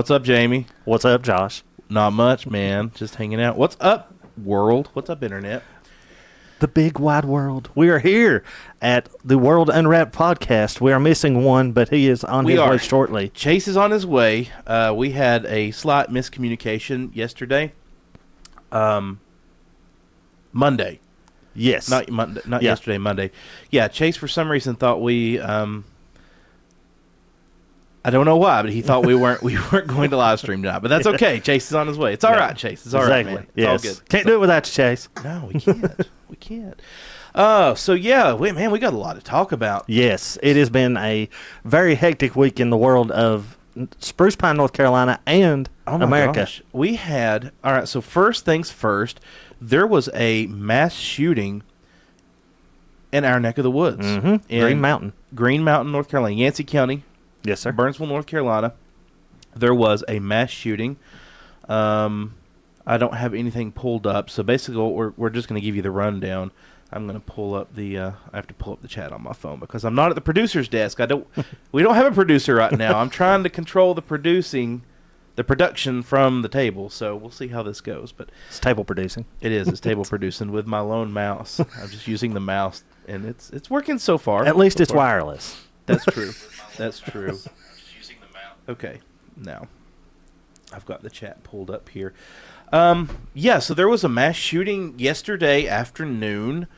What's up, Jamie? What's up, Josh? Not much, man. Just hanging out. What's up, world? What's up, internet? The big wide world. We are here at the World Unwrapped podcast. We are missing one, but he is on his way shortly. Chase is on his way. We had a slight miscommunication yesterday. Monday. Yes. Not Monday. Not yesterday. Monday. Yeah. Chase, for some reason, thought we. I don't know why, but he thought we weren't going to live stream tonight. But that's okay. Chase is on his way. It's all right, Chase. It's all right, man. It's all good. Can't do it without you, Chase. No, we can't. We can't. So yeah, we got a lot to talk about. Yes, it has been a very hectic week in the world of Spruce Pine, North Carolina, and America. Gosh. We had all right. So first things first, there was a mass shooting in our neck of the woods. Mm-hmm. Green Mountain, North Carolina, Yancey County. Yes, sir. Burnsville, North Carolina. There was a mass shooting. I don't have anything pulled up, so basically we're just going to give you the rundown. I'm going to pull up I have to pull up the chat on my phone because I'm not at the producer's desk. We don't have a producer right now. I'm trying to control the production from the table, so we'll see how this goes. But it's table producing. It is. It's table producing with my lone mouse. I'm just using the mouse, and it's working so far. At least it's wireless. That's true. That's true. Okay, now I've got the chat pulled up here. So there was a mass shooting yesterday afternoon.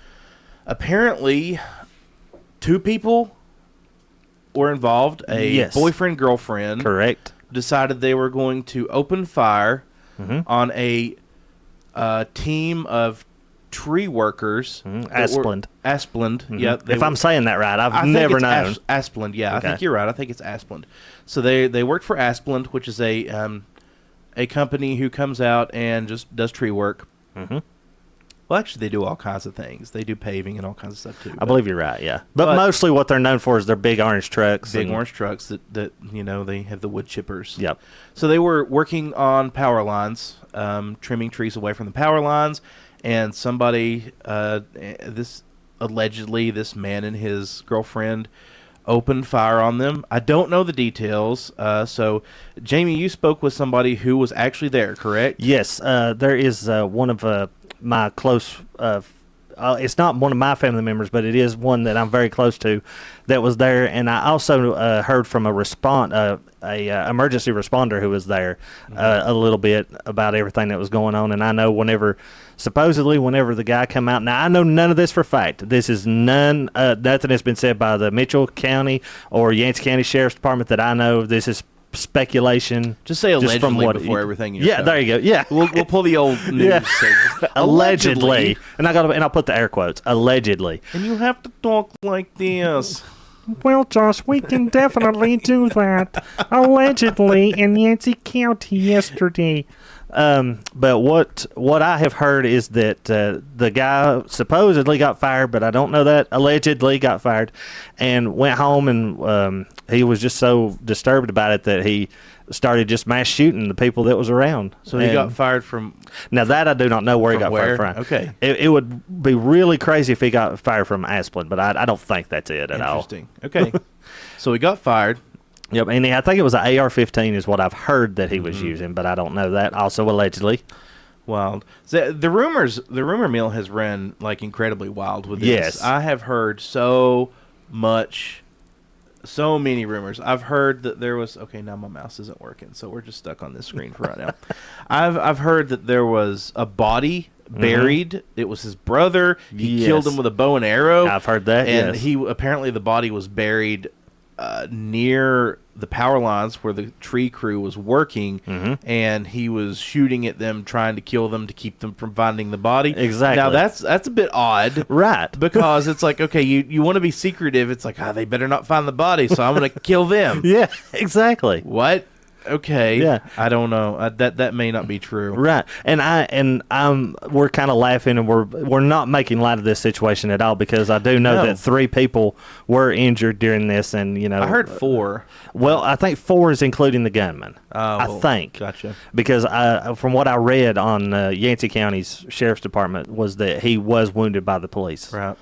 Apparently, 2 people were involved. A boyfriend, girlfriend. Correct. Decided they were going to open fire on a team of tree workers. Asplund. Mm-hmm. Yeah. If I'm saying that right, I've never known. Asplund, yeah. Okay. I think you're right. I think it's Asplund. So they worked for Asplund, which is a company who comes out and just does tree work. Mm-hmm. Well, actually, they do all kinds of things. They do paving and all kinds of stuff, too. I believe you're right, yeah. But mostly what they're known for is their big orange trucks. Big orange trucks that they have the wood chippers. Yep. So they were working on power lines, trimming trees away from the power lines. And somebody, allegedly, this man and his girlfriend opened fire on them. I don't know the details. So, Jamie, you spoke with somebody who was actually there, correct? Yes. There is one of my close it's not one of my family members, but it is one that I'm very close to that was there. And I also heard from a emergency responder who was there a little bit about everything that was going on. And I know whenever the guy come out, now I know none of this for fact. This is nothing has been said by the Mitchell County or Yancey County Sheriff's Department that I know. This is speculation. Just say allegedly before everything. Yeah, there you go. Yeah, we'll pull the old news. Yeah. Allegedly, and I'll put the air quotes. Allegedly, and you have to talk like this. Well, Josh, we can definitely do that. Allegedly in Yancey County yesterday. But what I have heard is that the guy supposedly got fired, but I don't know that. Allegedly got fired and went home, and he was just so disturbed about it that he started just mass shooting the people that was around. So he got fired from... Now, that I do not know where he got fired from. Okay. It would be really crazy if he got fired from Asplund, but I don't think that's it at all. Interesting. Okay. So he got fired. Yep, and I think it was an AR-15 is what I've heard that he was using, but I don't know that. Also, allegedly. Wild. The rumor mill has run like incredibly wild with this. Yes. I have heard so many rumors. I've heard that there was... Okay, now my mouse isn't working, so we're just stuck on this screen for right now. I've heard that there was a body buried. It was his brother. He killed him with a bow and arrow. I've heard that, and apparently the body was buried near the power lines where the tree crew was working, and he was shooting at them, trying to kill them to keep them from finding the body. Exactly. Now that's a bit odd, right? Because it's like, okay, you want to be secretive. It's like, they better not find the body, so I'm going to kill them. Yeah, exactly. What? Okay. Yeah. I don't know. That may not be true. Right. And we're kind of laughing, and we're not making light of this situation at all, because I do know that 3 people were injured during this, and I heard 4. Well, I think 4 is including the gunman. I think. Gotcha. Because from what I read on Yancey County's Sheriff's Department was that he was wounded by the police. Right.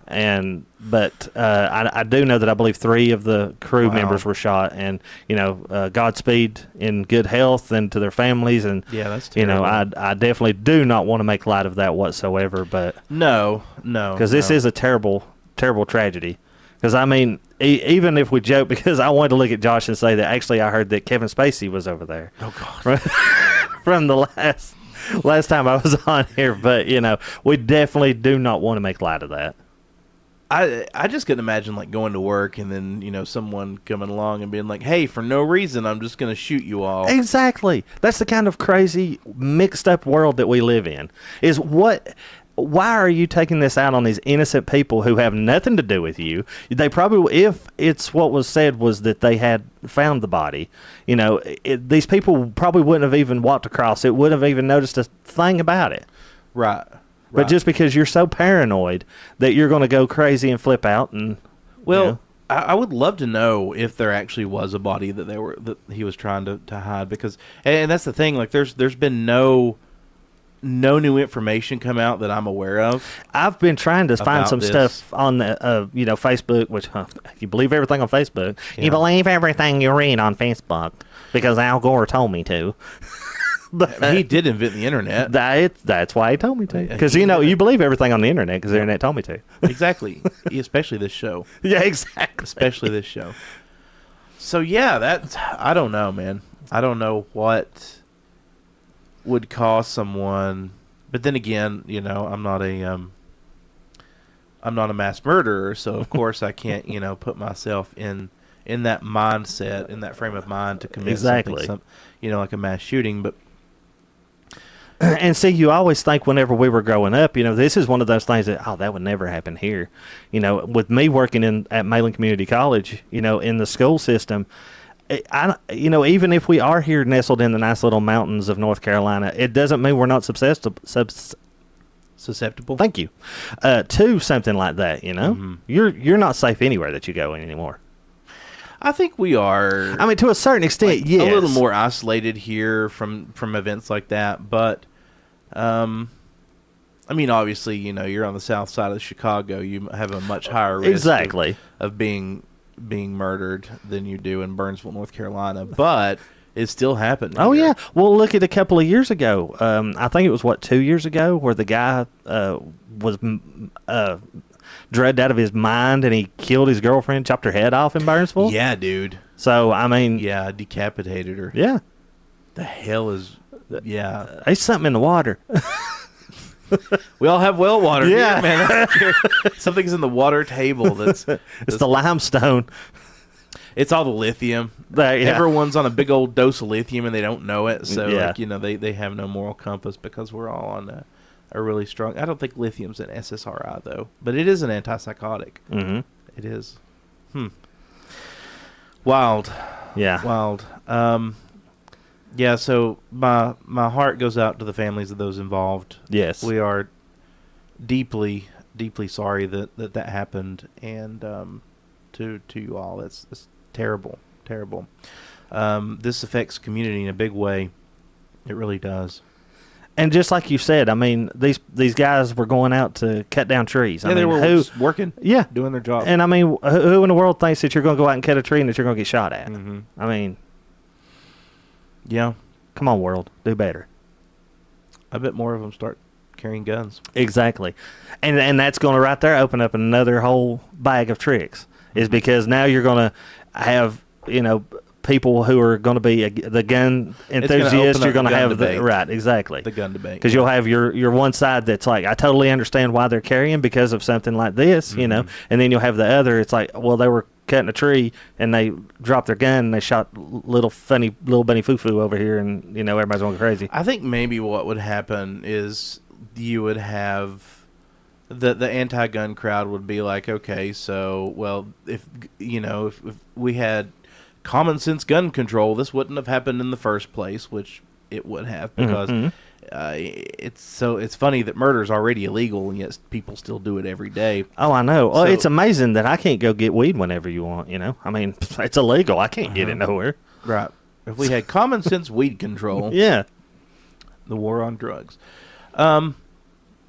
But I do know that I believe 3 of the crew Wow. members were shot, and Godspeed in good health and to their families, and Yeah, that's terrible. I definitely do not want to make light of that whatsoever, but No, because this no. is a terrible tragedy. Because I mean, even if we joke, because I wanted to look at Josh and say that actually I heard that Kevin Spacey was over there Oh God. from the last time I was on here, but we definitely do not want to make light of that. I just couldn't imagine like going to work and then someone coming along and being like, "Hey, for no reason, I'm just gonna shoot you all." Exactly. That's the kind of crazy, mixed up world that we live in. Why are you taking this out on these innocent people who have nothing to do with you? They probably, if it's what was said was that they had found the body, these people probably wouldn't have even walked across it, wouldn't have even noticed a thing about it. Right. But just because you're so paranoid that you're going to go crazy and flip out, and well, I would love to know if there actually was a body that he was trying to hide, because and that's the thing. Like, there's been no new information come out that I'm aware of. I've been trying to find About some this. stuff on the Facebook, which you believe everything on Facebook. Yeah. You believe everything you read on Facebook because Al Gore told me to. He did invent the internet. That's why he told me to. Yeah, Because he did. you believe everything on the internet because the internet told me to. Exactly. Especially this show. Yeah, exactly. Especially this show. So yeah, I don't know, man. I don't know what would cause someone, but then again, I'm not a mass murderer, so of course I can't, put myself in that mindset, in that frame of mind to commit Exactly. something, like a mass shooting. But And see, you always think whenever we were growing up, this is one of those things that would never happen here. With me working at Malin Community College, in the school system, even if we are here nestled in the nice little mountains of North Carolina, it doesn't mean we're not susceptible. Thank you. To something like that, Mm-hmm. You're not safe anywhere that you go anymore. I think we are. I mean, to a certain extent, like, yes. a little more isolated here from events like that, but I mean, obviously, you're on the south side of Chicago. You have a much higher risk Exactly. of being murdered than you do in Burnsville, North Carolina. But it still happened. Oh, here. yeah. Well, look at a couple of years ago. I think it was, 2 years ago, where the guy was drugged out of his mind and he killed his girlfriend, chopped her head off in Burnsville. Yeah, dude. So, I mean. Yeah, decapitated her. Yeah. The hell is. Yeah. There's something in the water. We all have well water. Yeah. Here, man. I don't care. Something's in the water table It's the limestone. It's all the lithium. Yeah. Everyone's on a big old dose of lithium and they don't know it. So, Yeah. they have no moral compass because we're all on a really strong. I don't think lithium's an SSRI, though. But it is an antipsychotic. Mm-hmm. It is. Wild. Yeah. Wild. Yeah, so my heart goes out to the families of those involved. Yes. We are deeply, deeply sorry that happened, and to you all, it's terrible, terrible. This affects community in a big way. It really does. And just like you said, I mean, these guys were going out to cut down trees. Yeah, I mean, they were just working, yeah, doing their job. and I mean, who in the world thinks that you're going to go out and cut a tree and that you're going to get shot at? Mm-hmm. I mean, Yeah, come on, world, do better. I bet more of them start carrying guns. Exactly, and that's going to right there open up another whole bag of tricks. Is because now you're going to have people who are going to be the gun enthusiasts. You're going to have the right, exactly, the gun debate, because you'll have your one side that's like, I totally understand why they're carrying because of something like this, and then you'll have the other. It's like, well, they were cutting a tree and they dropped their gun and they shot little bunny foo-foo over here, and everybody's going crazy. I think maybe what would happen is you would have the anti-gun crowd would be like, okay, so well, if we had common sense gun control, this wouldn't have happened in the first place, which it would have, because it's funny that murder is already illegal and yet people still do it every day. Oh, I know. Well, So- it's amazing that I can't go get weed whenever you want. I mean, it's illegal. I can't get it nowhere. Right. If we had common sense weed control, Yeah. the war on drugs.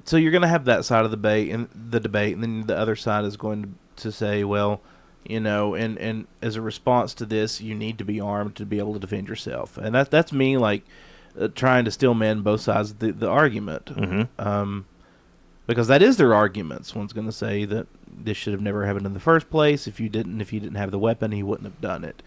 so you're going to have that side of the debate, and then the other side is going to say, well, and as a response to this, you need to be armed to be able to defend yourself, and that's me like trying to still man both sides of the argument, because that is their arguments. One's going to say that this should have never happened in the first place. If you didn't have the weapon, he wouldn't have done it.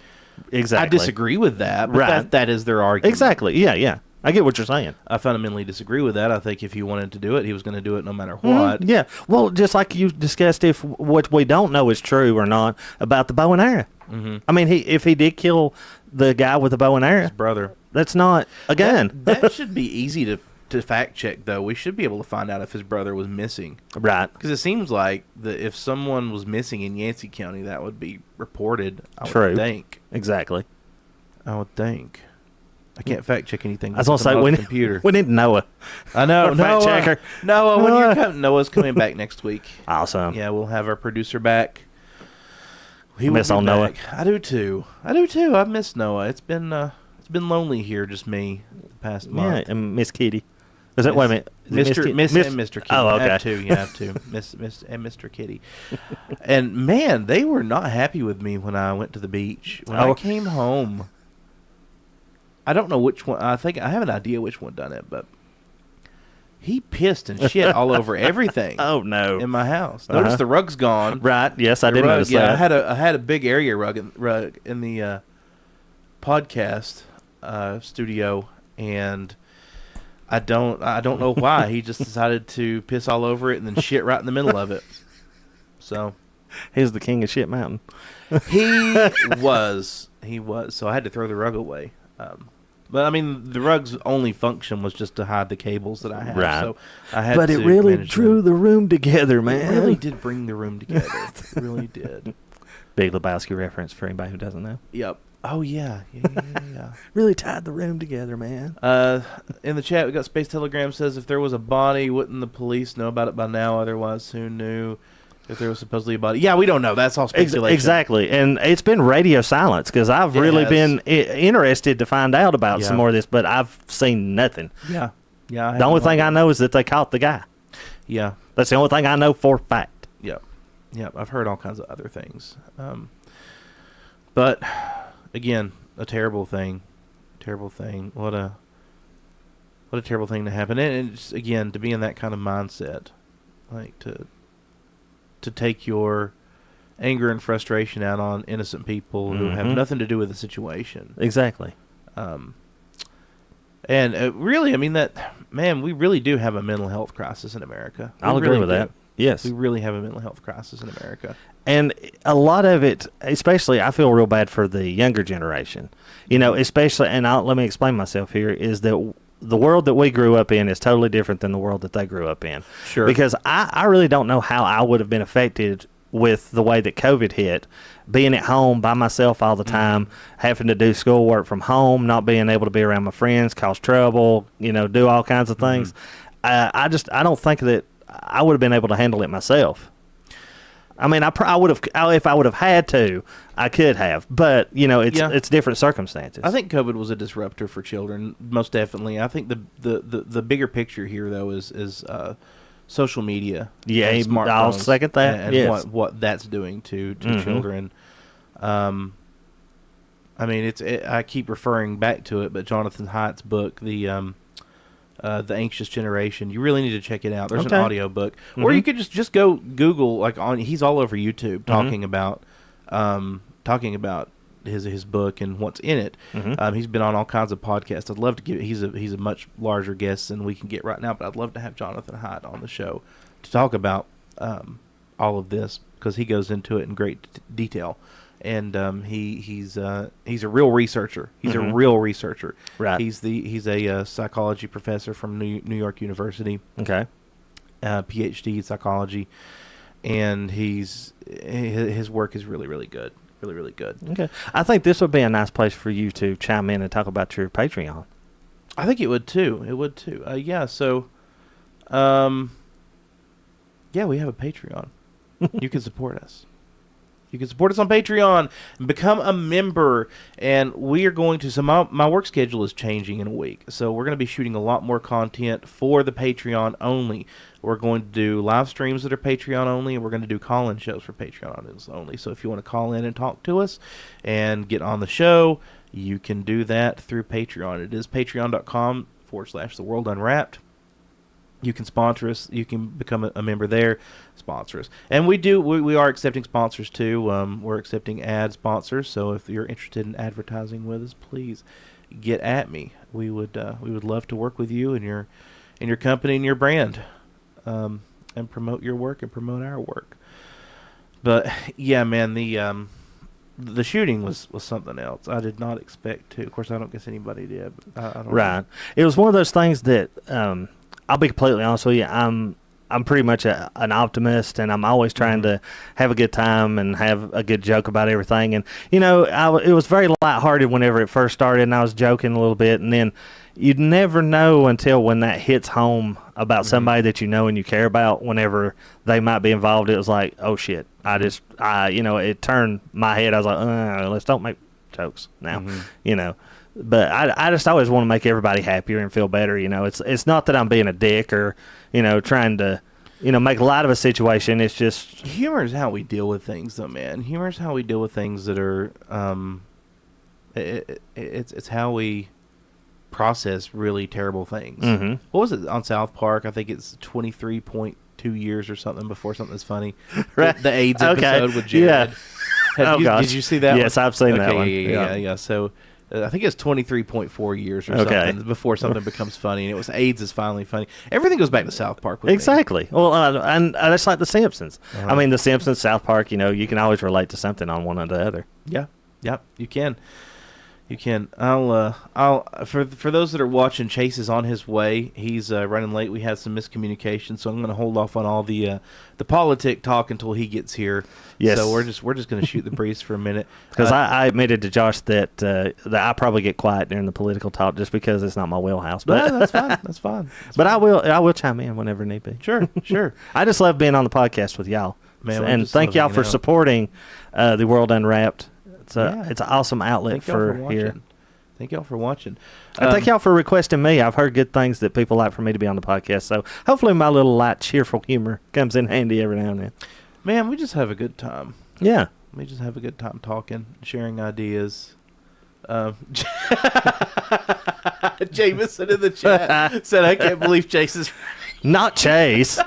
Exactly. I disagree with that, but Right. that is their argument. Exactly. Yeah. I get what you're saying. I fundamentally disagree with that. I think if he wanted to do it, he was going to do it no matter what. Yeah. Well, just like you discussed, if what we don't know is true or not about the bow and arrow. Mm-hmm. I mean, if he did kill the guy with the bow and arrow, His brother. that's not a gun. That should be easy to fact check, though. We should be able to find out if his brother was missing. Right. Because it seems like if someone was missing in Yancey County, that would be reported. True. Would think. Exactly. I would think. I can't fact check anything. I was going to say, on computer. we need Noah. I know. Our fact checker. Noah, when you're coming, Noah's coming back next week. Awesome. Yeah, we'll have our producer back. I miss on Noah. I do too. I miss Noah. It's been lonely here, just me, the past month. Yeah, and Miss Kitty. Is that, wait a minute. Miss and Mr. Kitty. Oh, okay. I have to. Miss and Mr. Kitty. And man, they were not happy with me when I went to the beach. When I came home, I don't know which one. I think I have an idea which one done it, but he pissed and shit all over everything. Oh no! In my house. Notice the rug's gone. Right. Yes, I did notice that. I had a big area rug in the podcast studio, and I don't know why he just decided to piss all over it and then shit right in the middle of it. So he's the king of shit mountain. he was. So I had to throw the rug away. But I mean, the rug's only function was just to hide the cables that I had. Right. So I had. But it really drew the room together, man. It really did bring the room together. It really did. Big Lebowski reference for anybody who doesn't know. Yep. Oh yeah. Really tied the room together, man. In the chat, we got Space Telegram says if there was a body, wouldn't the police know about it by now? Otherwise, who knew if there was supposedly a body? Yeah, we don't know. That's all speculation. Exactly, and it's been radio silence because I've really been interested to find out about some more of this, but I've seen nothing. Yeah. The only thing I know is that they caught the guy. Yeah. That's the only thing I know for a fact. Yep. I've heard all kinds of other things. But again, a terrible thing. What a terrible thing to happen. And it's, again, to be in that kind of mindset, like to take your anger and frustration out on innocent people who have nothing to do with the situation. Exactly. And really, I mean, we really do have a mental health crisis in America. I'll agree with that. Yes. We really have a mental health crisis in America. And a lot of it, especially, I feel real bad for the younger generation. Especially, and let me explain myself here, is that the world that we grew up in is totally different than the world that they grew up in. Sure. Because I really don't know how I would have been affected with the way that COVID hit, being at home by myself all the time, having to do schoolwork from home, not being able to be around my friends, cause trouble, do all kinds of things. I don't think that I would have been able to handle it myself. I mean, I would have, if I would have had to, I could have, but it's different circumstances. I think COVID was a disruptor for children, most definitely. I think the bigger picture here, though, is social media. Yeah, I'll second that. And yes. what that's doing to children. I mean, I keep referring back to it, but Jonathan Haidt's book, the Anxious Generation, you really need to check it out. There's an audio book, or you could just go Google, he's all over YouTube talking about his book and what's in it. He's been on all kinds of podcasts. I'd love to give. He's a much larger guest than we can get right now, but I'd love to have Jonathan Haidt on the show to talk about all of this, because he goes into it in great detail. And he's a real researcher. He's a real researcher. Right. He's a psychology professor from New York University. Okay. PhD in psychology, and his work is really, really good. Really, really good. Okay. I think this would be a nice place for you to chime in and talk about your Patreon. I think it would too. Yeah. So, we have a Patreon. You can support us. You can support us on Patreon and become a member. And we are going to, so my work schedule is changing in a week. So we're going to be shooting a lot more content for the Patreon only. We're going to do live streams that are Patreon only, and we're going to do call-in shows for Patreon only. So if you want to call in and talk to us and get on the show, you can do that through Patreon. It is patreon.com/The World Unwrapped. You can sponsor us. You can become a member there, sponsor us. And we are accepting sponsors too. We're accepting ad sponsors. So if you're interested in advertising with us, please get at me. We would love to work with you and your company and your brand, and promote your work and promote our work. But yeah, man, the shooting was something else. I did not expect to. Of course, I don't guess anybody did. But I don't Right. know. It was one of those things that I'll be completely honest with you. I'm pretty much an optimist, and I'm always trying to have a good time and have a good joke about everything. And it was very lighthearted whenever it first started, and I was joking a little bit, and then you'd never know until when that hits home about somebody that you know and you care about. Whenever they might be involved, it was like, oh shit! It turned my head. I was like, let's don't make jokes now, But I just always want to make everybody happier and feel better. It's not that I'm being a dick or trying to make light of a situation. It's just Humor is how we deal with things, though, man. Humor is how we deal with things that are it's how we process really terrible things. Mhm. What was it on South Park? I think it's 23.2 years or something before something's funny. Right. The AIDS Okay. episode with Jared. Yeah. Did you see that? Yes, one? I've seen that Okay, one. Yeah. So I think it's 23.4 years or Okay. something before something becomes funny, and it was AIDS is finally funny. Everything goes back to South Park with me. Exactly. Well, and that's like The Simpsons. Uh-huh. I mean, The Simpsons, South Park. You can always relate to something on one or the other. Yeah, you can. You can. I'll for those that are watching, Chase is on his way. He's running late. We had some miscommunication, so I'm going to hold off on all the politic talk until he gets here. Yes. So we're just going to shoot the breeze for a minute. Because I admitted to Josh that I probably get quiet during the political talk just because it's not my wheelhouse. But But that's fine. That's fine. but I will chime in whenever need be. Sure. I just love being on the podcast with y'all. Man, we and just thank love y'all hanging for out. supporting the World Unwrapped. It's Yeah. an awesome outlet Thank y'all for for watching. here. Thank y'all for watching. And thank y'all for requesting me. I've heard good things that people like for me to be on the podcast. So hopefully my little light, cheerful humor comes in handy every now and then. Man, we just have a good time. Yeah. We just have a good time talking, sharing ideas. Jameson in the chat said, "I can't believe Chase is." Not Chase.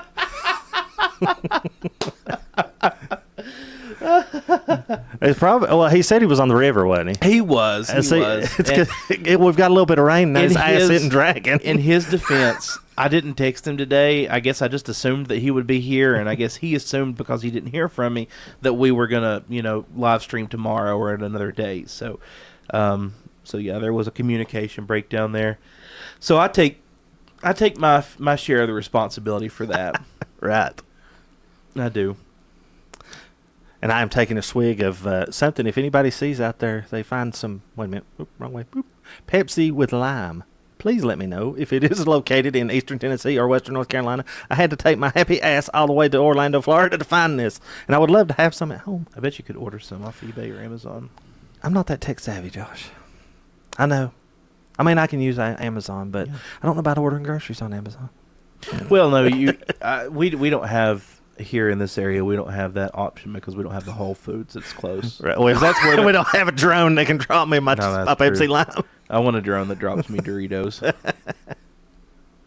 It's probably he said he was on the river, wasn't he? He was. He See, was. it's And 'cause we've got a little bit of rain. Now in his ass his- isn't dragging. in his defense, I didn't text him today. I guess I just assumed that he would be here, and I guess he assumed because he didn't hear from me that we were gonna, live stream tomorrow or at another date. So, yeah, there was a communication breakdown there. So I take my share of the responsibility for that. Right. I do. And I am taking a swig of something. If anybody sees out there, they find some. Wait a minute. Oop, wrong way. Oop. Pepsi with lime. Please let me know if it is located in Eastern Tennessee or Western North Carolina. I had to take my happy ass all the way to Orlando, Florida to find this. And I would love to have some at home. I bet you could order some off eBay or Amazon. I'm not that tech savvy, Josh. I know. I mean, I can use Amazon, but Yeah. I don't know about ordering groceries on Amazon. Well, no, we don't have here in this area. We don't have that option because we don't have the Whole Foods that's close. Right. Well, That's where we don't have a drone that can drop me my, No, that's my Pepsi true. lime. I want a drone that drops me Doritos.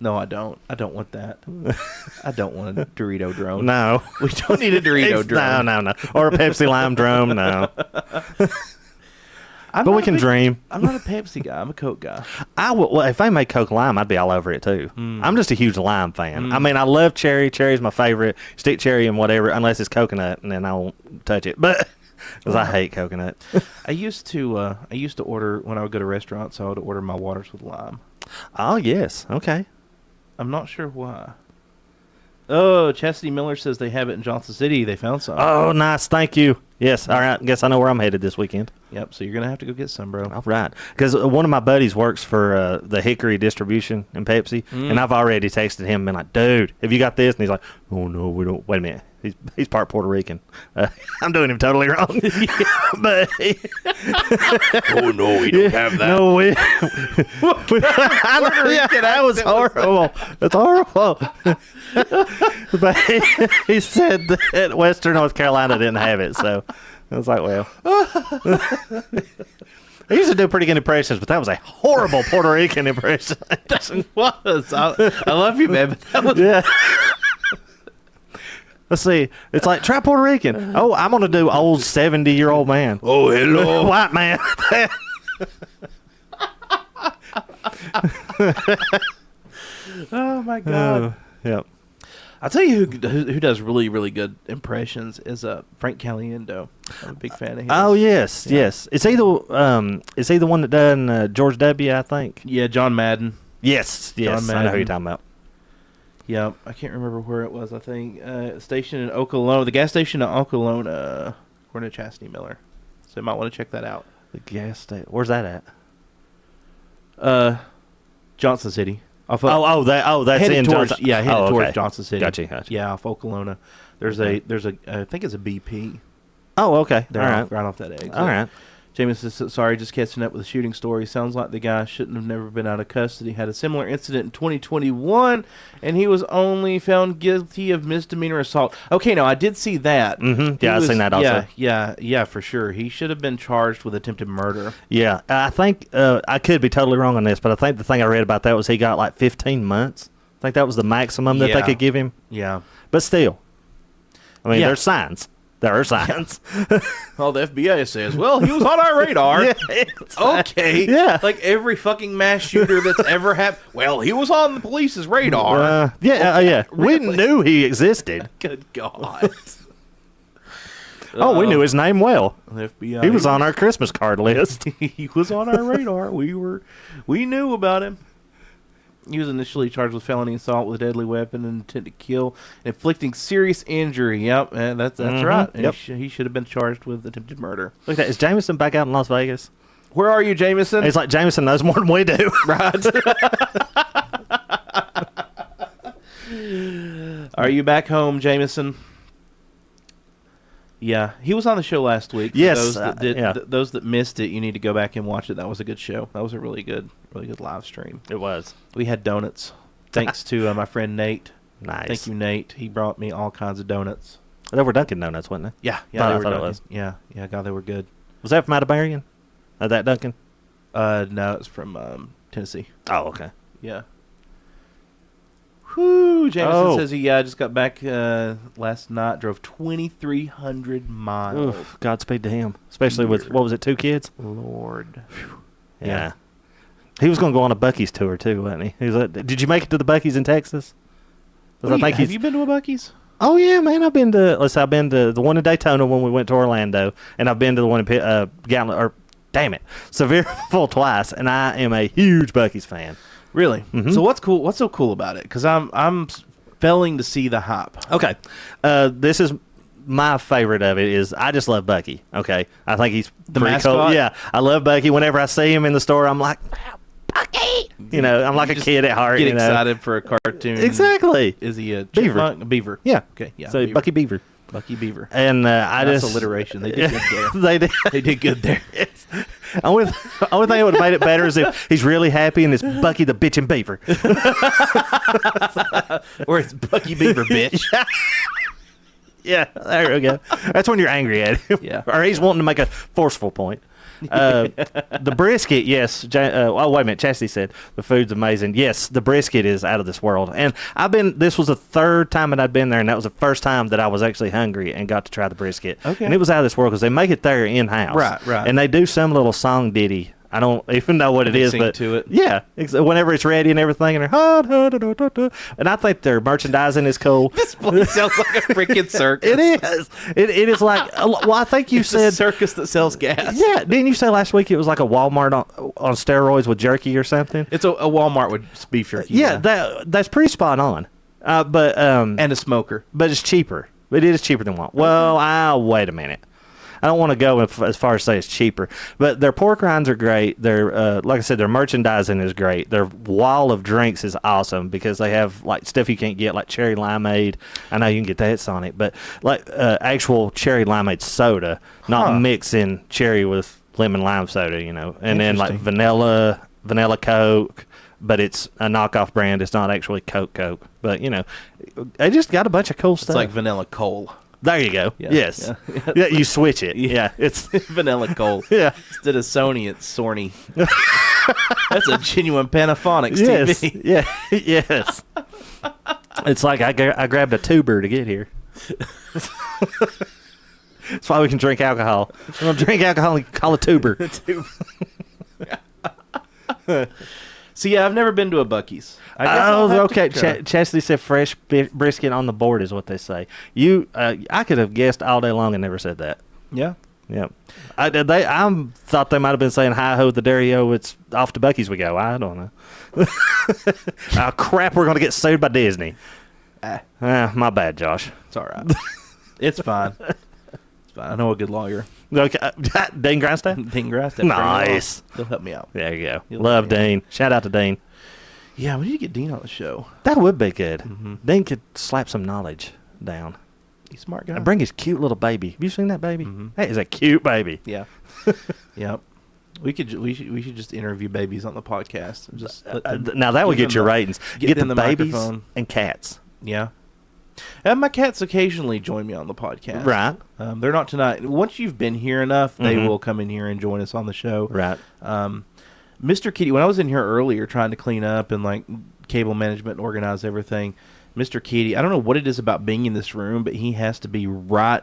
No, I don't. I don't want that. I don't want a Dorito drone. No. We don't need a Dorito drone. No. Or a Pepsi lime drone, no. I'm But not we a can big- dream. I'm not a Pepsi guy. I'm a Coke guy. I will, well, if they make Coke lime, I'd be all over it too. I'm just a huge lime fan. I mean, I love cherry. Cherry's my favorite. Stick cherry and whatever, unless it's coconut, and then I won't touch it. But because I hate coconut. I used to order when I would go to restaurants. I would order my waters with lime. Oh yes, okay. I'm not sure why. Oh, Chastity Miller says they have it in Johnson City. They found some. Oh, nice. Thank you. Yes. All right. Guess I know where I'm headed this weekend. Yep. So you're gonna have to go get some, bro. All right. Because one of my buddies works for the Hickory distribution in Pepsi, and I've already texted him and been like, dude, have you got this? And he's like, oh, no, we don't. Wait a minute. He's part Puerto Rican. I'm doing him totally wrong. But Oh no, we don't have that. no, I know, yeah, that was horrible. That's horrible. But he said that Western North Carolina didn't have it, so I was like, well. I used to do pretty good impressions, but that was a horrible Puerto Rican impression. That was. I love you, man. But that was. Yeah. Let's see. It's like, try Puerto Rican. Oh, I'm going to do old 70-year-old man. Oh, hello. White man. Oh my God. Yep. I'll tell you who does really, really good impressions is Frank Caliendo. I'm a big fan of his. Oh, yes, yes. Is he the one that done George W., I think? Yeah, John Madden. Yes, yes. I know who you're talking about. Yeah, I can't remember where it was. I think station in Okolona, the gas station in Okolona, according to Chastity Miller. So you might want to check that out. The gas station. Where's that at? Johnson City. That's in towards, Johnson. Yeah, headed okay. towards Johnson City. Gotcha. Yeah, off Okolona. There's a I think it's a BP. Oh, okay. There, all right. right off that exit. All right. Jameson says, sorry, just catching up with the shooting story. Sounds like the guy shouldn't have never been out of custody. Had a similar incident in 2021, and he was only found guilty of misdemeanor assault. Okay, now I did see that. Mm-hmm. Yeah, I've seen that also. Yeah, for sure. He should have been charged with attempted murder. Yeah, I think I could be totally wrong on this, but I think the thing I read about that was he got like 15 months. I think that was the maximum that they could give him. Yeah. But still, I mean, there's signs. There are signs. Well, the FBI says, well, he was on our radar. Yeah, okay. Yeah. Like every fucking mass shooter that's ever happened. Well, he was on the police's radar. Yeah. Really? We knew he existed. Good God. We knew his name well. The FBI. He was on our Christmas card list. He was on our radar. We knew about him. He was initially charged with felony assault with a deadly weapon and intent to kill, inflicting serious injury. Yep, that's right. And Yep. he should have been charged with attempted murder. Look at that. Is Jameson back out in Las Vegas? Where are you, Jameson? It's like Jameson knows more than we do. Right. Are you back home, Jameson? Yeah, he was on the show last week. For yes, those that missed it, you need to go back and watch it. That was a good show. That was a really good live stream. It was. We had donuts, thanks to my friend Nate. Nice. Thank you, Nate. He brought me all kinds of donuts. They were Dunkin' Donuts, wasn't they? Yeah, I they were thought it Dunkin'. was. Yeah, God, they were good. Was that from out of Marion? That Dunkin'? No, it's from Tennessee. Oh, okay. Yeah. Whew, Jameson says he just got back last night, drove 2,300 miles. Oof, Godspeed to him. Especially with, what was it, 2 kids? Lord. Yeah. He was going to go on a Buc-ee's tour, too, wasn't he? He was like, did you make it to the Buc-ee's in Texas? Have you been to a Buc-ee's? Oh, yeah, man. I've been to the one in Daytona when we went to Orlando, and I've been to the one in Sevierville twice, and I am a huge Buc-ee's fan. Really? Mm-hmm. So what's cool? What's so cool about it? Because I'm failing to see the hype. Okay, this is my favorite of it. Is I just love Bucky. Okay, I think he's the pretty mascot. Cool. Yeah, I love Bucky. Whenever I see him in the store, I'm like, wow, Bucky. You know, I'm like a kid at heart. Get excited for a cartoon. Exactly. Is he a Beaver? chipmunk? A beaver. Yeah. Okay. Yeah. So Beaver. Bucky Beaver. Bucky Beaver. And That's alliteration. They did good there. They did. They did good there. Only thing that would have made it better is if he's really happy and it's Bucky the bitchin' beaver. Or it's Bucky Beaver, bitch. Yeah, there we go. That's when you're angry at him. Yeah. Or he's wanting to make a forceful point. The brisket, yes. Wait a minute. Chastity said the food's amazing. Yes, the brisket is out of this world. And this was the third time that I'd been there, and that was the first time that I was actually hungry and got to try the brisket. Okay. And it was out of this world because they make it there in-house. Right. And they do some little song ditty. I don't even know what it is, sing but to it. Yeah, whenever it's ready and everything, and they're and I think their merchandising is cool. This place sounds like a freaking circus. It is. It is like. Well, I think you It's said a circus that sells gas. Yeah, didn't you say last week it was like a Walmart on steroids with jerky or something? It's a Walmart with beef jerky. Yeah, that's pretty spot on. And a smoker. But it's cheaper. But it is cheaper than Walmart. Well, wait a minute. I don't want to go as far as say it's cheaper, but their pork rinds are great. Their like I said, their merchandising is great. Their wall of drinks is awesome because they have like stuff you can't get, like cherry limeade. I know you can get that at Sonic, but like actual cherry limeade soda, not mixing cherry with lemon lime soda, you know, and then like vanilla Coke. But it's a knockoff brand. It's not actually Coke. But, you know, they just got a bunch of cool stuff. It's like vanilla coal. There you go. Yeah. Yes. Yeah. Yeah, you switch it. Yeah. It's vanilla coal. Yeah. Instead of Sony, it's Sorny. That's a genuine Panaphonics yes. TV. Yeah. Yes. It's like I grabbed a tuber to get here. That's why we can drink alcohol. We're going to drink alcohol and call a tuber. So, yeah, I've never been to a Buc-ee's. Okay. Chastity said fresh brisket on the board is what they say. I could have guessed all day long and never said that. Yeah. Yeah. I thought they might have been saying, hi-ho, the Dario, it's off to Buc-ee's we go. I don't know. Oh, crap, we're going to get sued by Disney. My bad, Josh. It's all right. It's fine. It's fine. I know a good lawyer. Okay. Dean Grindstaff? Dean Grindstaff. Nice. He'll help me out. There you go. He'll Love Dean. Shout out to Dean. Yeah, we need to get Dean on the show. That would be good. Mm-hmm. Dean could slap some knowledge down. He's a smart guy. And bring his cute little baby. Have you seen that baby? Mm-hmm. That is a cute baby. Yeah. Yep. We should just interview babies on the podcast. Just now that would get your ratings. Get the babies microphone. And cats. Yeah. And my cats occasionally join me on the podcast. Right. They're not tonight. Once you've been here enough, they will come in here and join us on the show. Right. Mr. Kitty, when I was in here earlier trying to clean up and like cable management and organize everything, Mr. Kitty, I don't know what it is about being in this room, but he has to be right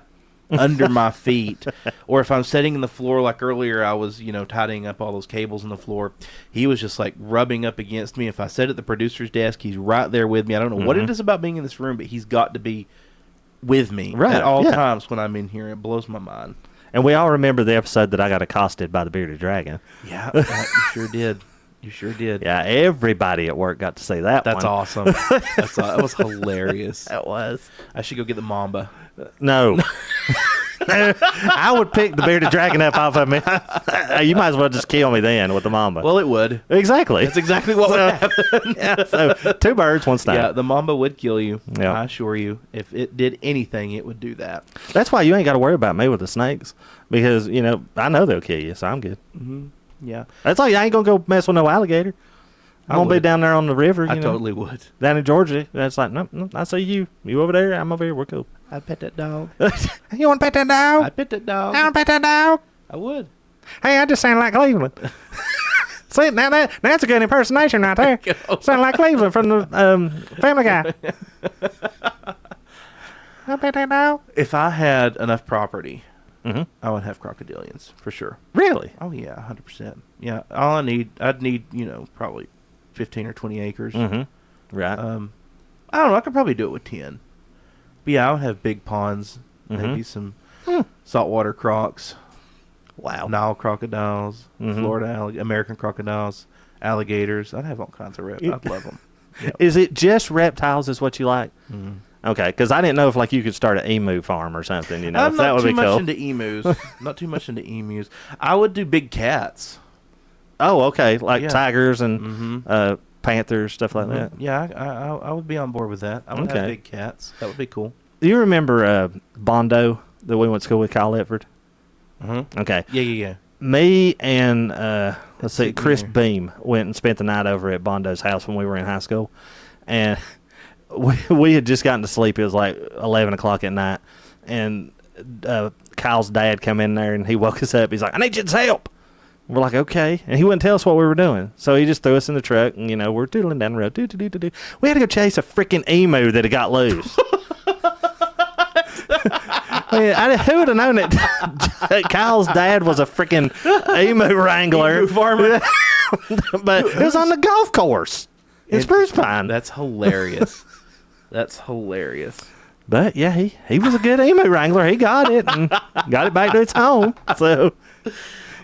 under my feet. Or if I'm sitting in the floor like earlier, I was, tidying up all those cables on the floor. He was just like rubbing up against me. If I sit at the producer's desk, he's right there with me. I don't know what it is about being in this room, but he's got to be with me at all times when I'm in here. It blows my mind. And we all remember the episode that I got accosted by the bearded dragon. Yeah, you sure did. You sure did. Yeah, everybody at work got to see that That's one. awesome. That was hilarious. That was. I should go get the Mamba. No. I would pick the bearded dragon up off of me. You might as well just kill me then with the Mamba. Well, it would. Exactly. That's exactly what would happen. Yeah, so 2 birds, 1 stone. Yeah, the Mamba would kill you. Yeah. I assure you. If it did anything, it would do that. That's why you ain't got to worry about me with the snakes. Because, I know they'll kill you, so I'm good. Mm-hmm. Yeah. That's all. I ain't going to go mess with no alligator. I'm going to be down there on the river. I totally would. Down in Georgia. That's like, no, I see you. You over there, I'm over here. We're cool. I'd pet that dog. You want to pet that dog? I'd pet that dog. I want to pet that dog. I would. Hey, I just sound like Cleveland. See, now that's a good impersonation right there. Sound like Cleveland from the Family Guy. I pet that dog. If I had enough property, Mm-hmm. I would have crocodilians for sure. Really? Oh yeah, 100%. Yeah, I'd need probably 15 or 20 acres. Mm-hmm. Right. I don't know. I could probably do it with 10. But yeah, I would have big ponds, maybe some saltwater crocs. Wow. Nile crocodiles, Florida American crocodiles, alligators. I'd have all kinds of reptiles. I'd love them. Yep. Is it just reptiles is what you like? Mm-hmm. Okay, because I didn't know if you could start an emu farm or something. I'm if that would be cool. not too much into emus. Not too much into emus. I would do big cats. Oh, okay, like tigers and panthers, stuff like that. Yeah, I would be on board with that. I would have big cats. That would be cool. Do you remember Bondo that we went to school with, Kyle Etford? Mm-hmm. Okay. Yeah. Me and Chris Beam went and spent the night over at Bondo's house when we were in high school, and we had just gotten to sleep. It was like 11 o'clock at night, and Kyle's dad come in there and he woke us up. He's like, "I need your help." We're like, "Okay," and he wouldn't tell us what we were doing, so he just threw us in the truck, and we're doodling down the road. Do. We had to go chase a freaking emu that had got loose. Who would have known that Kyle's dad was a freaking emu wrangler? Emu farmer. But it was on the golf course in Spruce Pine. That's hilarious. That's hilarious. But yeah, he was a good emu wrangler. He got it and got it back to its home. So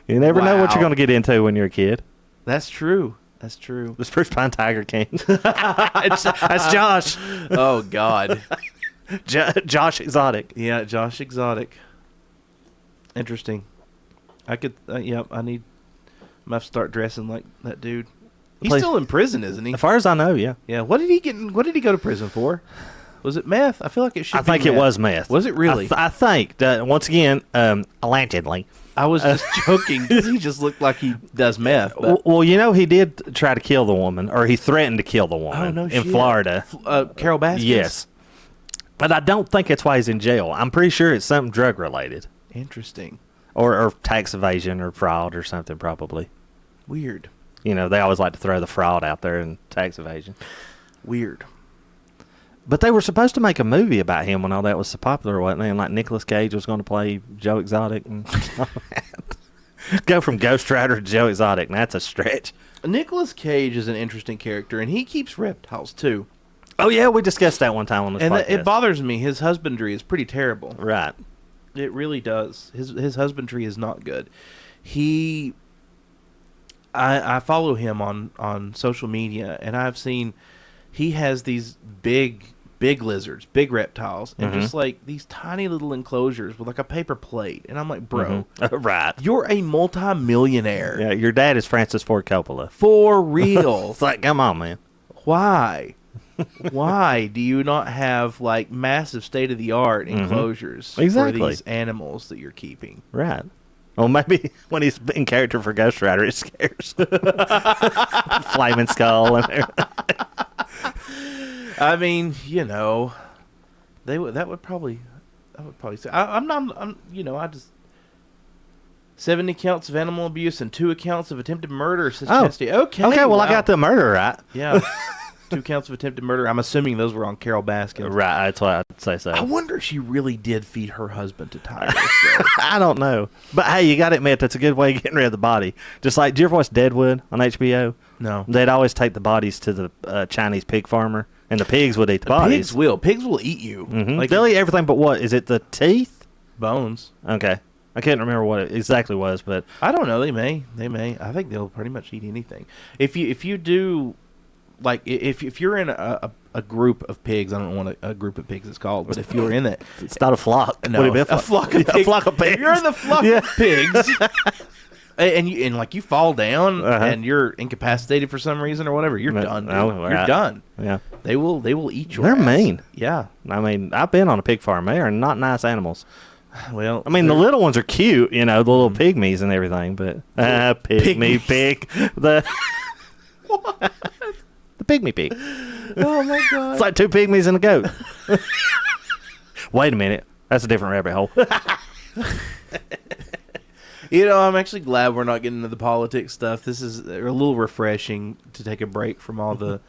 you never know what you're going to get into when you're a kid. That's true. That's true. The Spruce Pine Tiger King. That's Josh. Oh, God. Josh Exotic. Yeah, Josh Exotic. Interesting. I could. Yep. I need. I'm gonna have to start dressing like that dude. He's Please. still in prison, isn't he? As far as I know, yeah. Yeah. What did he get? What did he go to prison for? Was it meth? I feel like it should. I think it was meth. Was it really? I think once again, allegedly. I was just joking because he just looked like he does meth. But. Well, he did try to kill the woman, or he threatened to kill the woman in Florida. Carol Baskins? Yes. But I don't think that's why he's in jail. I'm pretty sure it's something drug-related. Interesting. Or tax evasion or fraud or something, probably. Weird. They always like to throw the fraud out there and tax evasion. Weird. But they were supposed to make a movie about him when all that was so popular, wasn't they? And like Nicolas Cage was going to play Joe Exotic and all that. Go from Ghost Rider to Joe Exotic, and that's a stretch. Nicolas Cage is an interesting character, and he keeps reptiles too. Oh yeah, we discussed that one time on this podcast. It bothers me. His husbandry is pretty terrible. Right. It really does. His husbandry is not good. I follow him on social media, and I've seen he has these big lizards, big reptiles, and just like these tiny little enclosures with like a paper plate. And I'm like, bro, right. You're a multi-millionaire. Yeah, your dad is Francis Ford Coppola. For real. It's like, come on, man. Why? Why do you not have like massive state-of-the-art enclosures for these animals that you're keeping? Right. Well, maybe when he's in character for Ghost Rider, it scares Flaming Skull and everything. I mean, that would probably say I just 70 counts of animal abuse and 2 counts of attempted murder, says Chastity. Okay, well, wow. I got the murder right. Yeah. 2 counts of attempted murder. I'm assuming those were on Carol Baskins. Right, that's why I'd say so. I wonder if she really did feed her husband to tigers. I don't know. But hey, you got to admit, that's a good way of getting rid of the body. Just like, do you ever watch Deadwood on HBO? No. They'd always take the bodies to the Chinese pig farmer, and the pigs would eat the bodies. Pigs will eat you. Mm-hmm. Like, they'll eat everything but what? Is it the teeth? Bones. Okay. I can't remember what it exactly was, but I don't know. They may. I think they'll pretty much eat anything. If you do... Like, if you're in a group of pigs, I don't know what a group of pigs is called, but if you're in it... It's not a flock. No, a flock of pigs. A flock of pigs. If you're in the flock of pigs, and you fall down, and you're incapacitated for some reason or whatever, you're done, dude. You're done. Yeah. They will eat your They're ass. mean. Yeah. I mean, I've been on a pig farm. They are not nice animals. Well, I mean, the little ones are cute, the little pygmies and everything, but... pygmy pig. What? The pygmy pig. Oh, my God. It's like 2 pygmies and a goat. Wait a minute. That's a different rabbit hole. I'm actually glad we're not getting into the politics stuff. This is a little refreshing to take a break from all the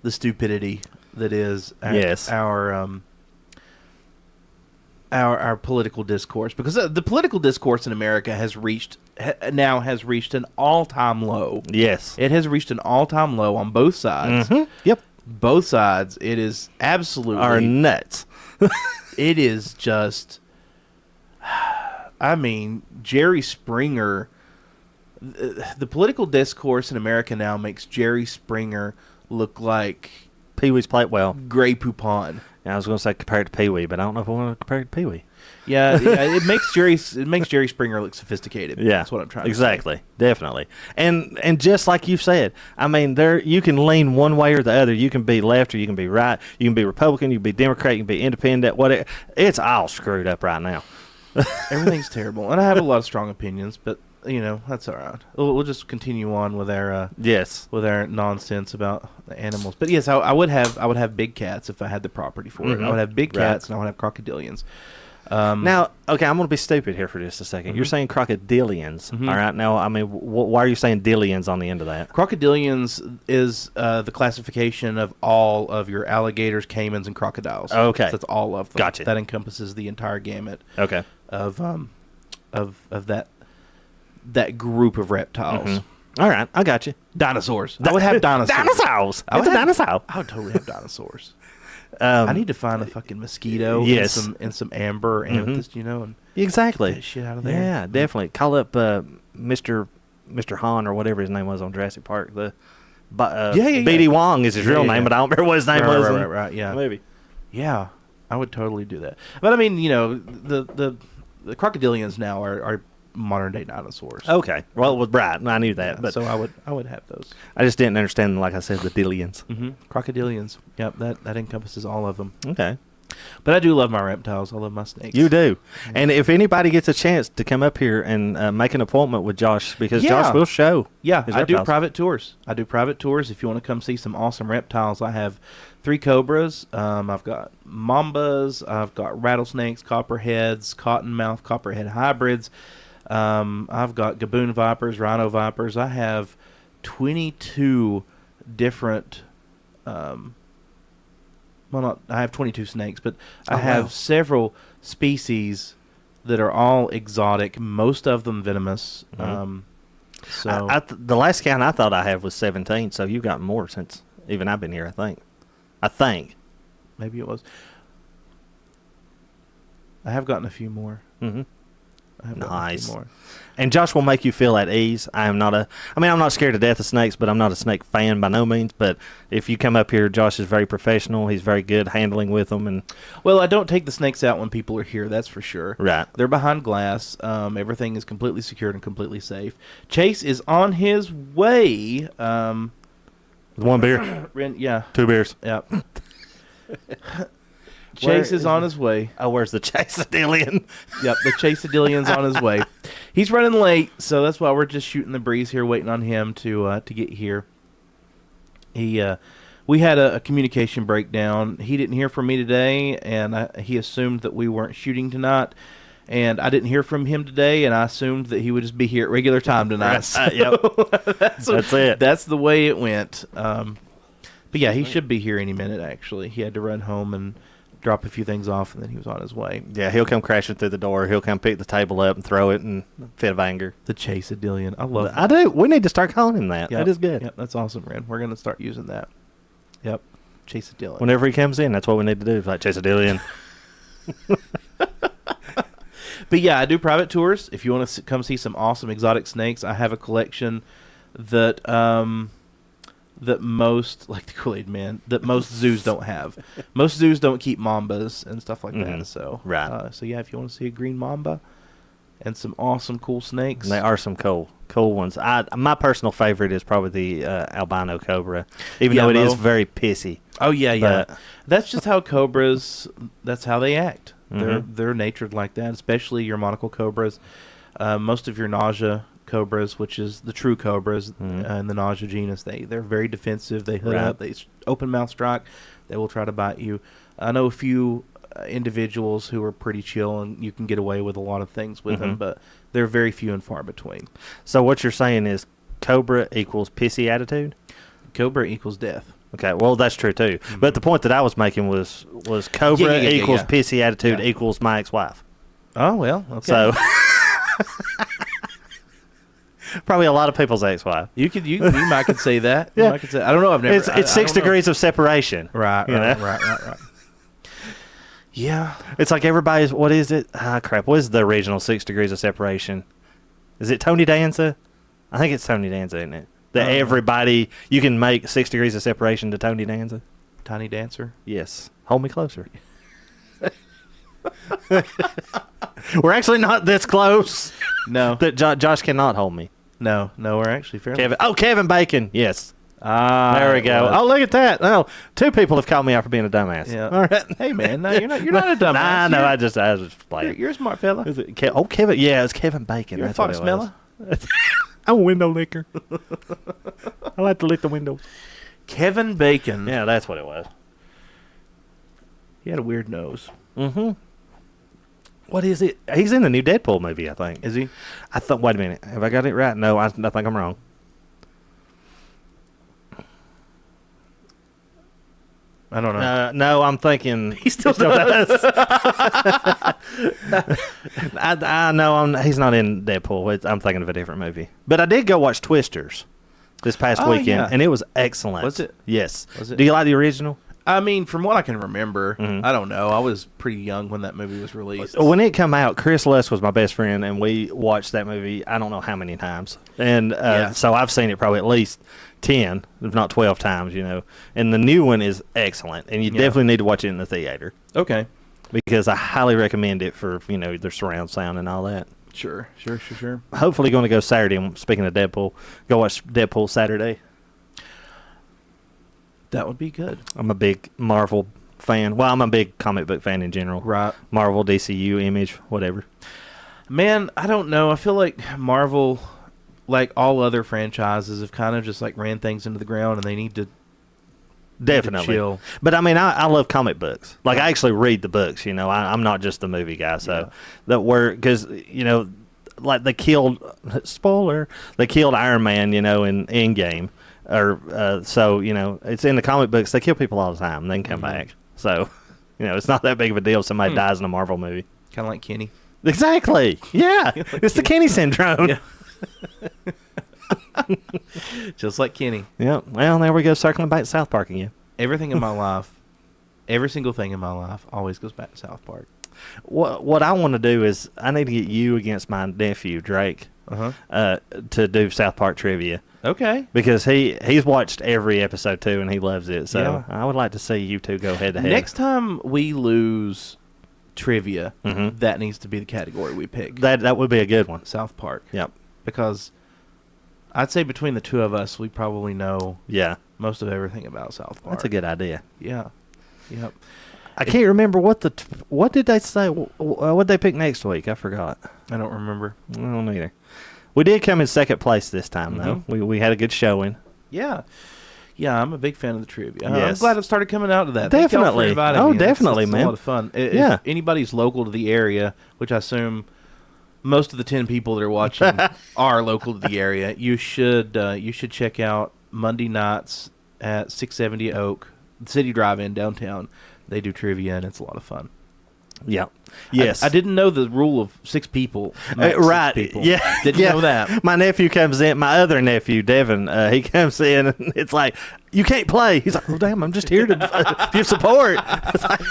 stupidity that is our political discourse, because the political discourse in America has reached an all-time low. Yes. It has reached an all-time low on both sides. Mm-hmm. Yep. Both sides. It is absolutely... Are nuts. It is just... I mean, Jerry Springer... The political discourse in America now makes Jerry Springer look like... Pee-wee's played well. Grey Poupon. I was going to say compared to Pee-wee, but I don't know if I want to compare it to Pee-wee. Yeah, it makes Jerry Springer look sophisticated. Yeah, that's what I'm trying to say. Exactly, definitely. And just like you said, I mean, you can lean one way or the other. You can be left or you can be right. You can be Republican. You can be Democrat. You can be independent. Whatever. It's all screwed up right now. Everything's terrible, and I have a lot of strong opinions, but that's all right. We'll just continue on with our with our nonsense about the animals. But yes, I would have big cats if I had the property for it. I would have big cats and I would have crocodilians. Now, okay, I'm going to be stupid here for just a second. You're saying crocodilians, all right? Now, I mean, why are you saying dillions on the end of that? Crocodilians is the classification of all of your alligators, caimans, and crocodiles. Okay, so that's all of them. Gotcha. That encompasses the entire gamut. Okay. Of that group of reptiles. Mm-hmm. All right, I got you. Dinosaurs. I would have dinosaurs. Dinosaurs. It's a dinosaur. I would totally have dinosaurs. I need to find a fucking mosquito and some amber amethyst, and exactly. Get that shit out of there. Yeah, definitely. Call up Mr. Hahn or whatever his name was on Jurassic Park. B.D. Wong is his real name, but I don't remember what his name was. Right, yeah. Maybe. Yeah, I would totally do that. But I mean, the the crocodilians now are modern day dinosaurs. Okay. Well, it was right. I knew that, but so I would have those. I just didn't understand, like I said, the dillions. Mm-hmm. Crocodilians. Yep, that encompasses all of them. Okay. But I do love my reptiles. I love my snakes. You do. And if anybody gets a chance to come up here and make an appointment with Josh, because Josh will show. Yeah, his I do reptiles. private tours. If you want to come see some awesome reptiles, I have 3 cobras. I've got mambas. I've got rattlesnakes, copperheads, cottonmouth, copperhead hybrids. I've got gaboon vipers, rhino vipers. I have 22 different... I have 22 snakes, but I have several species that are all exotic, most of them venomous. Mhm. So the last count I thought I had was 17, so you've gotten more since even I've been here, I think. maybe it was. I have gotten a few more. Mm-hmm. I have gotten a Nice. few more. And Josh will make you feel at ease. I'm not scared to death of snakes, but I'm not a snake fan by no means. But if you come up here, Josh is very professional. He's very good handling with them. And Well, I don't take the snakes out when people are here, that's for sure. right. They're behind glass. Everything is completely secured and completely safe. Chase is on his way. 1 beer, Yeah. 2 beers. Yep. Where Chase is on his way. Oh, where's the Chasadillion? Yep, the Chasadillion's on his way. He's running late, so that's why we're just shooting the breeze here, waiting on him to get here. We had a communication breakdown. He didn't hear from me today, and he assumed that we weren't shooting tonight. And I didn't hear from him today, and I assumed that he would just be here at regular time tonight. So Yep. That's it. That's the way it went. But yeah, he should be here any minute, actually. He had to run home and drop a few things off, and then he was on his way. Yeah, he'll come crashing through the door. He'll come pick the table up and throw it in a fit of anger. The Chasadillion. I love that. I do. We need to start calling him that. Yep. That is good. Yep, that's awesome, Ren. We're going to start using that. Yep. Chasadillion. Whenever he comes in, that's what we need to do. Like Chasadillion. But yeah, I do private tours. If you want to come see some awesome exotic snakes, I have a collection that that most, like the Kool-Aid Man, that most zoos don't have. Most zoos don't keep mambas and stuff like Mhm. that. So Right. So yeah, if you want to see a green mamba and some awesome cool snakes, And they are some cool ones. My personal favorite is probably the albino cobra, even though it is Mo. very pissy. Oh yeah, yeah. But- That's just how cobras. That's how they act. Mhm. They're natured like that. Especially your monocle cobras. Most of your nausea cobras, which is the true cobras in the nausea genus, they're very defensive. They hood Right. up. They open mouth strike. They will try to bite you. I know a few individuals who are pretty chill and you can get away with a lot of things with them, Mhm. but they're very few and far between. So what you're saying is cobra equals pissy attitude? Cobra equals death. Okay, well that's true too. But the point that I was making was cobra Yeah, equals yeah. pissy attitude Yeah. equals my ex-wife. Oh well, okay. So probably a lot of people's ex-wife. you might could say that. You Yeah. might could say, I don't know. I've never. It's I 6 don't know. degrees of separation. Right, you know? right. Yeah. It's like everybody's. What is it? Ah, crap. What is the original 6 degrees of separation? Is it Tony Danza? I think it's Tony Danza, isn't it? That everybody you can make 6 degrees of separation to Tony Danza. Tiny dancer. Yes. Hold me closer. We're actually not this close. No, That Josh cannot hold me. no, we're actually fairly. Kevin Bacon. Yes. Ah, There we it go. was. Oh, look at that. Oh, 2 people have called me out for being a dumbass. Yeah. All right. Hey man, no, you're not. You're not a dumbass. Nah, no, You're- I was just playing. You're a smart fella. Is it Kevin? Yeah, it's Kevin Bacon. You're a That's what fox it smeller. was. I'm a window licker. I like to lick the windows. Kevin Bacon. Yeah, that's what it was. He had a weird nose. Mm-hmm. What is it? He's in the new Deadpool movie, I think. Is he? I thought. Wait a minute. Have I got it right? No, I think I'm wrong. I don't know. No, I'm thinking He still does. I know he's not in Deadpool. I'm thinking of a different movie. But I did go watch Twisters this past Oh, weekend, yeah. and it was excellent. Was it? Yes. Was it? Do you like the original? I mean, from what I can remember, Mhm. I don't know. I was pretty young when that movie was released. When it came out, Chris Less was my best friend, and we watched that movie I don't know how many times. And Yeah. so I've seen it probably at least 10, if not 12 times, And the new one is excellent, and you Yeah. definitely need to watch it in the theater. Okay. because I highly recommend it for their surround sound and all that. Sure. Hopefully, going to go Saturday. Speaking of Deadpool, go watch Deadpool Saturday. That would be good. I'm a big Marvel fan. Well, I'm a big comic book fan in general. Right. Marvel, DCU, Image, whatever. Man, I don't know. I feel like Marvel, like all other franchises, have kind of just like ran things into the ground, and they need to Definitely. chill. But I mean, I love comic books. Like, I actually read the books. I'm not just the movie guy. So because like they killed they killed Iron Man, in Endgame, or so it's in the comic books. They kill people all the time, and then come back. So it's not that big of a deal if somebody dies in a Marvel movie. Kind of like Kenny. Exactly. Yeah, it's the Kenny syndrome. Yeah. Just like Kenny. Yeah. Well, there we go, circling back to South Park again. Everything in my life, every single thing in my life, always goes back to South Park. What I want to do is I need to get you against my nephew Drake to do South Park trivia. Okay. Because he's watched every episode too, and he loves it. So I would like to see you two go head to head. Next time we lose trivia, that needs to be the category we pick. That would be a good one. South Park. Yep. Because I'd say between the two of us, we probably know most of everything about South Park. That's a good idea. Yeah. Yep. I can't remember what did they say? What did they pick next week? I forgot. I don't remember. I don't either. We did come in second place this time, though. We had a good showing. Yeah. Yeah, I'm a big fan of the trivia. Yes. I'm glad it started coming out to that. Definitely. Definitely, it's man. a lot of fun. Yeah. If anybody's local to the area, which I assume most of the 10 people that are watching are local to the area, you should check out Monday nights at 670 Oak, City Drive-In downtown. They do trivia, and it's a lot of fun. Yeah. Yes. I didn't know the rule of 6 people. Right. 6 people. Yeah. Didn't know that. My nephew comes in. My other nephew, Devin, he comes in, and it's like, you can't play. He's like, well, damn, I'm just here to give support. It's like,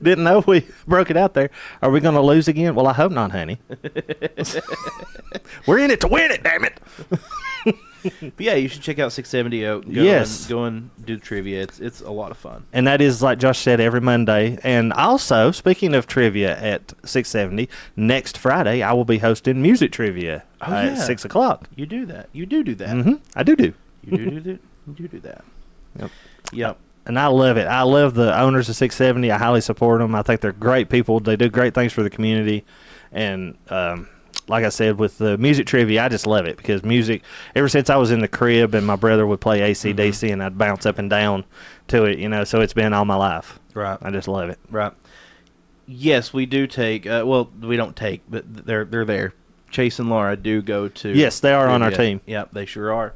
didn't know we broke it out there. Are we going to lose again? Well, I hope not, honey. We're in it to win it, damn it. But yeah, you should check out 670 Oak. Go and do trivia. It's a lot of fun. And that is, like Josh said, every Monday. And also, speaking of trivia at 670, next Friday I will be hosting music trivia at 6 o'clock. You do that. You do that. Mm-hmm. I do. You do that. Yep. And I love it. I love the owners of 670. I highly support them. I think they're great people. They do great things for the community. And like I said, with the music trivia, I just love it because music, ever since I was in the crib and my brother would play AC/DC and I'd bounce up and down to it, so it's been all my life. Right. I just love it. Right. Yes, we do take, we don't take, but they're there. Chase and Laura do go to. Yes, they are on our team. Yep, they sure are.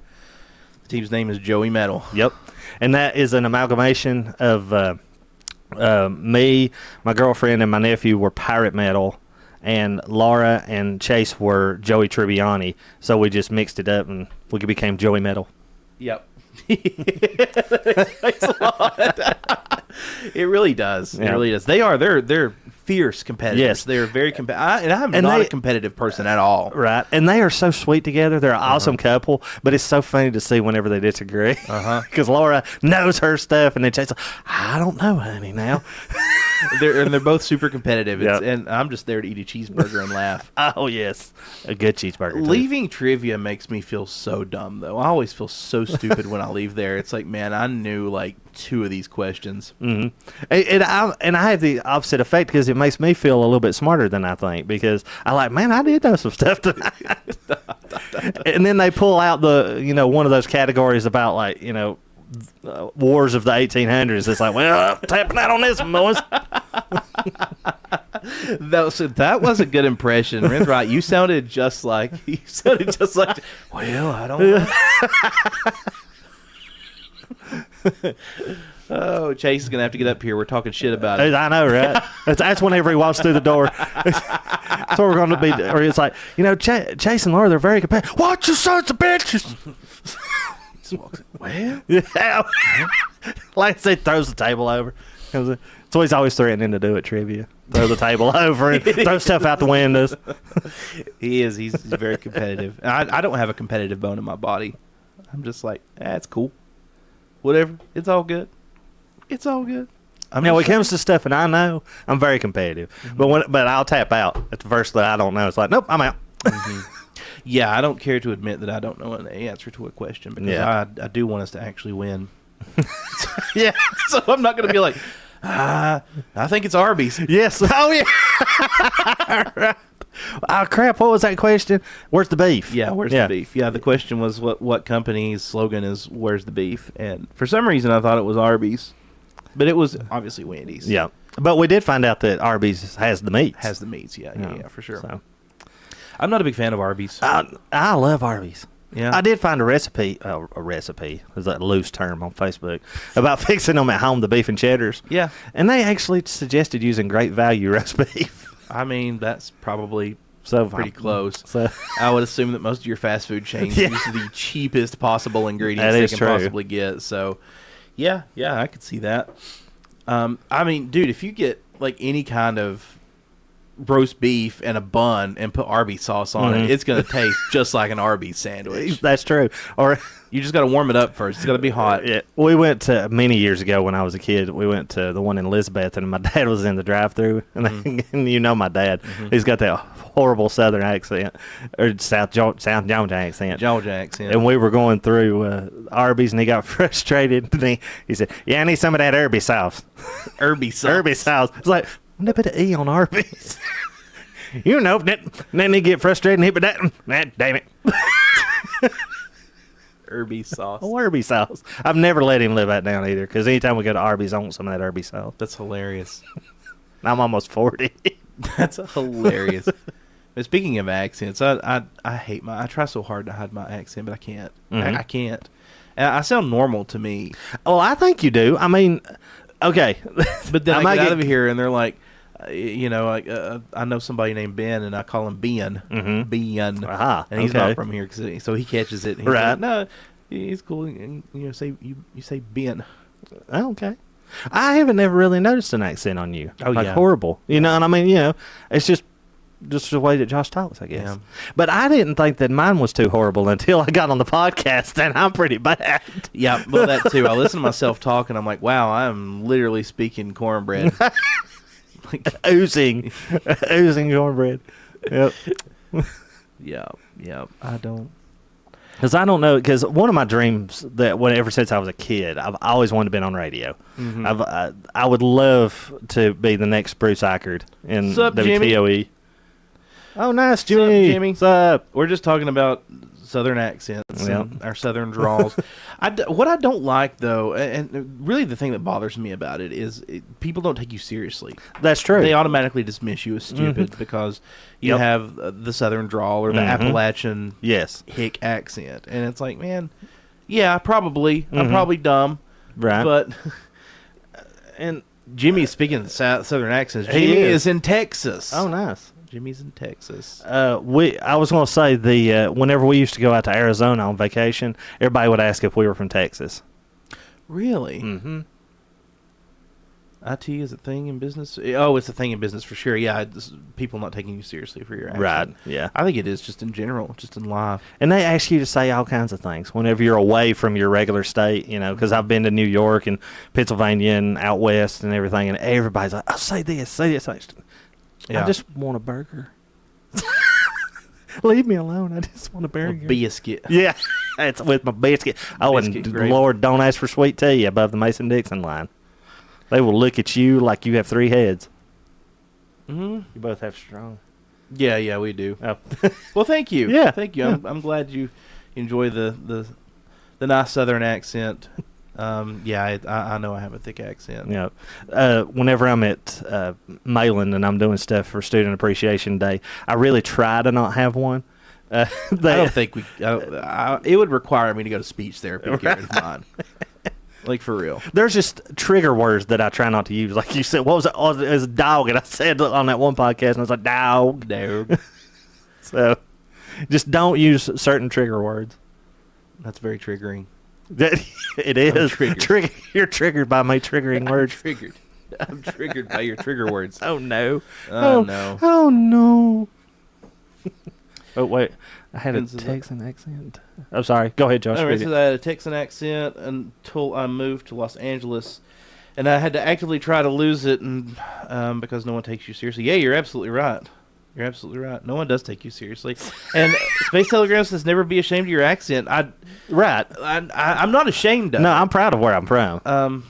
The team's name is Joey Metal. Yep. And that is an amalgamation of me, my girlfriend, and my nephew were Pirate Metal. And Laura and Chase were Joey Tribbiani, so we just mixed it up and we became Joey Metal. Yep. Thanks a lot. It really does. It really does. They're fierce competitors. Yes. They're very competitive. I'm not a competitive person at all. Right. And they are so sweet together. They're an awesome couple, but it's so funny to see whenever they disagree. Because Laura knows her stuff, and then Chase, I don't know, honey, now. They're both super competitive, Yep. And I'm just there to eat a cheeseburger and laugh. Oh, yes. A good cheeseburger, too. Leaving trivia makes me feel so dumb, though. I always feel so stupid when I leave there. It's like, man, I knew like 2 of these questions. Mm-hmm. And I have the opposite effect because it makes me feel a little bit smarter than I think because I like, man, I did know some stuff tonight. And then they pull out one of those categories about like, wars of the 1800s. It's like, well, tapping out on this one, boys. That was a good impression. Ren's right. You sounded just like. Well, I don't know. Oh, Chase is gonna have to get up here. We're talking shit about it. I know, right? That's whenever he walks through the door. That's what we're going to be. Or it's like, Chase and Laura, they're very competitive. Watch your sons of bitches. Well, yeah. Like I said, throws the table over. It's what he's always threatening to do at trivia. Throw the table over and throw stuff out the windows. He is. He's very competitive. I don't have a competitive bone in my body. I'm just like, it's cool. Whatever. It's all good. It's all good. Now, when it comes to stuff and I know, I'm very competitive. But I'll tap out at the first that I don't know. It's like, nope, I'm out. Yeah, I don't care to admit that I don't know an answer to a question because I do want us to actually win. Yeah. So I'm not going to be like, I think it's Arby's. Yes. Oh, yeah. Oh, crap. What was that question? Where's the beef? Yeah, where's the beef? Yeah, the question was what company's slogan is where's the beef? And for some reason I thought it was Arby's. But it was obviously Wendy's. Yeah. But we did find out that Arby's has the meats. Has the meats, yeah, for sure. So. I'm not a big fan of Arby's. I love Arby's. Yeah. I did find a recipe is that a loose term on Facebook, about fixing them at home, the beef and cheddars. Yeah. And they actually suggested using Great Value roast beef. I mean, that's probably so pretty close. So I would assume that most of your fast food chains use the cheapest possible ingredients they can possibly get. So, yeah, I could see that. I mean, dude, if you get like any kind of roast beef and a bun and put Arby's sauce on it, it's going to taste just like an Arby's sandwich. That's true. Or you just got to warm it up first. It's got to be hot. Yeah. We went to, many years ago when I was a kid, we went to the one in Elizabeth, and my dad was in the drive-thru, and you know my dad, he's got that horrible Southern accent, or South Georgia accent. Georgia accent. And we were going through Arby's, and he got frustrated, and he said, "Yeah, I need some of that Arby's sauce." Arby's sauce. Arby's sauce. It's like, wouldn't they put an E on Arby's? You know, then he get frustrated and hit with that. Damn it. Arby's sauce. Oh, Arby's sauce. I've never let him live that down either, because anytime we go to Arby's, I want some of that Arby's sauce. That's hilarious. I'm almost 40. That's hilarious. But speaking of accents, I hate I try so hard to hide my accent, but I can't. I can't. And I sound normal to me. Oh, I think you do. I mean, okay. But then I get out of here and they're like, you know, like I know somebody named Ben, and I call him Ben. Ben. And he's not from here, so he catches it. And he's like, no, he's cool. And you say Ben. Oh, okay. I haven't ever really noticed an accent on you. Oh, like horrible. You know, and I mean, you know, it's just the way that Josh talks, I guess. Yeah. But I didn't think that mine was too horrible until I got on the podcast, and I'm pretty bad. Yeah, well, that too. I listen to myself talk, and I'm like, wow, I'm literally speaking cornbread. Like oozing cornbread. Yep. Yeah. I don't. Because I don't know. Because one of my dreams ever since I was a kid, I've always wanted to be on radio. I would love to be the next Bruce Eichert in WTOE. Oh, nice, Jimmy. Jimmy. What's up? We're just talking about Southern accents and our Southern drawls. What I don't like, though, and really the thing that bothers me about it is people don't take you seriously. That's true. They automatically dismiss you as stupid because you have the Southern drawl or the Appalachian hick accent. And it's like, man, yeah, probably. I'm probably dumb. Right. But, and Jimmy, speaking of Southern accents, Jimmy is in Texas. Oh, nice. Jimmy's in Texas. I was going to say whenever we used to go out to Arizona on vacation, everybody would ask if we were from Texas. Really? Mm-hmm. IT is a thing in business. Oh, it's a thing in business for sure. Yeah, people not taking you seriously for your accent. Right. Yeah. I think it is just in general, just in life. And they ask you to say all kinds of things whenever you're away from your regular state. You know, because I've been to New York and Pennsylvania and out west and everything, and everybody's like, "Oh, say this, say this." Yeah. I just want a burger. Leave me alone. I just want a burger. A biscuit. Yeah, it's with my biscuit. Oh, biscuit and gravy. Lord, don't ask for sweet tea above the Mason-Dixon line. They will look at you like you have 3 heads. You both have strong. Yeah, we do. Oh. Well, thank you. Yeah, thank you. Yeah. I'm glad you enjoy the nice Southern accent. I know I have a thick accent. Yeah. Whenever I'm at Malin and I'm doing stuff for Student Appreciation Day, I really try to not have one. I don't think it would require me to go to speech therapy to get rid of mine. Like, for real. There's just trigger words that I try not to use. Like you said, what was it? Oh, it was a dog. And I said on that one podcast, and I was like, dog. So just don't use certain trigger words. That's very triggering. It is. You're triggered by my triggering words. I'm triggered by your trigger words. Oh, no. Oh, no. Oh, no. Oh, wait. I had a Texan accent. I'm sorry. Go ahead, Josh. I had a Texan accent until I moved to Los Angeles. And I had to actively try to lose it, and because no one takes you seriously. Yeah, you're absolutely right. You're absolutely right. No one does take you seriously. And Space Telegram says, never be ashamed of your accent. Right. I'm not ashamed of it. No, I'm proud of where I'm from.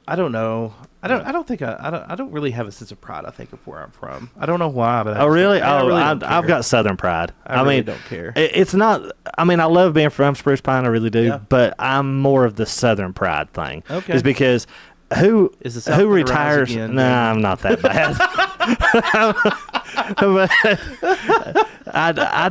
I don't know. I don't really have a sense of pride, I think, of where I'm from. I don't know why, but Really? I've got Southern pride. I really don't care. It's not. I mean, I love being from Spruce Pine. I really do. Yeah. But I'm more of the Southern pride thing. Okay. Is because who retires? Again, nah, I'm not that bad.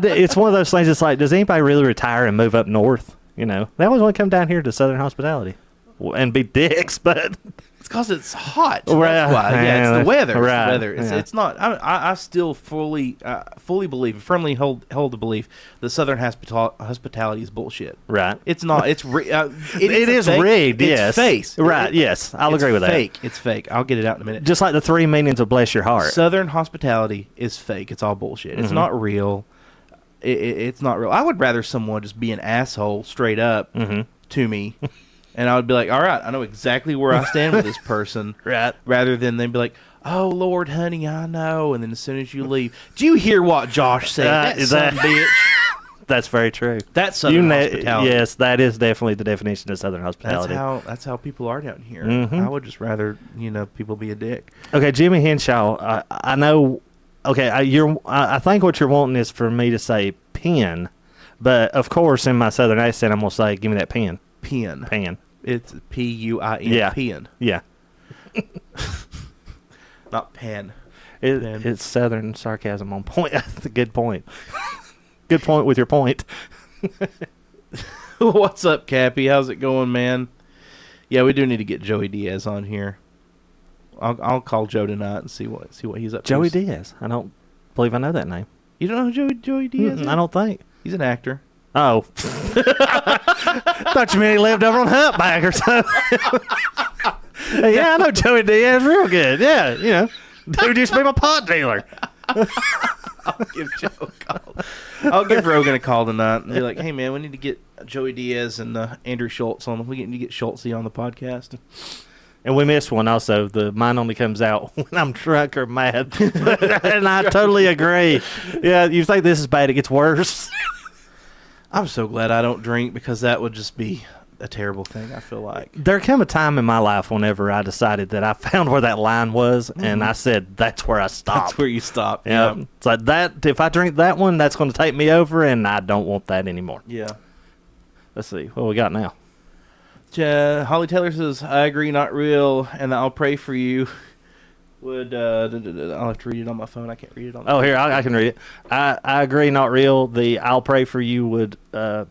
It's one of those things. It's like, does anybody really retire and move up north? You know, they always want to come down here to Southern hospitality and be dicks, but. It's because it's hot. Right. That's why. Yeah, it's the weather. Right. It's the weather. It's not. I still fully believe, firmly hold the belief that Southern hospitality is bullshit. Right. It's not. It's it is fake. rigged. It's Yes. fake. Right. Yes. I'll agree with fake. that. It's fake. I'll get it out in a minute. Just like the three meanings of bless your heart. Southern hospitality is fake. It's all bullshit. It's not real. It's not real. I would rather someone just be an asshole straight up to me. And I would be like, all right, I know exactly where I stand with this person. Right. Rather than them be like, oh, Lord, honey, I know. And then as soon as you leave, do you hear what Josh said? That son bitch. That's very true. That's Southern hospitality. Yes, that is definitely the definition of Southern hospitality. That's how people are down here. Mhm. I would just rather, people be a dick. Okay, Jimmy Henshaw, I know. Okay, I think what you're wanting is for me to say pen, but of course, in my Southern accent, I'm gonna say, give me that pen. Pen. It's Puin. Yeah. Pen. Yeah. Not pen. It's Southern sarcasm on point. That's a good point. Good point with your point. What's up, Cappy? How's it going, man? Yeah, we do need to get Joey Diaz on here. I'll call Joe tonight and see what he's up to. Joey Diaz. I don't believe I know that name. You don't know who Joey Diaz is? I don't think. He's an actor. Oh. Thought you meant he lived over on Humpback or something. Yeah, I know Joey Diaz real good. Yeah, dude used to be my pot dealer. I'll give Joe a call. I'll give Rogan a call tonight and be like, hey, man, we need to get Joey Diaz and Andrew Schultz on. We need to get Schultzy on the podcast. And we missed one also. The mine only comes out when I'm drunk or mad. And I totally agree. Yeah, you think this is bad, it gets worse. I'm so glad I don't drink because that would just be a terrible thing, I feel like. There came a time in my life whenever I decided that I found where that line was, and I said, that's where I stopped. That's where you stop. Yeah. It's like that. If I drink that one, that's going to take me over, and I don't want that anymore. Yeah. Let's see. What we got now? Holly Taylor says, I agree, not real, and I'll pray for you. I'll have to read it on my phone. I can't read it on the phone. Here, I can read it. I agree, not real. The I'll pray for you would... I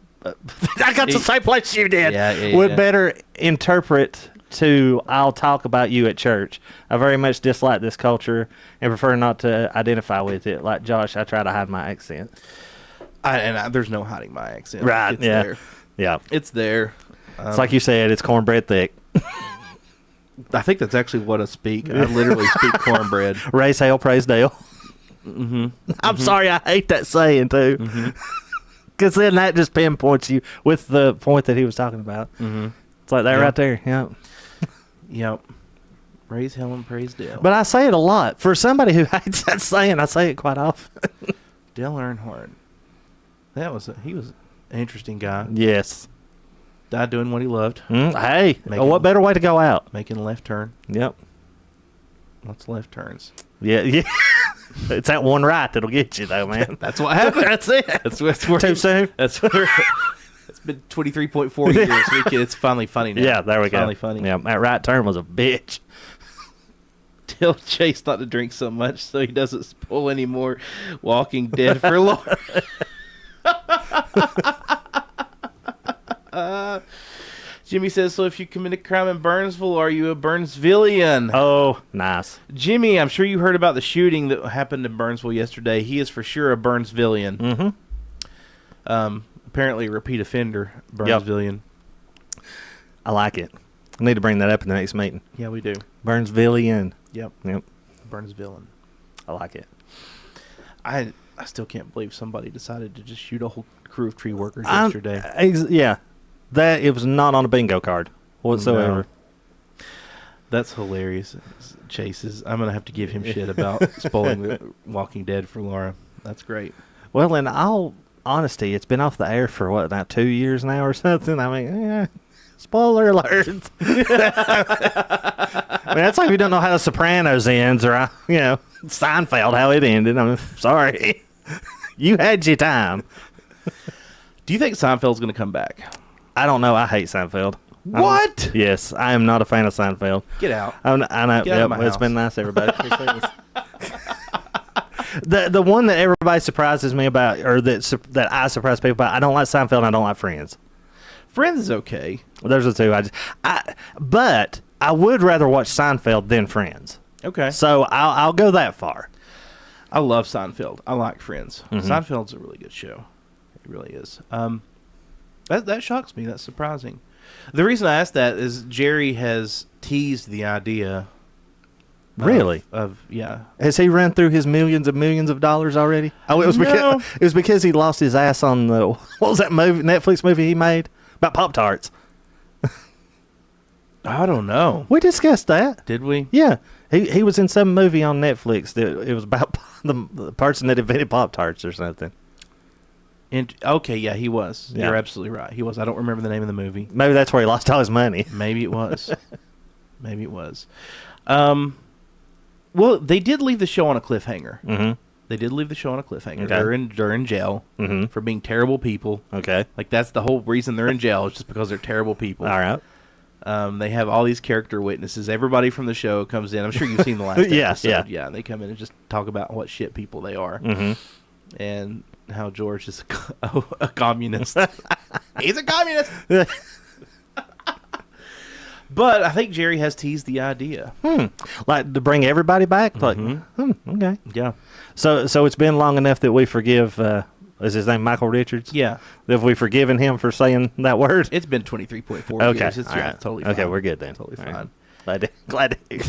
got the same place you did. Yeah. Better interpret to I'll talk about you at church. I very much dislike this culture and prefer not to identify with it. Like Josh, I try to hide my accent. There's no hiding my accent. Right, It's yeah. there. Yeah. It's there. It's like you said, it's cornbread thick. I think that's actually what I speak. I literally speak cornbread. Raise hell, praise Dale. Mm-hmm. I'm sorry, I hate that saying too. Because then that just pinpoints you with the point that he was talking about. Mm-hmm. It's like that right there. Yep. Yep. Praise hell and praise Dale. But I say it a lot. For somebody who hates that saying, I say it quite often. Dale Earnhardt. He was an interesting guy. Yes. Died doing what he loved. Hey, what better way to go out? Making a left turn. Yep. Lots of left turns. Yeah. It's that one right that'll get you, though, man. That's what happened. That's it. That's where Too soon? That's where it's been 23.4 years. It's finally funny now. Yeah, there we go. Finally funny. Yeah, that right turn was a bitch. Tell Chase not to drink so much so he doesn't spoil any more Walking Dead for Laura. Jimmy says, so if you commit a crime in Burnsville, are you a Burnsvillian? Oh, nice. Jimmy, I'm sure you heard about the shooting that happened in Burnsville yesterday. He is for sure a Burnsvillian. Mm-hmm. Apparently a repeat offender, Burnsvillian. Yep. I like it. I need to bring that up in the next meeting. Yeah, we do. Burnsvillian. Yep. Yep. Burnsvillian. I like it. I still can't believe somebody decided to just shoot a whole crew of tree workers yesterday. Yeah. It was not on a bingo card whatsoever. No. That's hilarious. Chase I'm gonna have to give him shit about spoiling The Walking Dead for Laura. That's great. Well, in all honesty, it's been off the air for what, now 2 years now or something. I mean, spoiler alert. I mean, that's like we don't know how The Sopranos ends, or Seinfeld how it ended. I'm sorry, you had your time. Do you think Seinfeld's gonna come back? I don't know. I hate Seinfeld. What? Yes, I am not a fan of Seinfeld. Get out. I know. Get out of my It's house. been nice, everybody. The one that everybody surprises me about, or that I surprise people about, I don't like Seinfeld and I don't like Friends. Friends is okay. Well, those are the two. But I would rather watch Seinfeld than Friends. Okay. So I'll go that far. I love Seinfeld. I like Friends. Mm-hmm. Seinfeld's a really good show. It really is. That shocks me. That's surprising. The reason I asked that is Jerry has teased the idea. Really? Yeah. Has he run through his millions and millions of dollars already? Oh, it was No. because he lost his ass on the what was that Netflix movie he made about Pop-Tarts? I don't know. We discussed that. Did we? Yeah, he was in some movie on Netflix that it was about the person that invented Pop-Tarts or something. Okay, yeah, he was. Yeah. You're absolutely right. He was. I don't remember the name of the movie. Maybe that's where he lost all his money. Maybe it was. Maybe it was. Well, they did leave the show on a cliffhanger. Mm-hmm. They did leave the show on a cliffhanger. Okay. They're in jail Mm-hmm. for being terrible people. Okay. Like, that's the whole reason they're in jail, is just because they're terrible people. All right. They have all these character witnesses. Everybody from the show comes in. I'm sure you've seen the last Yeah, episode. yeah. They come in and just talk about what shit people they are. Mm-hmm. And how George is a communist. He's a communist. But I think Jerry has teased the idea. Like to bring everybody back? Like, okay. Yeah. So it's been long enough that we forgive, is his name Michael Richards? Yeah. Have we forgiven him for saying that word? It's been 23.4 Okay. years. It's All right. totally fine. Okay, we're good then. Totally All fine. right. Glad to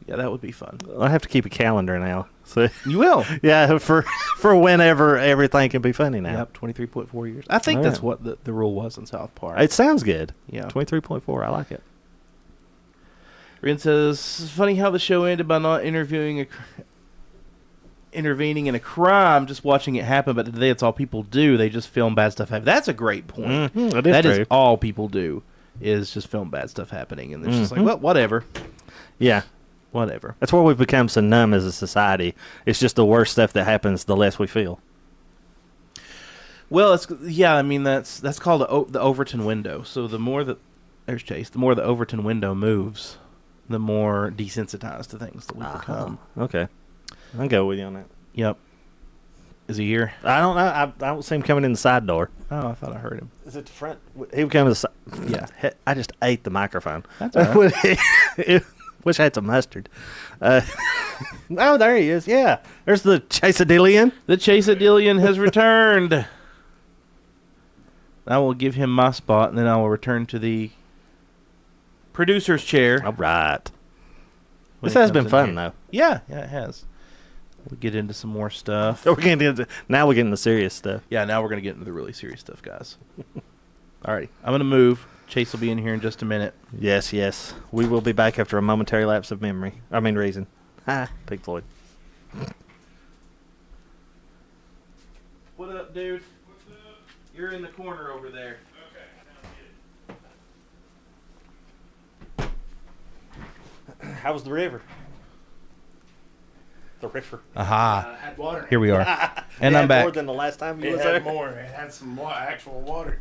Yeah, that would be fun. I have to keep a calendar now. So You will. yeah, for whenever everything can be funny now. Yep, 23.4 years. I think All that's right. what the rule was in South Park. It sounds good. Yeah. 23.4. I like it. Ren says, it's funny how the show ended by not interviewing intervening in a crime, just watching it happen, but today it's all people do. They just film bad stuff happen. That's a great point. That That is is true. all people do, is just film bad stuff happening. And it's just like, well, whatever. Yeah. Whatever. That's where we've become so numb as a society. It's just the worst stuff that happens, the less we feel. Well, I mean, that's called the Overton window. So the more that, there's Chase, the more the Overton window moves, the more desensitized to things that we become. Okay. I'll go with you on that. Yep. Is he here? I don't know. I don't see him coming in the side door. Oh, I thought I heard him. Is it the front? He would come to the side. Yeah. I just ate the microphone. That's all right. Wish I had some mustard. Oh, there he is. Yeah. There's the Chasadillion. The Chasadillion has returned. I will give him my spot, and then I will return to the producer's chair. All right. when This he has comes been in fun, here. though. Yeah, it has. We'll get into some more stuff. Now we're getting the serious stuff. Yeah, now we're going to get into the really serious stuff, guys. All right, I'm going to move. Chase will be in here in just a minute. Yes, yes. We will be back after a momentary lapse of memory. Reason. Pink Floyd. What up, dude? What's up? You're in the corner over there. How was the river? The river. Aha. Had water. Here we are. And It I'm had back. More than the last time you It was had there. more. It had some actual water.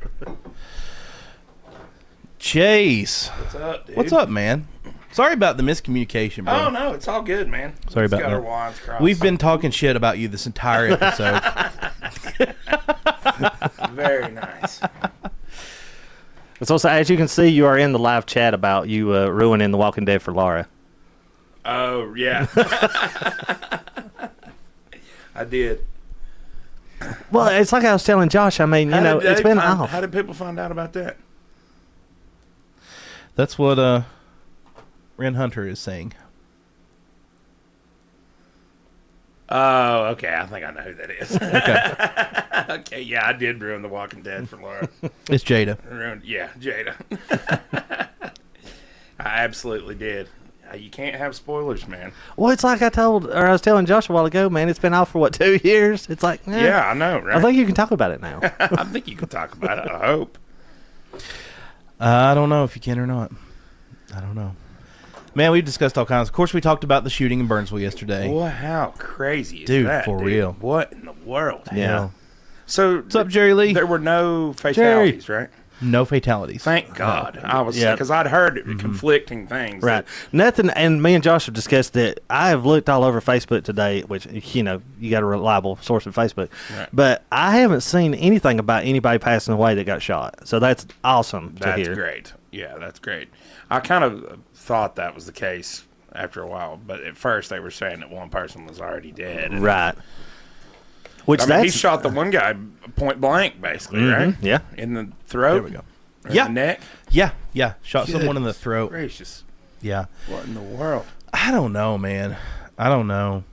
Chase. What's up, dude? What's up, man? Sorry about the miscommunication, bro. Oh no, it's all good, man. Sorry Just about got our that. wires crossed. We've been talking shit about you this entire episode. very nice. So, as you can see, you are in the live chat about you ruining The Walking Dead for Laura. Oh yeah, I did. Well, it's like I was telling Josh. I mean, it's been off. How did people find out about that? That's what Ren Hunter is saying. Oh, okay. I think I know who that is. Okay, yeah, I did ruin The Walking Dead for Laura. It's Jada. Jada. I absolutely did. You can't have spoilers, man. Well, it's like I was telling Josh a while ago, man. It's been out for 2 years. It's like, Yeah, I know, right? I think you can talk about it now. I think you can talk about it. I hope. I don't know if you can or not. I don't know. Man, we've discussed all kinds. Of course, we talked about the shooting in Burnsville yesterday. Boy, how crazy is Dude, that, for real. What in the world? Yeah. So, What's up, Jerry Lee? there were no fatalities, right? No fatalities. Thank God. I was Yeah. because I'd heard conflicting things. Right. Nothing. And me and Josh have discussed that. I have looked all over Facebook today, which, you got a reliable source of Facebook. Right. But I haven't seen anything about anybody passing away that got shot. So that's awesome to That's hear. great. Yeah, that's great. I kind of thought that was the case after a while, but at first they were saying that one person was already dead. And, Right. Which I mean, he shot the one guy point blank, basically, right? Yeah. In the throat. There we go. Or Yeah. the neck. Yeah. Shot someone in the throat. Gracious. Yeah. What in the world? I don't know, man. I don't know.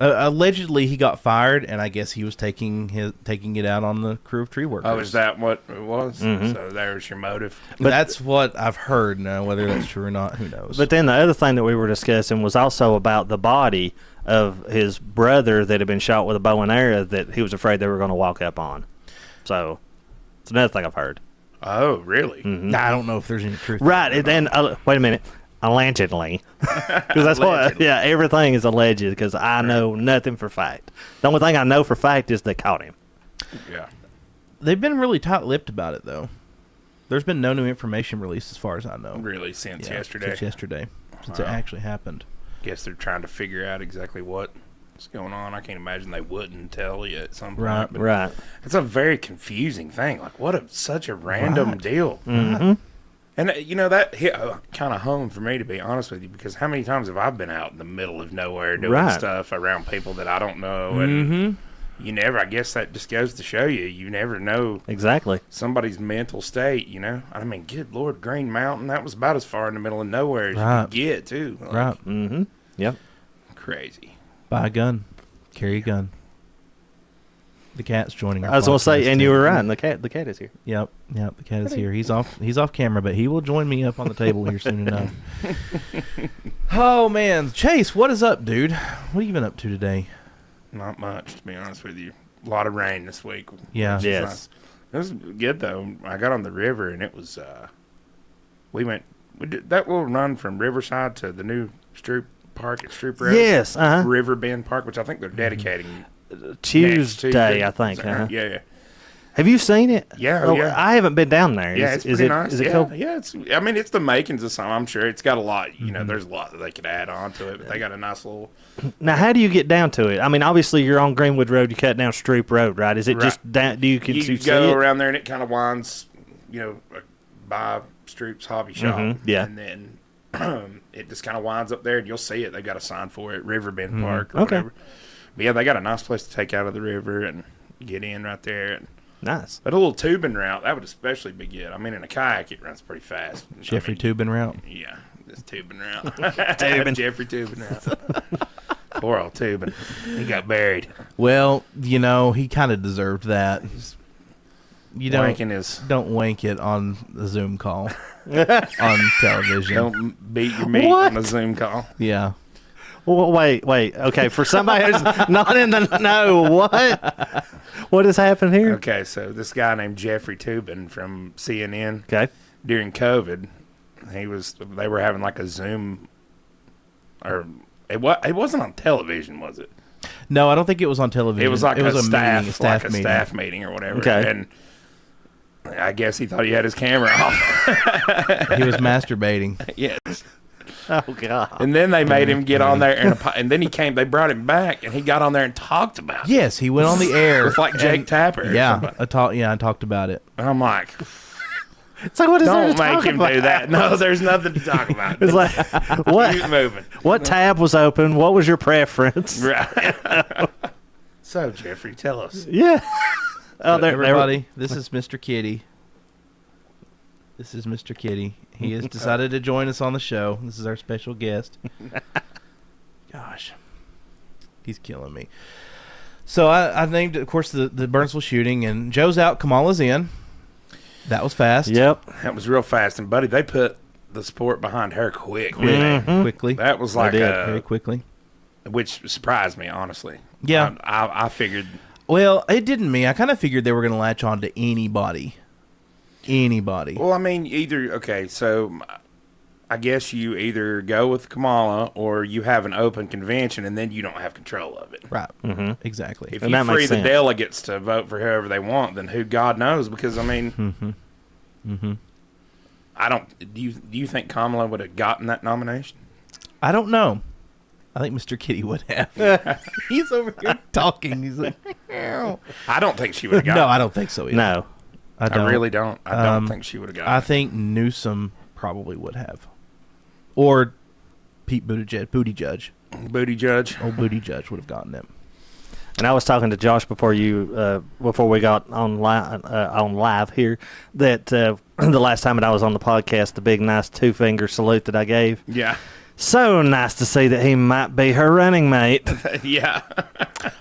Allegedly, he got fired, and I guess he was taking it out on the crew of tree workers. Oh, is that what it was? Mhm. So there's your motive. But- That's what I've heard. Now, whether that's true or not, who knows? But then the other thing that we were discussing was also about the body of his brother that had been shot with a bow and arrow that he was afraid they were going to walk up on. So it's another thing I've heard. Oh, really? Mhm. I don't know if there's any truth. Right. And then, wait a minute. Allegedly. Because that's what, Allegedly. yeah, everything is alleged because I know nothing for fact. The only thing I know for fact is they caught him. Yeah. They've been really tight-lipped about it, though. There's been no new information released, as far as I know. Really, since Yeah, yesterday. Since yesterday, since it Wow. actually happened. Guess they're trying to figure out exactly what's going on. I can't imagine they wouldn't tell you at some point. Right, but Right. It's a very confusing thing. Like, such a random Right. deal. Mm-hmm. And, that hit kind of home for me, to be honest with you, because how many times have I been out in the middle of nowhere doing Right. stuff around people that I don't know? And you never, I guess that just goes to show you never know Exactly. somebody's mental state, I mean, good Lord, Green Mountain, that was about as far in the middle of nowhere as you Right. could get, too. Like, Right. Mm-hmm. Yep. Crazy. Buy a gun. Carry a gun. The cat's joining our I was going to say, podcast, and too. you were right. The cat is here. Yep. The cat is here. He's off camera, but he will join me up on the table here soon enough. Oh man, Chase, what is up, dude? What have you been up to today? Not much, to be honest with you. A lot of rain this week. Yeah. which is Yes. nice. It was good, though. I got on the river, and it was, we did that little run from Riverside to the new Stroop Park at Stroop Road. Yes. Uh-huh. River Bend Park, which I think they're dedicating next Tuesday, I Is think. that Uh-huh. right? Yeah. Have you seen it? Yeah, Oh, yeah. I haven't been down there. Yeah, Is- it's is pretty it, nice. Is it yeah, cool? yeah, it's the makings of something. I'm sure it's got a lot. There's a lot that they could add on to it, but they got a nice little. Now, how do you get down to it? I mean, obviously, you're on Greenwood Road. You cut down Stroop Road, right? Is it Right. just down? Do you can You see go it? around there, and it kind of winds, by Stroop's Hobby Shop. yeah. and then it just kind of winds up there, and you'll see it. They've got a sign for it, Riverbend Park or Okay. whatever. But yeah, they got a nice place to take out of the river and get in right there. And, Nice. but a little tubing route, that would especially be good. I mean, in a kayak, it runs pretty fast. Jeffrey I mean, Tubin route. Yeah, this tubing route. Tubing. Jeffrey Tubin route. Poor old Tubin. He got buried. Well, he kind of deserved that. You Wanking his. don't wank it on the Zoom call on television. Don't beat your meat What? on a Zoom call. Yeah. Well, wait. Okay, for somebody who's not in the know, what has happened here? Okay, so this guy named Jeffrey Tubin from CNN Okay. during COVID, they were having like a Zoom, or it wasn't on television, was it? No, I don't think it was on television. It was like a staff, meeting, a staff meeting. staff meeting or whatever. Okay. And I guess he thought he had his camera off. He was masturbating. Yes. Oh God. And then they made him get on there, and then they brought him back, and he got on there and talked about it. Yes, he went on the air. With like Jake and- Tapper. or Yeah, somebody. I talked about it. And I'm like, It's like, what is there don't to make talk him about? do that. No, there's nothing to talk about. It's like, Keep what? moving. What tab was open? What was your preference? Right. So, Jeffrey, tell us. Yeah. Oh, Everybody, this is Mr. Kitty. This is Mr. Kitty. He has decided to join us on the show. This is our special guest. Gosh, he's killing me. So I named, of course, the Burnsville shooting, and Joe's out, Kamala's in. That was fast. Yep. That was real fast. And, buddy, they put the support behind her quickly. Quickly. That was like very quickly. Which surprised me, honestly. Yeah. I figured. Well, it didn't me. I kind of figured they were going to latch on to anybody. Anybody. Well, I mean, so I guess you either go with Kamala or you have an open convention and then you don't have control of it. Right. Exactly. If And you that free makes the sense. delegates to vote for whoever they want, then who God knows? Because, I mean, I don't. Do you think Kamala would have gotten that nomination? I don't know. I think Mr. Kitty would have. He's over here talking. He's like, "Meow." I don't think she would have gotten No, it. I don't think so either. No. I don't. I really don't. I don't think she would have gotten I it. think Newsom probably would have. Or Pete Booty Judge. Booty Judge. Old Booty Judge would have gotten it. And I was talking to Josh before we got on live here that the last time that I was on the podcast, the big nice 2-finger salute that I gave. Yeah. So nice to see that he might be her running mate. Yeah.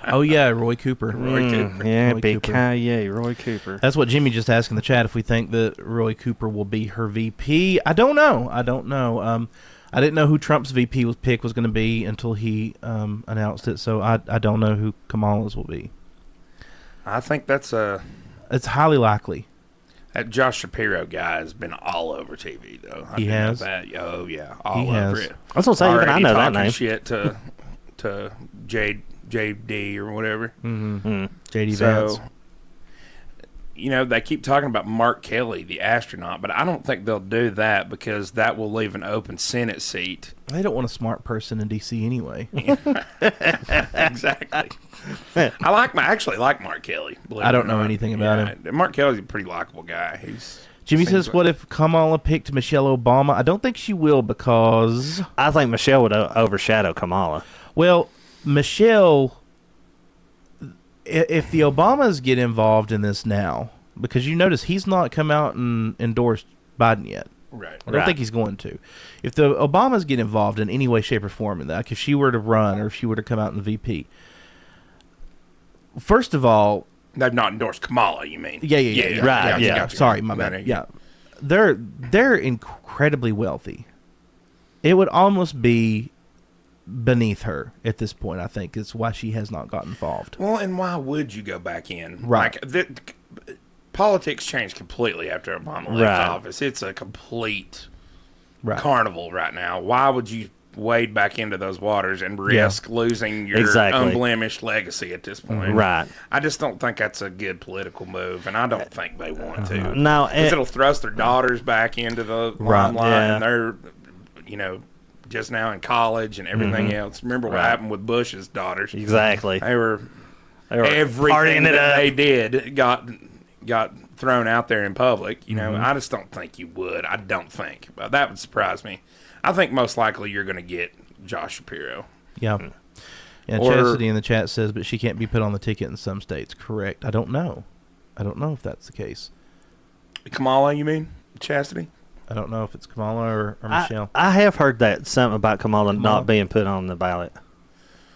Oh, yeah, Roy Cooper. Roy Cooper. Yeah, Roy big Cooper. Roy Cooper. That's what Jimmy just asked in the chat, if we think that Roy Cooper will be her VP. I don't know. I didn't know who Trump's VP pick was going to be until he announced it, so I don't know who Kamala's will be. I think that's It's highly likely. that Josh Shapiro guy has been all over TV though. He do know has? that. Oh yeah, all He over has. it. I was gonna say, even I Already know that talking name. shit to JD or whatever. JD So, Vance. they keep talking about Mark Kelly, the astronaut, but I don't think they'll do that because that will leave an open Senate seat. They don't want a smart person in D.C. anyway. Exactly. I actually like Mark Kelly. believe I it don't or know not. anything about him. Mark Kelly's a pretty likable guy. Jimmy seems says, like- what if Kamala picked Michelle Obama? I don't think she will because, I think Michelle would overshadow Kamala. well, Michelle, if the Obamas get involved in this now, because you notice he's not come out and endorsed Biden yet. Right. I don't Right. think he's going to. If the Obamas get involved in any way, shape, or form in that, like if she were to run or if she were to come out in the VP, first of all, They've not endorsed Kamala, you mean? Yeah. Right, Gotcha, yeah. gotcha. Sorry, my No, bad. no, Yeah, they're incredibly wealthy. It would almost be beneath her at this point. I think it's why she has not got involved. Well, and why would you go back in? Right. Politics changed completely after Obama left Right. office. It's a complete Right. carnival right now. Why would you wade back into those waters and risk losing your Exactly. unblemished legacy at this point? Right. I just don't think that's a good political move, and I don't think they want to. No, Because it'll thrust their daughters back into the Right, limelight, yeah. and they're, just now in college and everything else. Remember what Right. happened with Bush's daughters? exactly. They were They were everything partying it that up. they did got thrown out there in public. I just don't think you would. I don't think. But that would surprise me. I think most likely you're going to get Josh Shapiro. Yeah. And Or- Chastity in the chat says, but she can't be put on the ticket in some states. Correct. I don't know. I don't know if that's the case. Kamala, you mean? Chastity? I don't know if it's Kamala or Michelle. I have heard that something about Kamala Kamala. not being put on the ballot.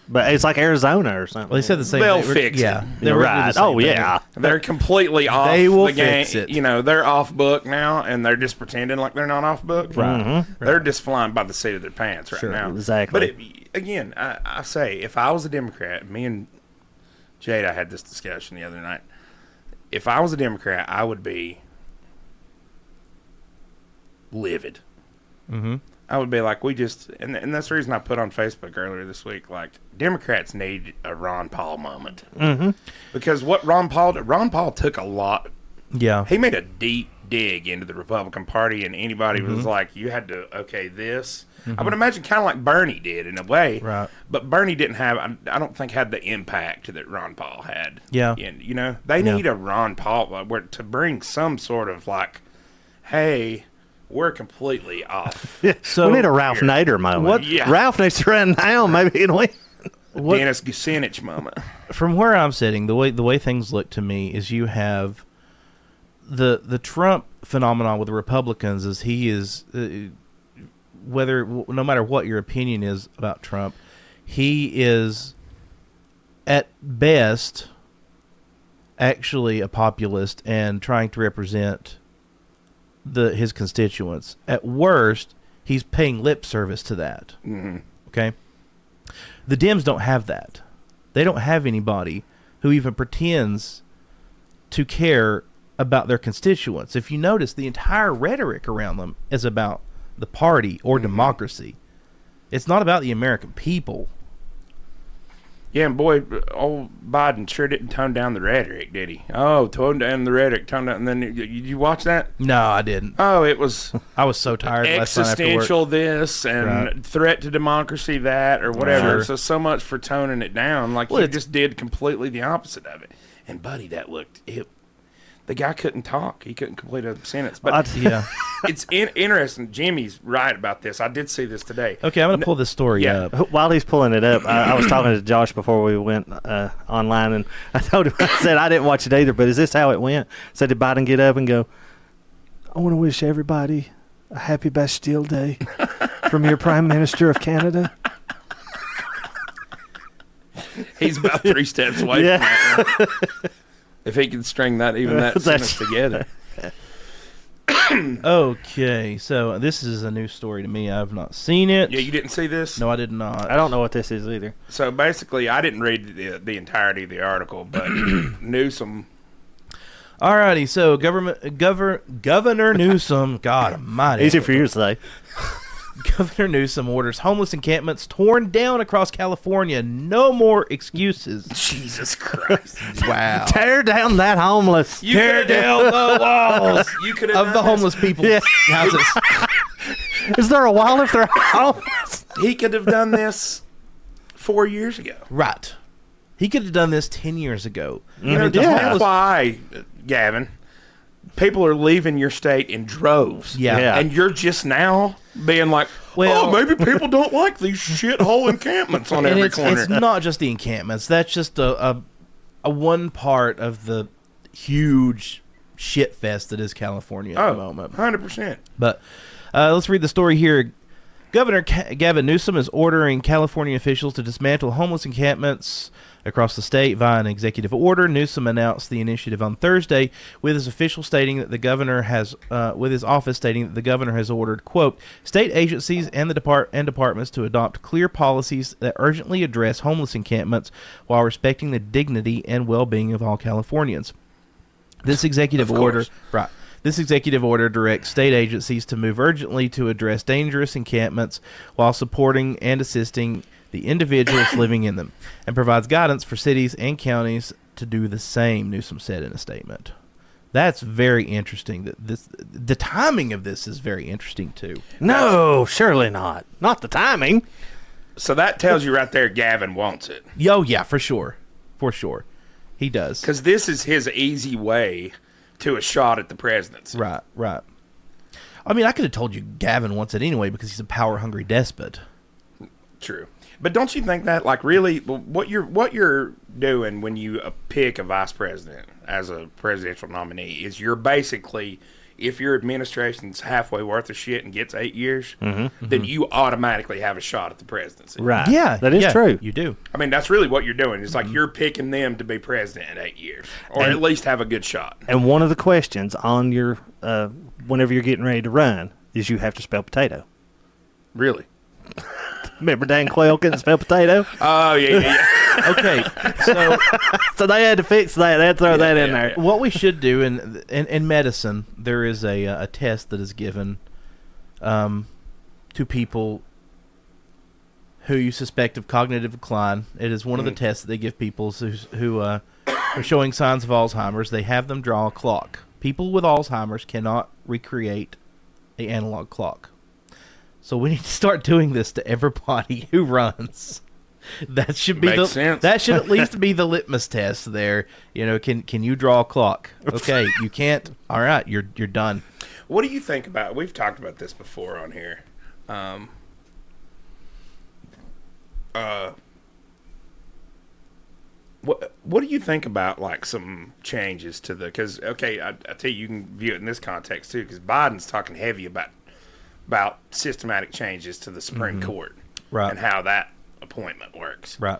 But it's like Arizona or something. Well, they said the same They'll thing. fix it. Yeah. You're right. Oh, yeah. They're completely off They will the game. fix it. They're off book now, and they're just pretending like they're not off book. Right. They're just flying by the seat of their pants right Sure, now. exactly. But again, I say, if I was a Democrat, me and Jade, I had this discussion the other night. If I was a Democrat, I would be livid. Mm-hmm. I would be like, and that's the reason I put on Facebook earlier this week, like, Democrats need a Ron Paul moment. Mm-hmm. Because what Ron Paul took a lot. Yeah. He made a deep dig into the Republican Party, and anybody was like, you had to, okay, this. I would imagine kind of like Bernie did in a way. Right. But Bernie didn't have, I don't think, had the impact that Ron Paul had. Yeah. And, they need a Ron Paul to bring some sort of like, hey, we're completely off. So we need a Ralph Nader moment. What- Yeah. Ralph needs to run now, maybe, and we. What- Dennis Kucinich moment. from where I'm sitting, the way things look to me is you have the Trump phenomenon with the Republicans is he is no matter what your opinion is about Trump, he is at best, actually a populist and trying to represent his constituents. At worst, he's paying lip service to that. Mm-hmm. Okay? The Dems don't have that. They don't have anybody who even pretends to care about their constituents. If you notice, the entire rhetoric around them is about the party or democracy. It's not about the American people. Yeah, and boy, old Biden sure didn't tone down the rhetoric, did he? Oh, tone down the rhetoric, tone down. And then you watch that? No, I didn't. Oh, it was I was so tired last night after work. existential this and threat to democracy that or whatever. Sure. So much for toning it down. Like, Well, you it's- just did completely the opposite of it. And, buddy, that looked... The guy couldn't talk. He couldn't complete a sentence. But Yeah. it's interesting. Jimmy's right about this. I did see this today. Okay, I'm going to pull this story Yeah. up. While he's pulling it up, I was talking to Josh before we went online, and I told him, I said I didn't watch it either, but is this how it went? So did Biden get up and go, I want to wish everybody a happy Bastille Day from your Prime Minister of Canada? He's about 3 steps away from that one. If he can string that sentence together. Okay, so this is a new story to me. I've not seen it. Yeah, you didn't see this? No, I did not. I don't know what this is either. So basically, I didn't read the entirety of the article, but Newsom... Alrighty, so Governor Newsom, God almighty. Easy for you to say. Governor Newsom orders homeless encampments torn down across California. No more excuses. Jesus Christ. Wow. Tear down that homeless. Tear down the walls You could have of done the this. homeless people's Yeah. houses. Is there a wall if they're homeless? He could have done this 4 years ago. Right. He could have done this 10 years ago. You know, the that's homeless- why, Gavin, people are leaving your state in droves. Yeah. Yeah. And you're just now being like, Well- oh, maybe people don't like these shithole encampments on And every it's corner. not just the encampments. That's just a one part of the huge shit fest that is California at the moment. 100%. But let's read the story here. Governor Gavin Newsom is ordering California officials to dismantle homeless encampments across the state via an executive order. Newsom announced the initiative on Thursday, with his official stating that the governor has, with his office stating that the governor has ordered, quote, state agencies and the departments to adopt clear policies that urgently address homeless encampments while respecting the dignity and well-being of all Californians. This executive Of order, course. right? This executive order directs state agencies to move urgently to address dangerous encampments while supporting and assisting the individuals living in them, and provides guidance for cities and counties to do the same, Newsom said in a statement. That's very interesting. The timing of this is very interesting, too. No, surely not. Not the timing. So that tells you right there Gavin wants it. Oh, yeah, for sure. For sure. He does. Because this is his easy way to a shot at the presidency. Right, right. I mean, I could have told you Gavin wants it anyway because he's a power-hungry despot. True. But don't you think that, like, really, what you're doing when you pick a vice president as a presidential nominee is you're basically, if your administration's halfway worth of shit and gets 8 years, then you automatically have a shot at the presidency. Right. Yeah, That is yeah, true. You do. I mean, that's really what you're doing. It's like you're picking them to be president in 8 years, or at least have a good shot. And one of the questions on your, whenever you're getting ready to run, is you have to spell potato. Really? Remember Dan Quayle couldn't spell potato? Oh, yeah. Okay, so So they had to fix that. They had to throw that in there. what we should do in medicine, there is a test that is given to people who you suspect of cognitive decline. It is one of the tests that they give people who are showing signs of Alzheimer's. They have them draw a clock. People with Alzheimer's cannot recreate an analog clock. So we need to start doing this to everybody who runs. That should be Makes sense. that should at least be the litmus test there. You know, can you draw a clock? Okay, you can't. All right, you're done. What do you think about? We've talked about this before on here. What do you think about like some changes to the? Because okay, I tell you can view it in this context too. Because Biden's talking heavy about systematic changes to the Supreme Court, Right. and how that appointment works. Right.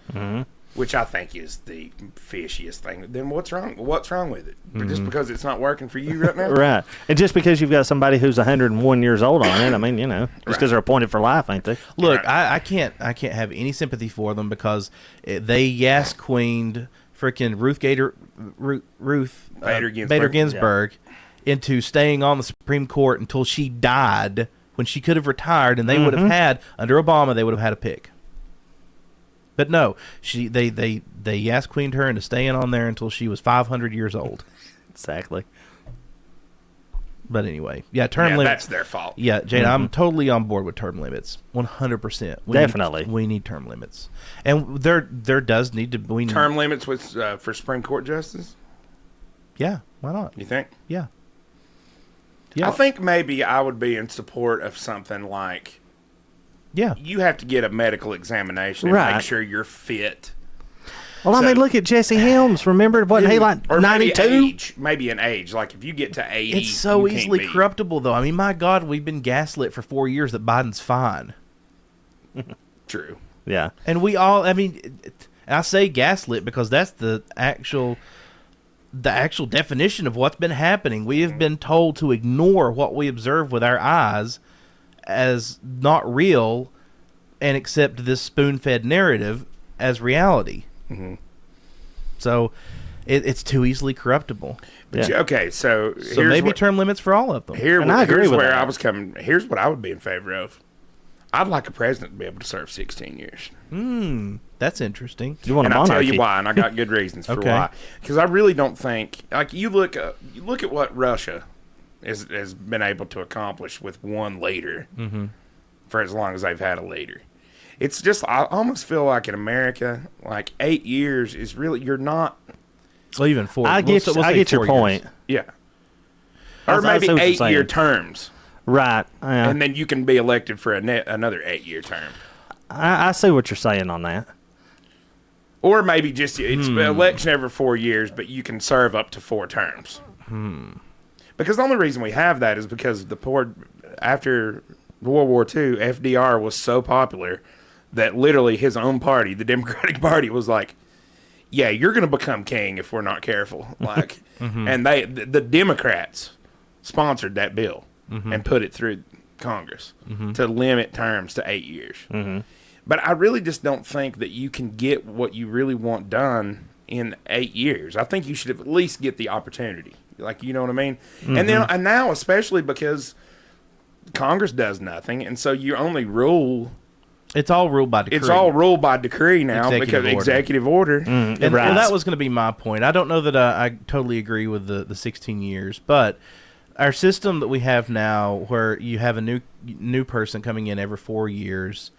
which I think is the fishiest thing, then what's wrong? What's wrong with it? Just because it's not working for you right now? Right. And just because you've got somebody who's 101 years old on it, I mean, just because they're appointed for life, ain't they? Look, Right. I can't have any sympathy for them because they queened freaking Bader Ginsburg into staying on the Supreme Court until she died when she could have retired, and they would have had, under Obama, they would have had a pick. But no, they queened her into staying on there until she was 500 years old. Exactly. But anyway, term limits. That's their fault. Yeah, Jada, I'm totally on board with term limits. 100%. Definitely. We need term limits. And there does need to be... Term limits with for Supreme Court justice? Yeah, why not? You think? Yeah. I think maybe I would be in support of something like you have to get a medical examination and make sure you're fit. Well, I mean, look at Jesse Helms. Remember what he like or 92? Maybe an age. Like if you get to 80, it's so you easily can't be. corruptible, though. I mean, my God, we've been gaslit for 4 years that Biden's fine. True. Yeah. And we all, I mean, I say gaslit because that's the actual definition of what's been happening. We have been told to ignore what we observe with our eyes as not real and accept this spoon-fed narrative as reality. Mm-hmm. So it's too easily corruptible. But okay, so maybe term limits for all of them. I agree here's with where that. I was coming. Here's what I would be in favor of. I'd like a president to be able to serve 16 years. That's interesting. You want a And I'll tell monarchy? you why, and I got good reasons for Okay. why. Because I really don't think, like, you look at what Russia has been able to accomplish with one leader for as long as they've had a leader. It's just, I almost feel like in America, like 8 years is really, you're not. Well, even 4. I get your point. Yeah. Or I maybe see what you're 8 year saying. terms. Right. And then you can be elected for another 8 year term. I see what you're saying on that. Or maybe just it's an election every 4 years, but you can serve up to 4 terms. Because the only reason we have that is because after World War II, FDR was so popular that literally his own party, the Democratic Party, was like, "Yeah, you're going to become king if we're not careful." Like, and the Democrats sponsored that bill and put it through Congress to limit terms to 8 years. But I really just don't think that you can get what you really want done in 8 years. I think you should at least get the opportunity. Like, you know what I mean? And now, especially because Congress does nothing, and so you only rule. It's all ruled by decree. It's all ruled by decree now because executive order. And that was going to be my point. I don't know that I totally agree with the 16 years, but our system that we have now, where you have a new person coming in every 4 years,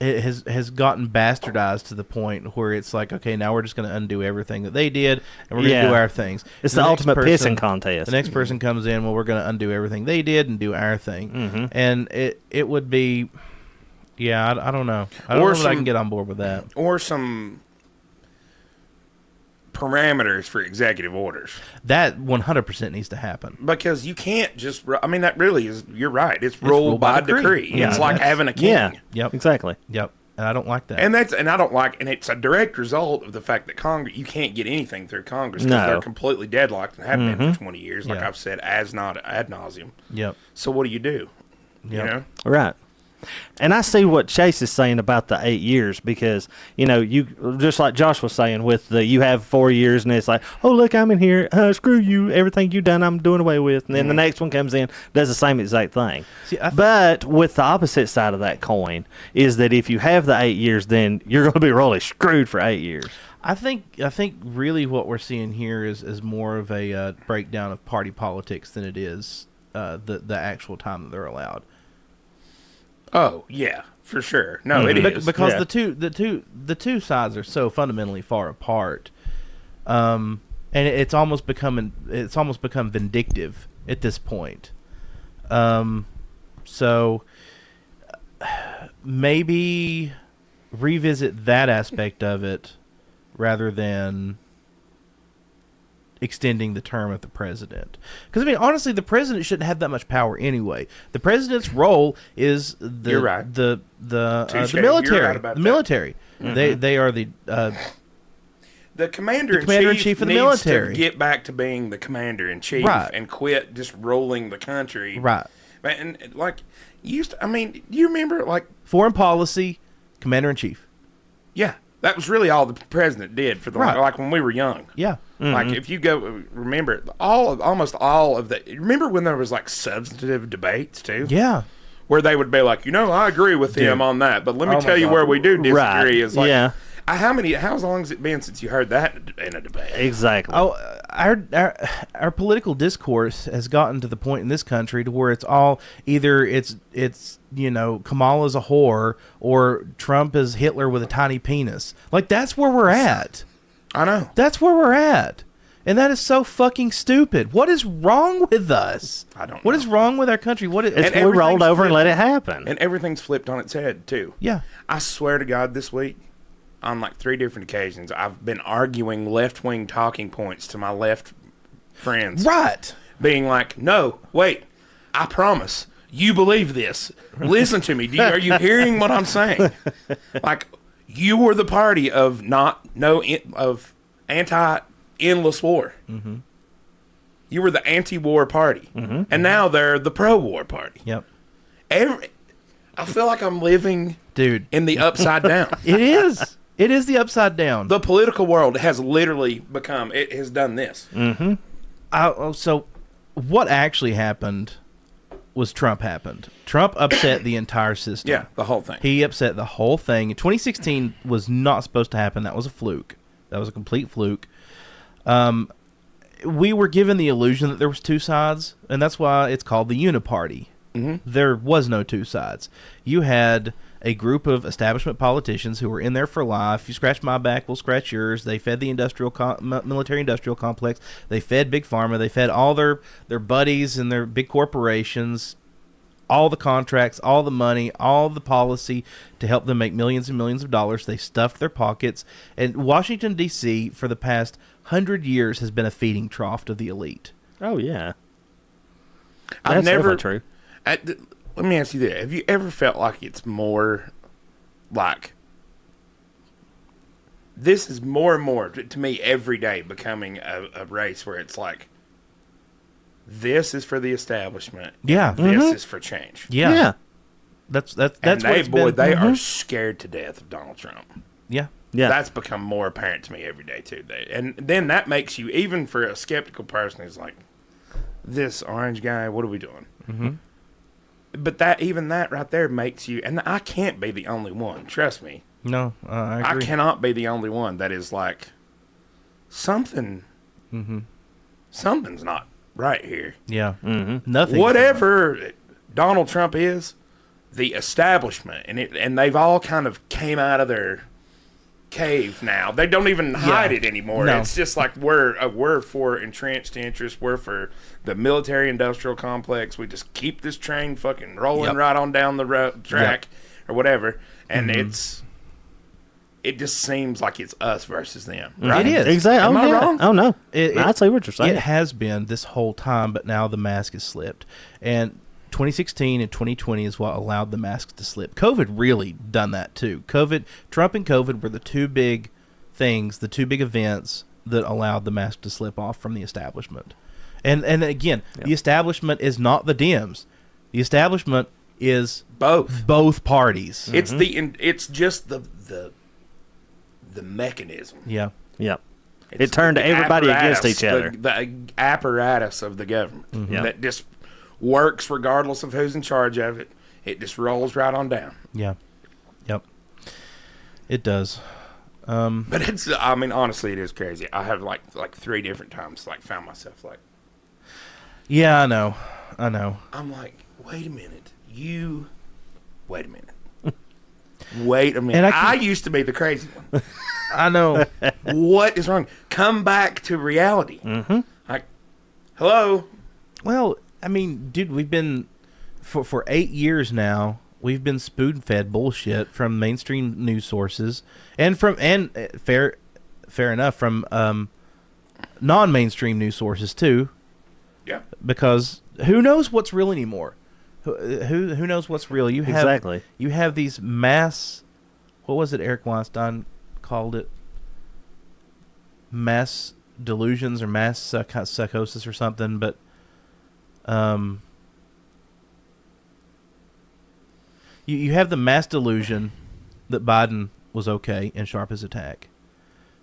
it has gotten bastardized to the point where it's like, okay, now we're just going to undo everything that they did, and we're going to do our things. It's the ultimate pissing contest. The next person comes in, well, we're going to undo everything they did and do our thing. And it would be, I don't know. I don't know if I can get on board with that. Or some parameters for executive orders. That 100% needs to happen. Because you can't just, I mean, that really is, you're right. It's ruled by decree. Yeah, it's like having a king. Yeah, Yep. exactly. Yep. And I don't like that. And I don't like, and it's a direct result of the fact that Congress, you can't get anything through Congress because they're completely deadlocked and have been for 20 years, like I've said, ad nauseum. Yep. So what do? You know? Right. And I see what Chase is saying about the 8 years because, you just like Josh was saying with you have 4 years and it's like, oh, look, I'm in here. Screw you. Everything you've done, I'm doing away with. And then the next one comes in, does the same exact thing. See, but with the opposite side of that coin is that if you have the 8 years, then you're going to be really screwed for 8 years. I think really what we're seeing here is more of a breakdown of party politics than it is the actual time that they're allowed. Oh, yeah, for sure. No, it is. Because the two sides are so fundamentally far apart. And it's almost become vindictive at this point. So maybe revisit that aspect of it rather than extending the term of the president. Because I mean, honestly, the president shouldn't have that much power anyway. The president's role is the You're right. the Touche. military. You're right about the that. military. They are the The commander in chief of the needs military. to get back to being the commander in chief Right. and quit just ruling the country. right And like used to, I mean, do you remember like foreign policy commander in chief. yeah, that was really all the president did for the Right. like when we were young. Yeah. Like if you go remember almost all of the remember when there was like substantive debates too? Yeah. Where they would be like, I agree with him on that, but let me tell you where we do disagree Right. is like Yeah. how long has it been since you heard that in a debate? Exactly. Oh, our political discourse has gotten to the point in this country to where it's all either it's Kamala's a whore or Trump is Hitler with a tiny penis. Like that's where we're at. I know. That's where we're at. And that is so fucking stupid. What is wrong with us? I don't What know. is wrong with our country? What is It's and we rolled everything's over and let flipped. it happen. And everything's flipped on its head too. yeah. I swear to God, this week, on like 3 different occasions, I've been arguing left-wing talking points to my left friends. Right. Being like, no, wait, I promise, you believe this. Listen to me. Are you hearing what I'm saying? Like, you were the party of anti-endless war. Mm-hmm. You were the anti-war party. Mm-hmm. And now they're the pro-war party. Yep. I feel like I'm living Dude, in the upside down. it is. It is the upside down. The political world has literally it has done this. So what actually happened was Trump happened. Trump upset the entire system. Yeah, the whole thing. He upset the whole thing. 2016 was not supposed to happen. That was a fluke. That was a complete fluke. We were given the illusion that there was two sides, and that's why it's called the uniparty. Mm-hmm. There was no two sides. You had a group of establishment politicians who were in there for life. You scratch my back, we'll scratch yours. They fed the military-industrial complex. They fed Big Pharma. They fed all their buddies and their big corporations, all the contracts, all the money, all the policy to help them make millions and millions of dollars. They stuffed their pockets. And Washington, D.C., for the past 100 years has been a feeding trough of the elite. Oh, yeah. I've That's never definitely true. Let me ask you this: have you ever felt like it's more like this is more and more to me every day becoming a race where it's like this is for the establishment, Yeah. and this is for change. Yeah. Yeah. That's And what it's been. they are scared to death of Donald Trump. Yeah. Yeah. That's become more apparent to me every day too. And then that makes you, even for a skeptical person who's like, this orange guy, what are we doing? Mm-hmm. But that right there makes you, and I can't be the only one. Trust me, No, I I agree. cannot be the only one that is like something's not right here. Yeah. Mm-hmm. Nothing. Whatever Donald Trump is, the establishment, and they've all kind of came out of their cave now. They don't even hide it anymore. No. It's just like we're for entrenched interests. We're for the military-industrial complex. We just keep this train fucking rolling right on down the track or whatever. And it just seems like it's us versus them. Right? It is. Exactly. Am Oh, I yeah. wrong? Oh, no. It- I see what you're saying. It has been this whole time, but now the mask has slipped. And 2016 and 2020 is what allowed the masks to slip. COVID really done that too. Trump and COVID were the two big things, the two big events that allowed the mask to slip off from the establishment. And again, the establishment is not the Dems. The establishment is both parties. It's it's just the mechanism. Yeah. Yep. It's It turned the everybody apparatus, against each other. The apparatus of the government Yep. that just works regardless of who's in charge of it. It just rolls right on down. Yeah. Yep. It does. But it's, I mean, honestly, it is crazy. I have like 3 different times found myself like, Yeah, I know. I'm like, wait a minute. Wait a minute. Wait a minute. And I used to be the crazy one. I know. What is wrong? Come back to reality. Mm-hmm. Like, hello? Well, I mean, dude, we've been for 8 years now. We've been spoon-fed bullshit from mainstream news sources, and fair enough from non-mainstream news sources too, Yeah. because who knows what's real anymore? Who knows what's real? You have Exactly. You have these mass. What was it? Eric Weinstein called it mass delusions or mass psychosis or something. But you have the mass delusion that Biden was okay and sharp as a tack.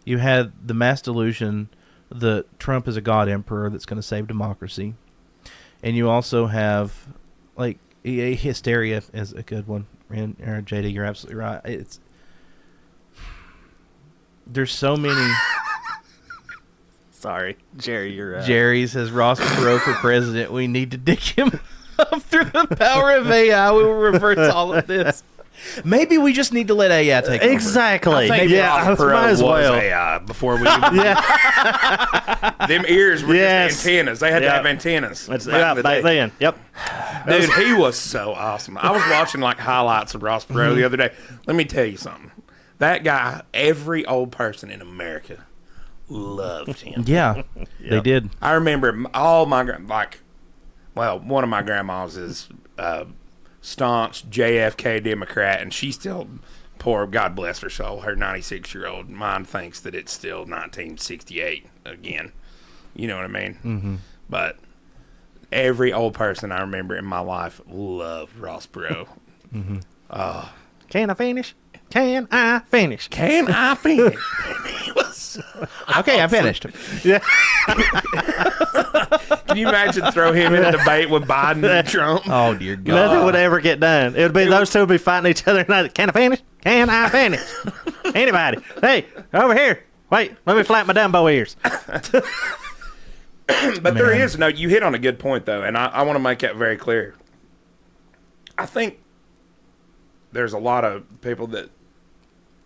You had the mass delusion that Trump is a god emperor that's going to save democracy. And you also have, like, hysteria is a good one. And JD, you're absolutely right. There's so many. Sorry, Jerry, you're Jerry says Ross Perot for president. We need to dig him up through the power of AI. We will reverse all of this. Maybe we just need to let AI take over. Exactly. I think Yeah, Ross Perot might as was well. AI before we even them ears were just antennas. They had to have antennas. That's back in the back day. then. Yep. Dude, he was so awesome. I was watching like highlights of Ross Perot the other day. Let me tell you something. That guy, every old person in America loved him. Yeah, they did. I remember all my one of my grandmas is staunch JFK Democrat, and she still, poor, God bless her soul, her 96-year-old mind thinks that it's still 1968 again. You know what I mean? Mm-hmm. But every old person I remember in my life loved Ross Perot. Mm-hmm. Can I finish? Can I finish? Can I finish? He was so Okay, I finished. Yeah. Can you imagine throw him in a debate with Biden and Trump? Oh, dear God. Nothing would ever get done. It would be those two would be fighting each other. And can I finish? Can I finish? Anybody? Hey, over here. Wait, let me flap my Dumbo ears. But there is no. You hit on a good point though, and I want to make that very clear. I think there's a lot of people that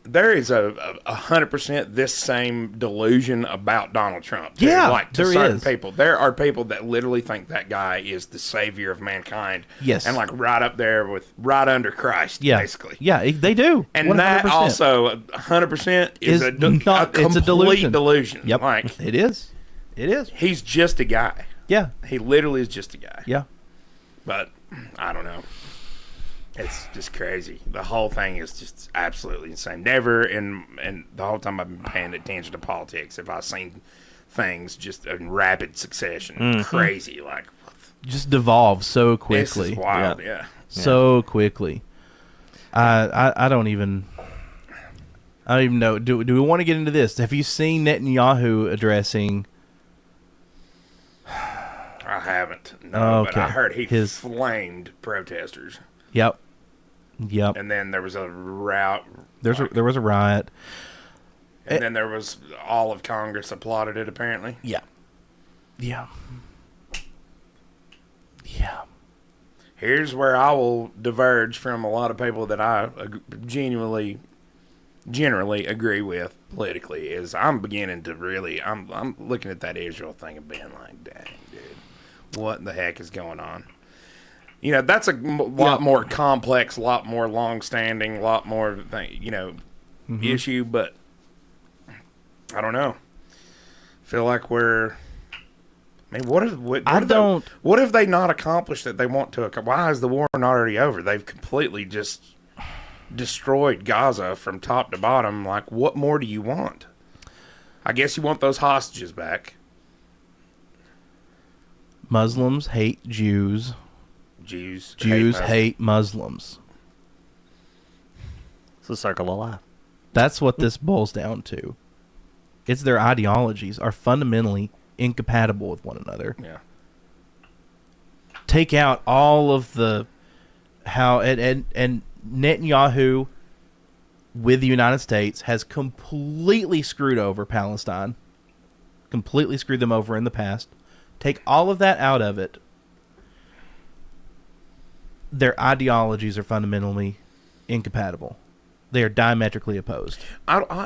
there is a 100% this same delusion about Donald Trump. Too. Yeah, like to there certain is. people, there are people that literally think that guy is the savior of mankind. Yes, and like right up there with right under Christ. Yeah, basically. Yeah, they do. And 100%. that also 100% is a complete it's a delusion. delusion. Yep, Like it is. It is. he's just a guy. Yeah, He literally is just a guy. yeah. But I don't know. It's just crazy. The whole thing is just absolutely insane. Never and the whole time I've been paying attention to politics have I seen things just in rapid succession. Crazy. Like Just devolve so this quickly. is wild, yeah. So quickly. I don't even know. Do we want to get into this? Have you seen Netanyahu addressing? I haven't. No, but Okay. I heard he His- flamed protesters. Yep. And then there was a rout. There was a riot. And then there was all of Congress applauded it, apparently. Yeah. Yeah. Yeah. Here's where I will diverge from a lot of people that I generally agree with politically. Is I'm beginning to really I'm looking at that Israel thing and being like, dang, dude, what in the heck is going on? You know, that's a lot more complex, lot more long-standing, lot more issue. But I don't know. Feel like we're. I mean, what have they not accomplished that they want to? Why is the war not already over? They've completely just destroyed Gaza from top to bottom. Like, what more do you want? I guess you want those hostages back. Muslims hate Jews. Jews hate Muslims. It's a circle of life. That's what this boils down to. It's their ideologies are fundamentally incompatible with one another. Yeah. Take out all of the and Netanyahu with the United States has completely screwed over Palestine. Completely screwed them over in the past. Take all of that out of it. Their ideologies are fundamentally incompatible. They are diametrically opposed.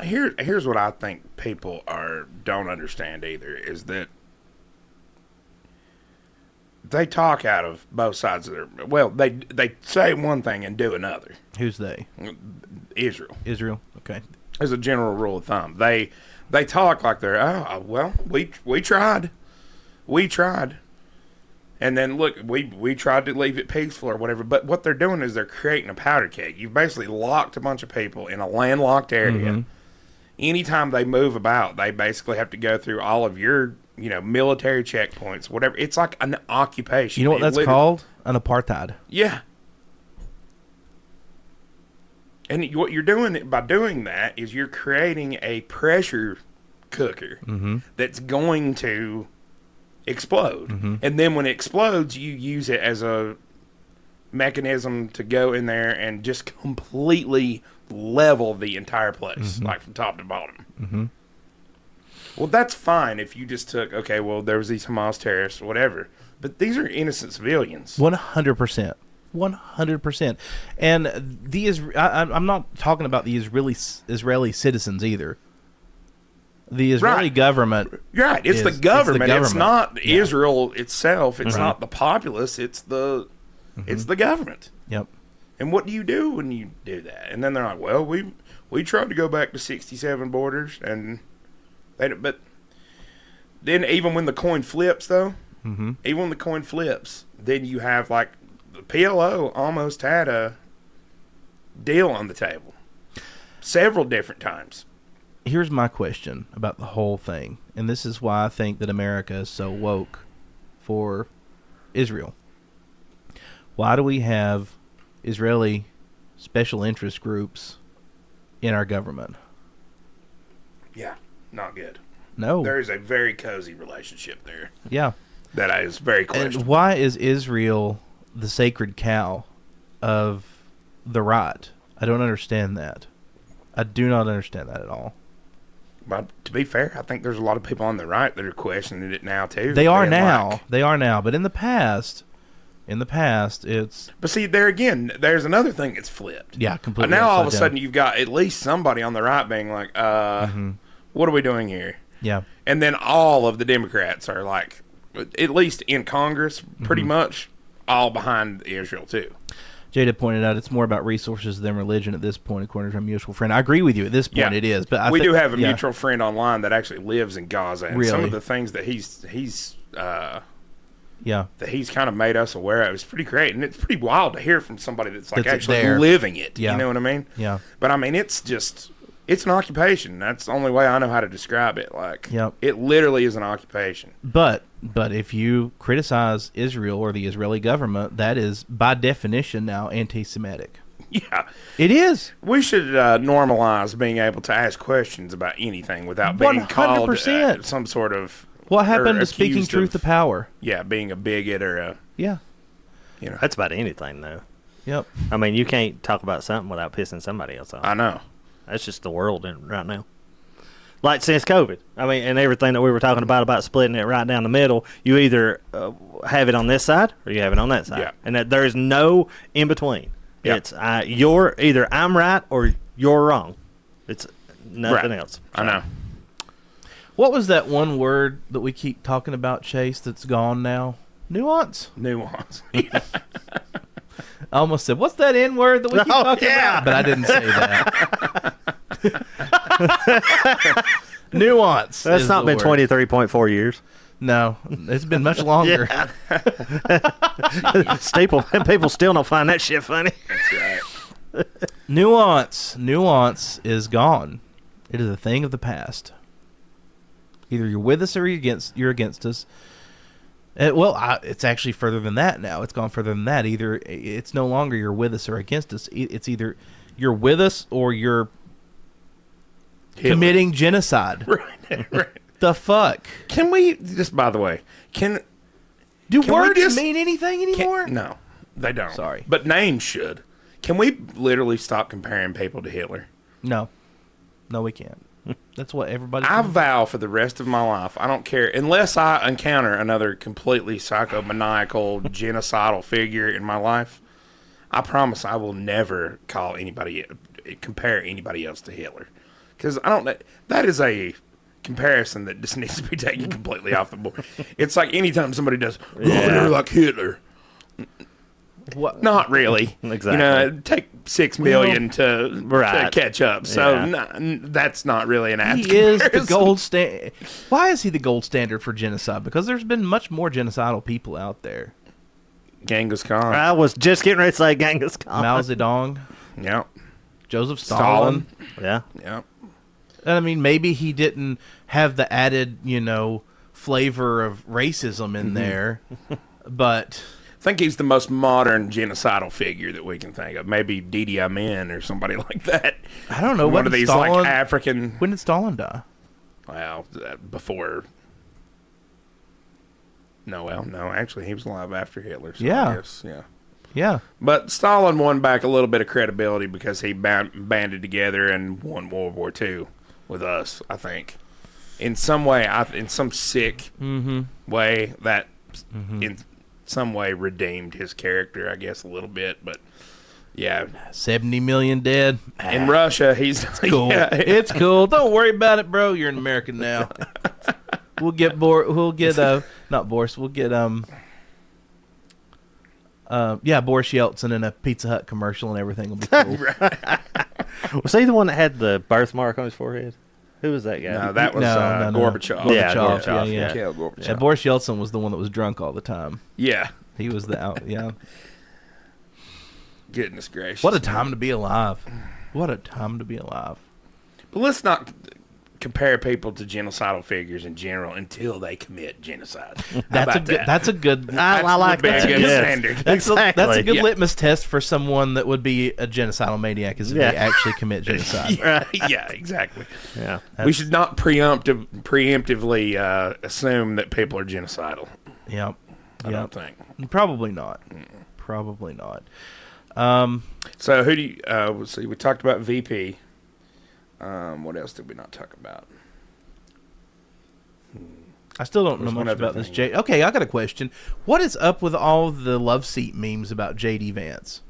Here's what I think people don't understand either is that they talk out of both sides of their. Well, they say one thing and do another. Who's they? Israel. Israel. Okay. As a general rule of thumb, they They talk like they're, oh, well, we tried. We tried. And then, look, we tried to leave it peaceful or whatever. But what they're doing is they're creating a powder keg. You've basically locked a bunch of people in a landlocked area. Anytime they move about, they basically have to go through all of your, military checkpoints, whatever. It's like an occupation. You know what that's called? An apartheid. Yeah. And what you're doing by doing that is you're creating a pressure cooker that's going to explode. And then when it explodes, you use it as a mechanism to go in there and just completely level the entire place, like from top to bottom. Well, that's fine if you just took, okay, well, there was these Hamas terrorists, whatever. But these are innocent civilians. 100%. 100%. And I'm not talking about the Israeli citizens either. The Israeli government. Right. It's the government. It's not Israel itself. It's not the populace. It's the government. Yep. And what do you do when you do that? And then they're like, well, we tried to go back to 67 borders, but then even when the coin flips, though, even when the coin flips, then you have like the PLO almost had a deal on the table several different times. Here's my question about the whole thing, and this is why I think that America is so woke for Israel. Why do we have Israeli special interest groups in our government? Yeah, not good. No. There is a very cozy relationship there. Yeah. That is very questionable. And why is Israel the sacred cow of the right? I don't understand that. I do not understand that at all. But to be fair, I think there's a lot of people on the right that are questioning it now too. They are now. They are now. But in the past, it's. But see, there again, there's another thing that's flipped. Yeah, completely. Now all of a sudden you've got at least somebody on the right being like, what are we doing here? Yeah. And then all of the Democrats are like, at least in Congress, pretty much all behind Israel too. Jada pointed out it's more about resources than religion at this point, according to our mutual friend. I agree with you. At this point, it is. But we do have a mutual friend online that actually lives in Gaza, and some Really? of the things that he's that he's kind of made us aware of is pretty great, and it's pretty wild to hear from somebody that's like That's actually there. living it. Yeah. You know what I mean? Yeah. But I mean, it's an occupation. That's the only way I know how to describe it. Like, it literally is an occupation. But if you criticize Israel or the Israeli government, that is by definition now anti-Semitic. Yeah, it is. We should normalize being able to ask questions about anything without being 100%. called some sort of. What happened to speaking truth to power? Yeah, being a bigot or a. Yeah. That's about anything, though. Yep. I mean, you can't talk about something without pissing somebody else off. I know. That's just the world right now. Like since COVID, I mean, and everything that we were talking about splitting it right down the middle, you either have it on this side or you have it on that side, and that there is no in between. Yeah. It's you're either I'm right or you're wrong. It's nothing else. So. I know. What was that one word that we keep talking about, Chase, that's gone now? Nuance? Nuance. I almost said, what's that N word that we keep talking about? But I didn't say that. Nuance. That's not been 23.4 years. No, it's been much longer. People still don't find that shit funny. That's right. Nuance is gone. It is a thing of the past. Either you're with us or you're against us. It's actually further than that now. It's gone further than that. Either it's no longer you're with us or against us. It's either you're with us or you're committing genocide. Right. The fuck? Can we just, by the way, do words mean anything anymore? No, they don't. Sorry. But names should. Can we literally stop comparing people to Hitler? No, we can't. That's what everybody. I vow for the rest of my life, I don't care, unless I encounter another completely psychomaniacal, genocidal figure in my life, I promise I will never compare anybody else to Hitler. Because I don't. That is a comparison that just needs to be taken completely off the board. It's like anytime somebody does, they're like Hitler. What? Not really. Exactly. You know, take 6 billion to right. catch up. So Yeah. that's not really an apt He is the comparison. gold standard. Why is he the gold standard for genocide? Because there's been much more genocidal people out there. Genghis Khan. I was just getting ready to say Genghis Khan. Mao Zedong, Yep. Joseph Stalin. Yeah. Yep. And I mean, maybe he didn't have the added, flavor of racism in there, but I think he's the most modern genocidal figure that we can think of. Maybe Idi Amin or somebody like that. I don't know. One of Wasn't these Stalin, like African. when did Stalin die? Well, before. No, actually, he was alive after Hitler. So Yeah. I guess, yeah. Yeah. But Stalin won back a little bit of credibility because he banded together and won World War II with us, I think. In some way, in some sick way, that in some way redeemed his character, I guess, a little bit. But, yeah. 70 million dead. In Russia, he's... Cool. Yeah, It's cool. Don't worry about it, bro. You're an American now. We'll get not Boris. We'll get Boris Yeltsin in a Pizza Hut commercial and everything will be cool. Was he the one that had the birthmark on his forehead? Who was that guy? No, that was No. Gorbachev. Yeah, Gorbachev, yeah. Mikhail Gorbachev. Yeah, Boris Yeltsin was the one that was drunk all the time. Yeah. He was yeah. Goodness gracious. What a time to be alive. What a time to be alive. But let's not compare people to genocidal figures in general until they commit genocide. That's a good I like would be a that. good Yes. standard. That's a Exactly. good Yeah. litmus test for someone that would be a genocidal maniac is if Yeah. they actually commit genocide. Yeah, exactly. Yeah. We should not preemptively assume that people are genocidal. Yep. I don't think. Probably not. Probably not. So who do you? Let's see. We talked about VP. What else did we not talk about? I still don't know There's one much other about this thing. J. Okay, I got a question. What is up with all the love seat memes about JD Vance?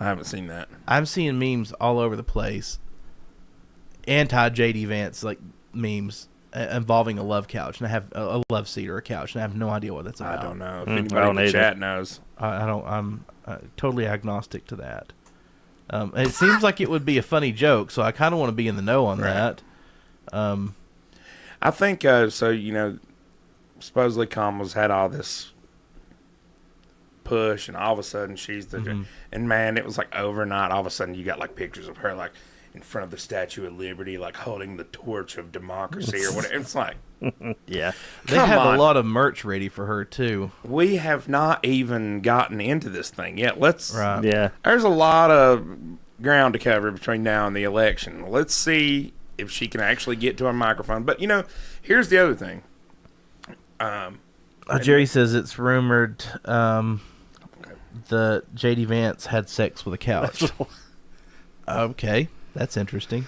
I haven't seen that. I'm seeing memes all over the place. Anti JD Vance like memes involving a love couch, and I have a love seat or a couch, and I have no idea what that's about. I don't know if I anybody don't in the either. chat knows. I don't. I'm totally agnostic to that. It seems like it would be a funny joke, so I kind of want to be in the know on Right. that. I think so. Supposedly Kamala's had all this push, and all of a sudden she's the and man, it was like overnight. All of a sudden, you got like pictures of her like in front of the Statue of Liberty, like holding the torch of democracy or whatever. It's like Yeah. They Come have on. a lot of merch ready for her too. we have not even gotten into this thing yet. Right. Yeah. There's a lot of ground to cover between now and the election. Let's see if she can actually get to a microphone. But here's the other thing. Jerry says it's rumored that JD Vance had sex with a couch. Okay, that's interesting.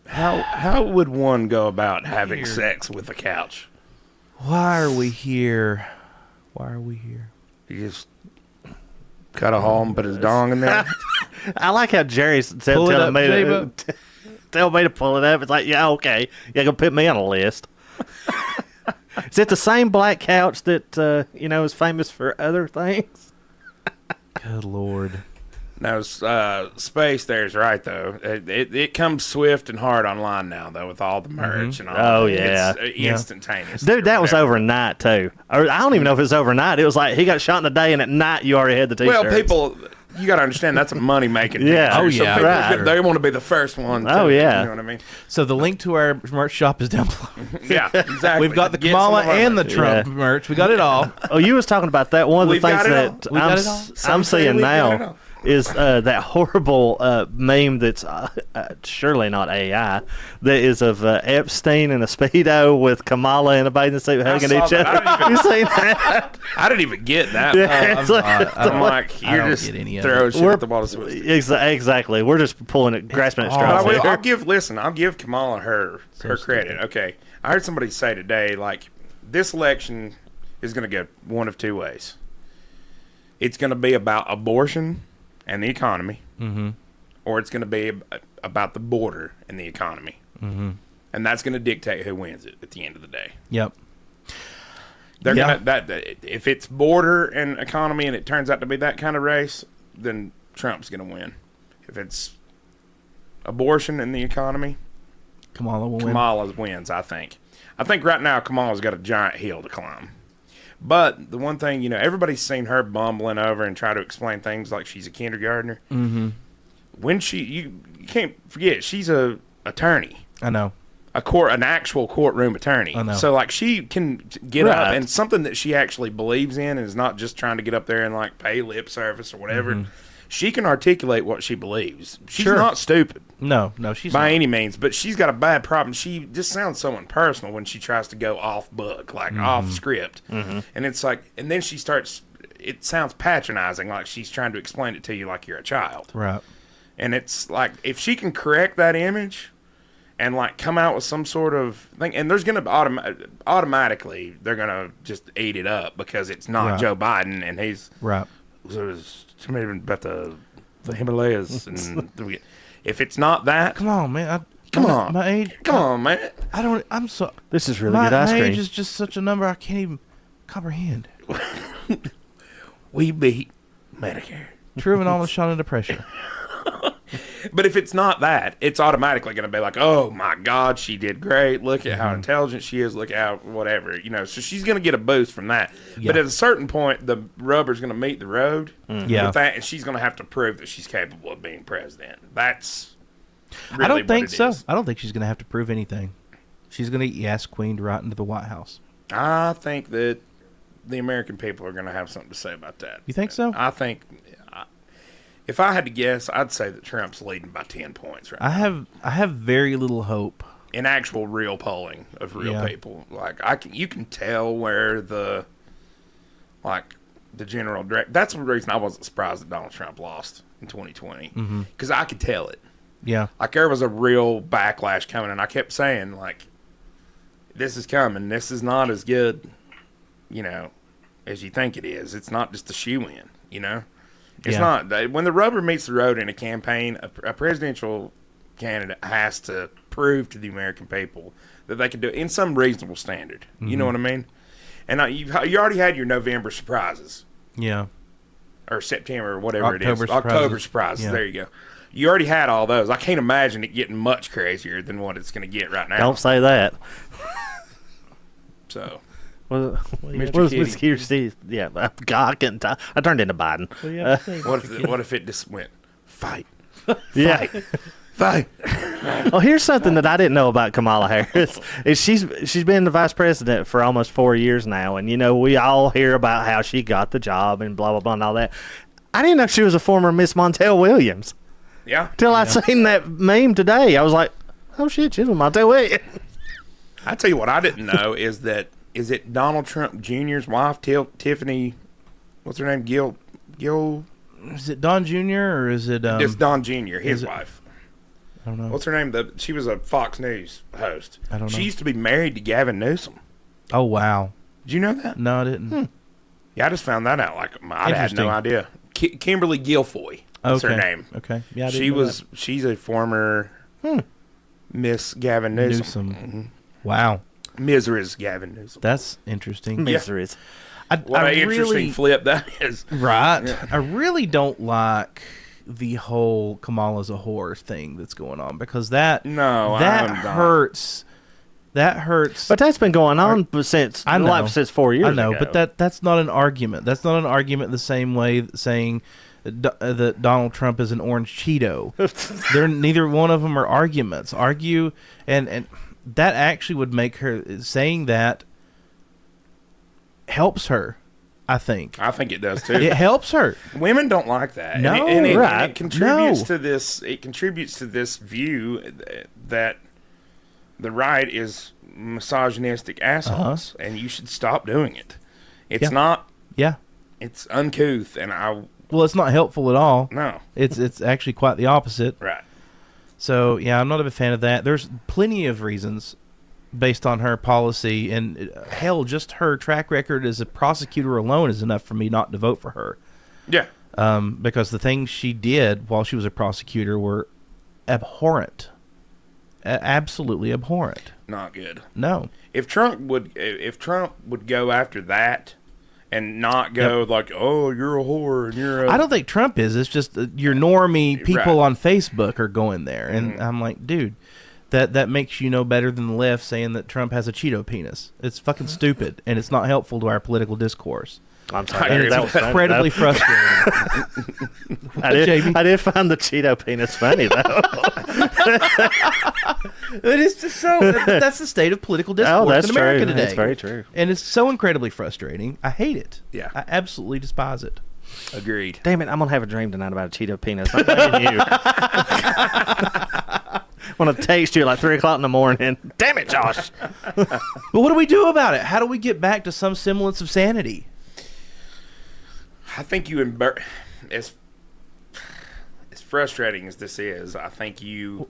How would one go about having Weird. sex with a couch? Why are we here? Why are we here? You just cut a hole and put his dong in there. I like how Jerry's Pull it telling up, me J-Bo. tell me to pull it up. It's like, yeah, okay. You're going to put me on a list. Is it the same black couch that, is famous for other things? Good Lord. No, Space there's right, though. It comes swift and hard online now, though, with all the merch and all Oh, that. yeah. It's instantaneous. Dude, that was Whatever. overnight, too. Or, I don't even know if it was overnight. It was like he got shot in the day, and at night you already had the T-shirts. Well, people, you got to understand that's a money-making Yeah. venture. Oh, yeah. So Right. people, they want to be the first one. Oh, yeah. You know what I mean? So the link to our merch shop is down below. Yeah, exactly. We've got the Get some Kamala of our and the merch. Trump Yeah. merch. We got it all. Oh, you was talking about that. One of the We've things got it all. that We got it all. I'm Some say seeing we've got it now all. is that horrible meme that's surely not AI, that is of Epstein in a Speedo with Kamala in a bathing suit hugging saw each that. other. I You seen that? I didn't even get that. Yeah, it's like- I'm like, I you're don't just get any of it. throwing shit We're- at the wall. But Exactly. We're just pulling it, grasping at straws I will, here. I'll give Kamala her credit. Okay, I heard somebody say today, like, this election is going to go one of two ways. It's going to be about abortion and the economy, or it's going to be about the border and the economy, and that's going to dictate who wins it at the end of the day. Yep. They're Yeah. gonna if it's border and economy and it turns out to be that kind of race, then Trump's going to win. If it's abortion and the economy, Kamala will win. Kamala wins, I think. I think right now Kamala's got a giant hill to climb. But the one thing, everybody's seen her bumbling over and try to explain things like she's a kindergartner. Mm-hmm. When you can't forget, she's a attorney. I know. An actual courtroom attorney. I know. So, like, she can get up, Right. and something that she actually believes in and is not just trying to get up there and, like, pay lip service or whatever. Mm-hmm. She can articulate what she believes. She's Sure. not stupid No, she's by not. any means, but she's got a bad problem. She just sounds so impersonal when she tries to go off book, like off script. And it's like, and then she starts, it sounds patronizing, like she's trying to explain it to you like you're a child. Right. And it's like, if she can correct that image and like come out with some sort of thing, and there's going to automatically, they're going to just eat it up because it's not Right. Joe Biden and he's Right. somebody about the Himalayas. And if it's not that, Come on, man. Come on. My age. come on, man. I'm so. This is really my good ice age cream. is just such a number I can't even comprehend. We beat Medicare. True and almost shot under pressure. But if it's not that, it's automatically going to be like, oh my God, she did great. Look at how intelligent she is. Look at how whatever, So she's going to get a boost from that. Yeah. But at a certain point, the rubber's going to meet the road. Yeah. With that, and she's going to have to prove that she's capable of being president. That's really I don't what think it so. is. I don't think she's going to have to prove anything. She's going to get Yes Queened right into the White House. I think that the American people are going to have something to say about that. You think so? I think, if I had to guess, I'd say that Trump's leading by 10 points right now. I have very little hope. In actual real polling of real Yeah. people. Like, you can tell where the general direct. That's the reason I wasn't surprised that Donald Trump lost in 2020. Because I could tell it. Yeah. Like, there was a real backlash coming, and I kept saying, like, this is coming. This is not as good, as you think it is. It's not just a shoe-in, It's Yeah. not. When the rubber meets the road in a campaign, a presidential candidate has to prove to the American people that they can do it in some reasonable standard. You know what I mean? And you already had your November surprises. Yeah. Or September or whatever it October is. surprises. October surprises. Yeah. There you go. You already had all those. I can't imagine it getting much crazier than what it's going to get right now. Don't say that. So, What Mr. was Kitty. Mr. Kirsty? Yeah, God, I couldn't. I turned into Biden. what if it just went, fight, Yeah. fight. Oh, here's something that I didn't know about Kamala Harris. Is she's been the vice president for almost 4 years now, and we all hear about how she got the job and blah blah blah and all that. I didn't know she was a former Miss Montel Williams Yeah. till I seen that meme today. I was like, oh shit, she's with Montel Williams. I tell you what I didn't know is it Donald Trump Jr.'s wife, Tiffany, what's her name? Gil, Is it Don Jr. or is it? it's Don Jr., his is it- wife. I don't know. What's her name? She was a Fox News host. I don't know. She used to be married to Gavin Newsom. Oh wow. Did you know that? No, I didn't. Yeah, I just found that out. Like, I had Interesting. no idea. Kimberly Guilfoyle. That's her name. Okay. Yeah. I didn't She know was. She's a former Miss Gavin that. Newsom. Newsom. Wow. Mrs. Gavin Newsom. That's interesting. Miseries. What I an interesting really, flip that is. right. I really don't like the whole Kamala's a whore thing that's going on because that No, that I'm not. hurts. That hurts. But that's been going on since I know. since 4 years I know, ago. but that's not an argument. That's not an argument the same way saying that Donald Trump is an orange Cheeto. They're neither one of them are arguments. Argue and that actually would make her saying that helps her. I think I think it does too. it helps her. Women don't like that. No, and it right. contributes No. to this. It contributes to this view that the right is misogynistic assholes, and you should stop doing it. It's Yeah. not. Yeah. It's uncouth, and I Well, it's not helpful at all. no It's actually quite the opposite. right. So yeah, I'm not a big fan of that. There's plenty of reasons based on her policy, and hell, just her track record as a prosecutor alone is enough for me not to vote for her. Yeah, Because the things she did while she was a prosecutor were abhorrent, absolutely abhorrent. not good. No, If Trump would go after that and not go like, oh, you're a whore and you're a... I don't think Trump is. It's just your normie people Right. on Facebook are going there. And I'm like, dude, that makes you no better than the left saying that Trump has a Cheeto penis. It's fucking stupid, and it's not helpful to our political discourse. I'm I sorry. agree That with was funny, Incredibly though. frustrating. I did find the Cheeto penis funny, though. It is just so. That's the state of political discourse Oh, that's in America true. today. That's very true. And it's so incredibly frustrating. I hate it. Yeah. I absolutely despise it. Agreed. Damn it, I'm going to have a dream tonight about a Cheeto penis. I'm begging you. I'm going to text you at like 3 o'clock in the morning. Damn it, Josh. But what do we do about it? How do we get back to some semblance of sanity? I think you as frustrating as this is, I think you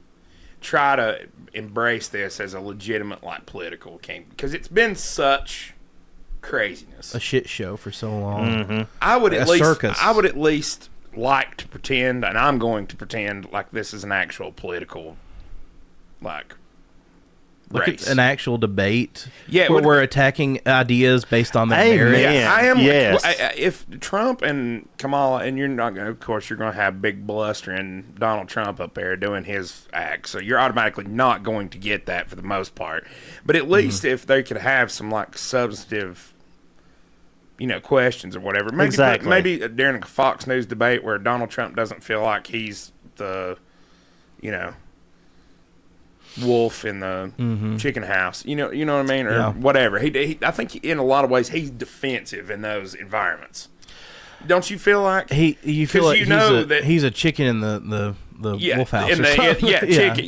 try to embrace this as a legitimate like political game because it's been such craziness. A shit show for so long. Mm-hmm. I would at circus. least like to pretend, and I'm going to pretend like this is an actual political like Like race. it's an actual debate. Yeah, where would- we're attacking ideas based on their Amen. merit. Yeah, I am. Yes. If Trump and Kamala, and you're not going to, of course, you're going to have big blustering Donald Trump up there doing his act. So you're automatically not going to get that for the most part. But at least if they could have some like substantive, questions or whatever. Maybe Exactly. maybe during a Fox News debate where Donald Trump doesn't feel like he's the, wolf in the chicken house, you know what I mean, or Yeah. whatever. I think in a lot of ways he's defensive in those environments. Don't you feel like You feel 'Cause like you know that- he's a chicken in the wolf house. in or the, something. chicken, exactly,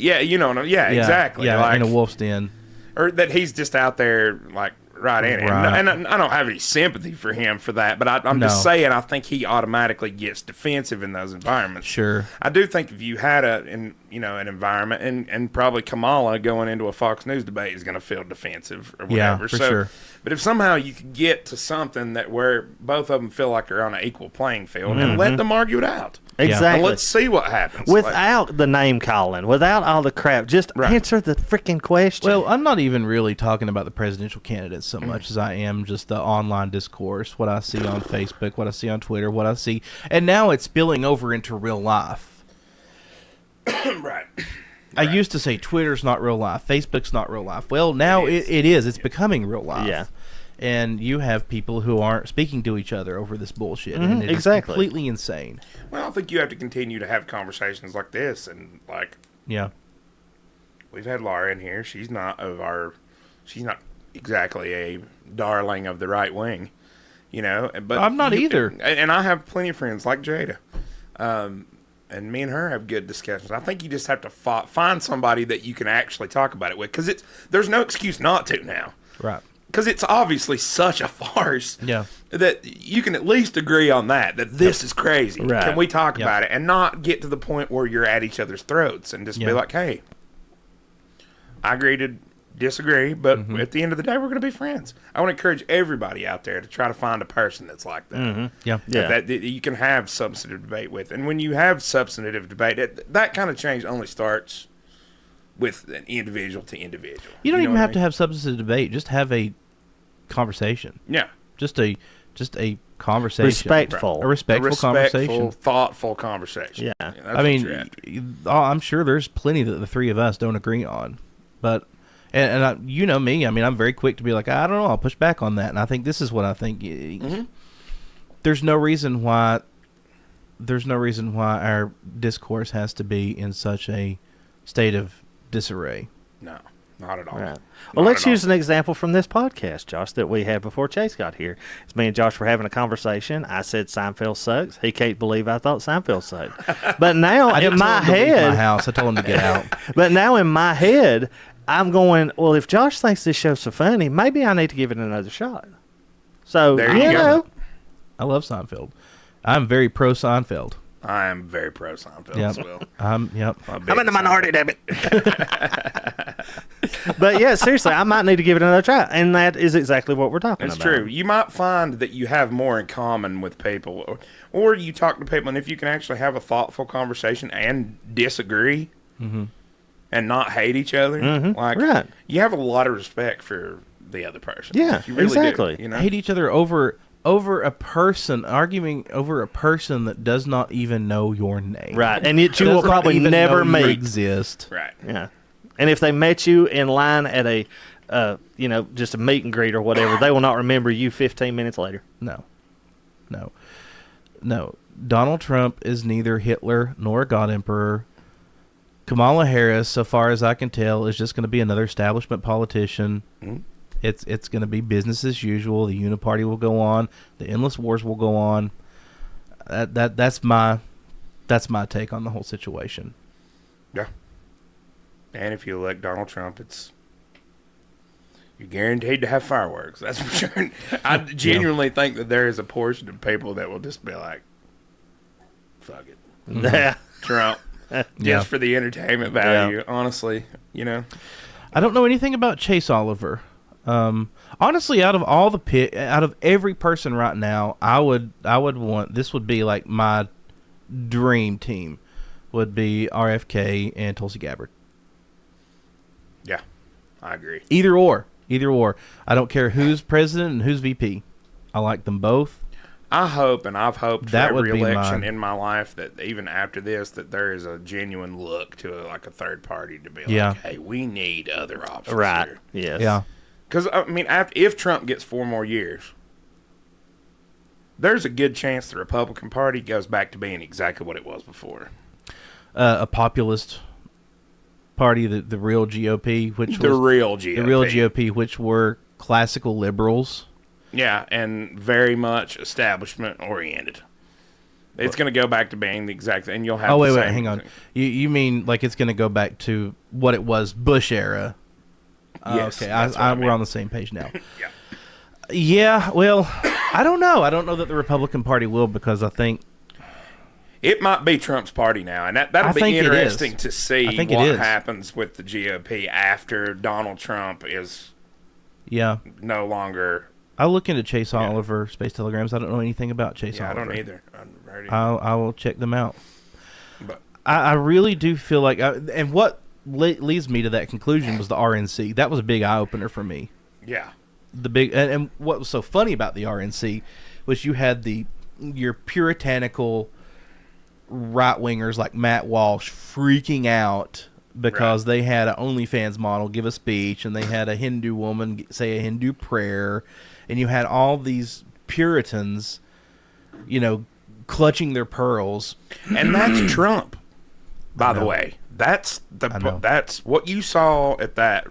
Yeah, like, in a wolf's den. or that he's just out there like right in it. Right. And I don't have any sympathy for him for that, but I'm just No. saying I think he automatically gets defensive in those environments. Sure. I do think if you had an environment, and probably Kamala going into a Fox News debate is going to feel defensive or Yeah, whatever. for sure. But if somehow you could get to something that where both of them feel like they're on an equal playing field and let them argue it out, and Exactly. let's see what happens. Like, Without the name calling, without all the crap, just Right. answer the freaking question. Well, I'm not even really talking about the presidential candidates so much as I am just the online discourse, what I see on Facebook, what I see on Twitter, what I see. And now it's spilling over into real life. right. I used to say Twitter's not real life, Facebook's not real life. Well, now It is. it is. It's becoming real life. Yeah. And you have people who aren't speaking to each other over this bullshit. And it is exactly. completely insane. Well, I think you have to continue to have conversations like this, and like Yeah. we've had Laura in here. She's not exactly a darling of the right wing, But I'm not either. And I have plenty of friends like Jada, and me and her have good discussions. I think you just have to find somebody that you can actually talk about it with, because there's no excuse not to now. Right. Because it's obviously such a farce Yeah. that you can at least agree on that this is crazy. Right. Can we talk Yep. about it and not get to the point where you're at each other's throats and just be Yeah. like, hey, I agree to disagree, but at the end of the day, we're going to be friends. I want to encourage everybody out there to try to find a person that's like that. Yeah. Yeah. That you can have substantive debate with. And when you have substantive debate, that kind of change only starts with an individual to individual. You don't even know have what to have substantive debate. Just have a conversation. I mean? Yeah. Just a conversation. Respectful. A respectful conversation. thoughtful conversation. Yeah. That's I what mean, you're after. I'm sure there's plenty that the three of us don't agree on, but and I, you know me. I mean, I'm very quick to be like, I don't know, I'll push back on that, and I think this is what I think. There's no reason why. There's no reason why our discourse has to be in such a state of disarray. No, not at all. Right. Well, let's use an example from this podcast, Josh, that we had before Chase got here. It's me and Josh were having a conversation. I said Seinfeld sucks. He can't believe I thought Seinfeld sucked. But now I in didn't my tell him to leave my head, house. I told him to get out. but now in my head, I'm going, well, if Josh thinks this show's so funny, maybe I need to give it another shot. So, There you go. know, I love Seinfeld. I'm very pro Seinfeld. I am very pro Seinfeld Yep. as well. Yep. I'm in the minority, damn it. But yeah, seriously, I might need to give it another try. And that is exactly what we're talking It's about. true. You might find that you have more in common with people, or you talk to people, and if you can actually have a thoughtful conversation and disagree, and not hate each other, like Right. you have a lot of respect for the other person. Yeah, You really exactly. Do, you know? Hate each other over arguing over a person that does not even know your name. Right, and you Does will not probably even never know you meet. exist. Right. Yeah, and if they met you in line at a, just a meet and greet or whatever, they will not remember you 15 minutes later. No. Donald Trump is neither Hitler nor a God Emperor. Kamala Harris, so far as I can tell, is just going to be another establishment politician. Mm-hmm. It's going to be business as usual. The uniparty will go on. The endless wars will go on. That's my take on the whole situation. Yeah. And if you elect Donald Trump, you're guaranteed to have fireworks. That's for sure. I genuinely think that there is a portion of people that will just be like, fuck it. Yeah. Trump. Just for the entertainment value, honestly, I don't know anything about Chase Oliver. Honestly, out of every person right now, I would want, this would be like my dream team, would be RFK and Tulsi Gabbard. Yeah, I agree. Either or. I don't care who's president and who's VP. I like them both. I hope, and I've hoped That for would every be election mine. in my life that even after this, that there is a genuine look to like a third party to be Yeah. like, hey, we need other options Right. here. Yes. Yeah. Because, if Trump gets 4 more years, there's a good chance the Republican Party goes back to being exactly what it was before. A populist party, the real GOP, The real GOP. which were classical liberals. Yeah, and very much establishment oriented. It's going to go back to being the exact, and you'll have. Oh wait, the same hang on. thing. You mean like it's going to go back to what it was Bush era? Yes, Okay, that's what I we're mean. on the same page now. Yeah. Yeah, well, I don't know. I don't know that the Republican Party will, because I think It might be Trump's party now, and that'll I be think it interesting is. to see I think it what is. happens with the GOP after Donald Trump is yeah. no longer. I'll look into Chase Oliver space telegrams. I don't know anything about Chase Yeah, I Oliver. don't either. I'm ready. I will check them out. But I really do feel like, and what leads me to that conclusion was the RNC. That was a big eye opener for me. yeah, The big and what was so funny about the RNC was you had your puritanical right wingers like Matt Walsh freaking out because they had an OnlyFans model give a speech, and they had a Hindu woman say a Hindu prayer, and you had all these Puritans, clutching their pearls. and that's Trump. By the know. way, that's I know. that's what you saw at that.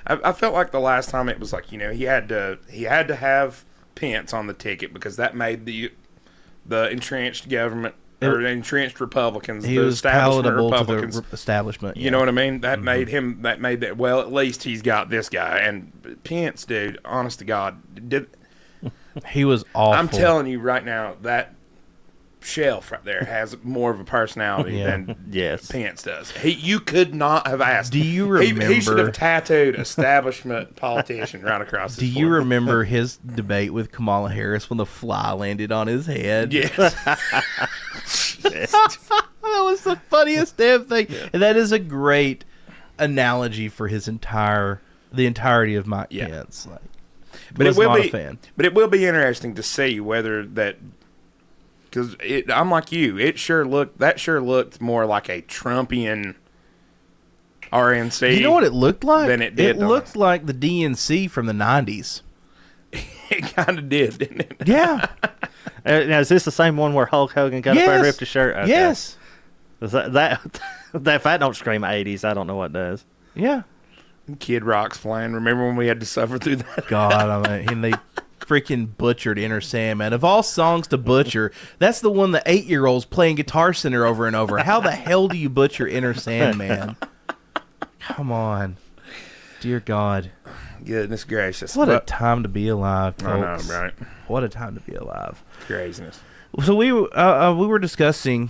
I felt like the last time it was like he had to have Pence on the ticket because that made the entrenched government or the entrenched Republicans, He the was establishment palatable to Republicans. the establishment. You know what I mean? That made him. That made that. Well, at least he's got this guy. And Pence, dude, honest to God, He was awful. I'm telling you right now, that shelf right there has more of a personality Yeah. than Yes. Pence does. You could not have asked. Do you He should remember- have tattooed establishment politician right across. Do his you forehead. remember his debate with Kamala Harris when the fly landed on his head? Yes. That was the funniest damn thing. And that is a great analogy for the entirety of Mike Yeah. Pence. But was it will not be. a fan. But it will be interesting to see whether that. Because I'm like you. That sure looked more like a Trumpian RNC. You know what it looked like? Than it did, It don't looked like the DNC from the 90s. It kind of did, didn't it? Yeah. Now, is this the same one where Hulk Hogan got up there and ripped his shirt? Okay. Yes. Is that if that don't scream 80s, I don't know what does. Yeah. Kid Rock's playing. Remember when we had to suffer through that? God, and they freaking butchered Enter Sandman. Of all songs to butcher, that's the one the 8-year-olds playing Guitar Center over and over. How the hell do you butcher Enter Sandman? Come on. Dear God. Goodness gracious. What a time to be alive, I know, folks. right? What a time to be alive. Craziness. So we were discussing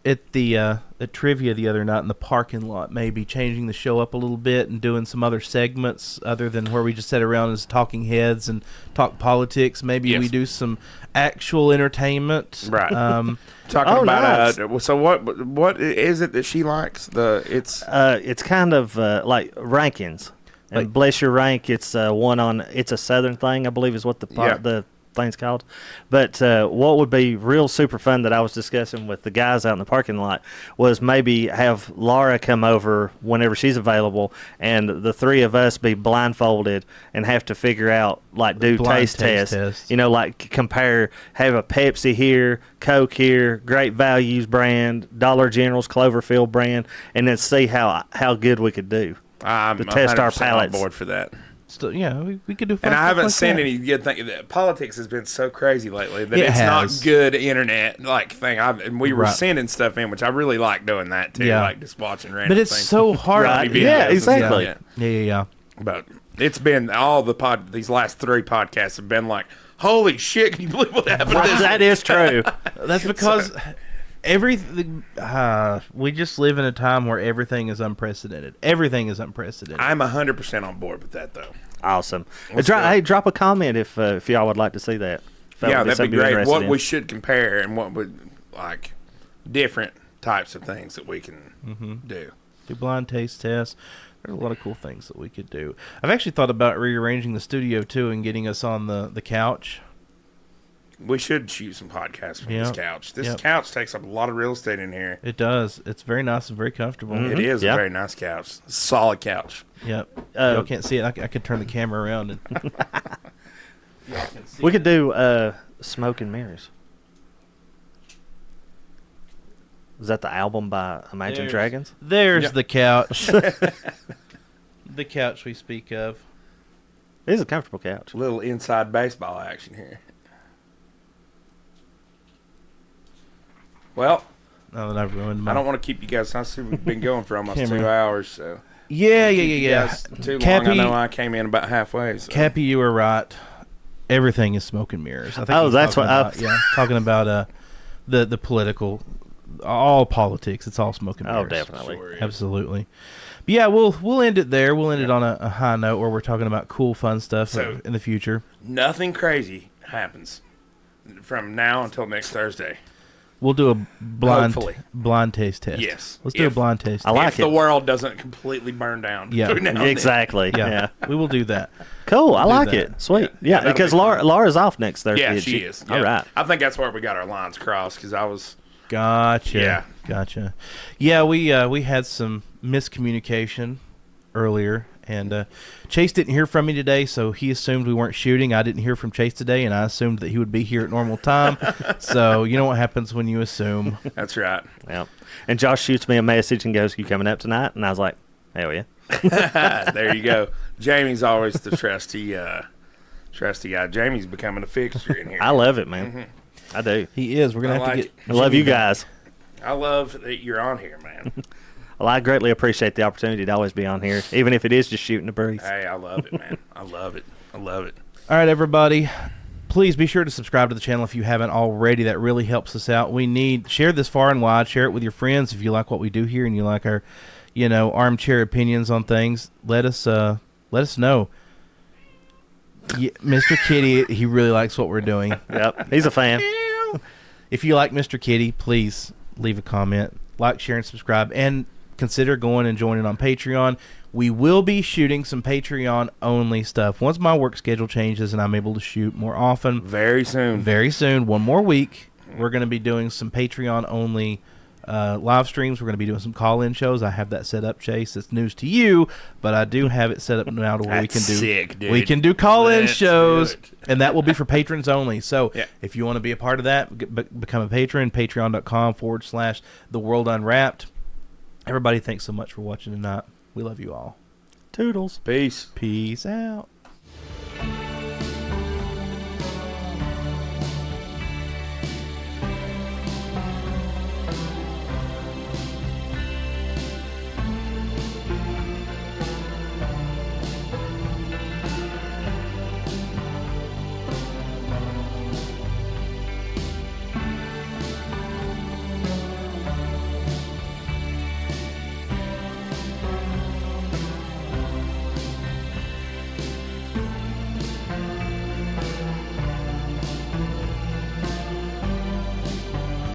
at the trivia the other night in the parking lot, maybe changing the show up a little bit and doing some other segments other than where we just sit around as talking heads and talk politics. Maybe Yes. we do some actual entertainment. Right. Talking Oh, about nice. so what is it that she likes? It's kind of like rankings. And Like- bless your rank, it's one on. It's a Southern thing, I believe, is what Yeah. the thing's called. But what would be real super fun that I was discussing with the guys out in the parking lot was maybe have Laura come over whenever she's available, and the three of us be blindfolded and have to figure out, like, do Blind taste tests. test. You know, like compare, have a Pepsi here, Coke here, Great Values brand, Dollar General's Cloverfield brand, and then see how good we could do. I'm To test our 100% palates. on board for that. Still, yeah, we could do fun And I stuff haven't like seen that. any good thing. Politics has been so crazy lately that It it's has. not good internet like thing. And we were Right. sending stuff in, which I really like doing that too. Yeah. Like just watching random But it's things. so hard. Right. Videos Yeah, and stuff. exactly. Yeah. Yeah. But it's been all these last 3 podcasts have been like, holy shit! Can you believe what happened to this? That is true. That's because everything. We just live in a time where everything is unprecedented. Everything is unprecedented. I'm 100% on board with that though. Awesome. Let's go. Hey, drop a comment if y'all would like to see that. If that Yeah, would be that'd something be you're great. interested What in. we should compare and what would like different types of things that we can do. Do blind taste tests. There's a lot of cool things that we could do. I've actually thought about rearranging the studio too and getting us on the couch. We should shoot some podcasts from this Yep. couch. This Yep. couch takes up a lot of real estate in here. It does. It's very nice and very comfortable. It is Yeah. a very nice couch. Solid couch. Yep. Y'all can't see it. I could turn the camera around and. We could do Smoke and Mirrors. Is that the album by Imagine There's- Dragons? There's Yep. the couch. The couch we speak of. It is a comfortable couch. A little inside baseball action here. Well, Oh, that I've ruined my. I don't want to keep you guys. I see we've been going for almost Camera. 2 hours, so Yeah. keep you guys too long. Cappy, I know I came in about halfway. So. Cappy, you were right. Everything is smoke and mirrors. I think Oh, he's that's talking what I- about, yeah, talking about the political, all politics. It's all smoke and Oh, mirrors. definitely. Sure is. Absolutely. But yeah, we'll end it there. We'll end it on a high note where we're talking about cool, fun stuff So- in the future. Nothing crazy happens from now until next Thursday. We'll do a Hopefully. blind taste test. Yes. Let's do a If- blind taste. I like if the it. world doesn't completely burn down. Yeah. between now and then. Exactly. Yeah, Yeah. we will do that. Cool. I do like that. it. Sweet. Yeah. Yeah, That'll because be fun. Laura's off next Thursday. Yeah, isn't she is. All Yeah. right. I think that's where we got our lines crossed because I was. Gotcha. Yeah. Gotcha. Yeah, we had some miscommunication earlier, and Chase didn't hear from me today, so he assumed we weren't shooting. I didn't hear from Chase today, and I assumed that he would be here at normal time. So you know what happens when you assume. That's right. Yeah. And Josh shoots me a message and goes, "You coming up tonight?" And I was like, "Hell yeah." There you go. Jamie's always the trusty guy. Jamie's becoming a fixture in here. I love it, man. I do. He is. We're gonna I have like to it. get. I love Jimmy you back. guys. I love that you're on here, man. Well, I greatly appreciate the opportunity to always be on here, even if it is just shooting the breeze. Hey, I love it, man. I love it. I love it. All right, everybody. Please be sure to subscribe to the channel if you haven't already. That really helps us out. Share this far and wide. Share it with your friends if you like what we do here and you like our, armchair opinions on things. Let us know. Yeah, Mr. Kitty, he really likes what we're doing. Yep. He's a fan. If you like Mr. Kitty, please leave a comment, like, share, and subscribe, and consider going and joining on Patreon. We will be shooting some Patreon-only stuff once my work schedule changes and I'm able to shoot more often. Very soon. Very soon, one more week, we're going to be doing some Patreon-only live streams. We're going to be doing some call-in shows. I have that set up, Chase. It's news to you, but I do have it set up now to where That's sick, dude. we can do call-in Let's shows, do it. and that will be for patrons only. So Yeah. if you want to be a part of that, become a patron. Patreon.com/The World Unwrapped. Everybody, thanks so much for watching tonight. We love you all. Toodles. Peace. Peace out.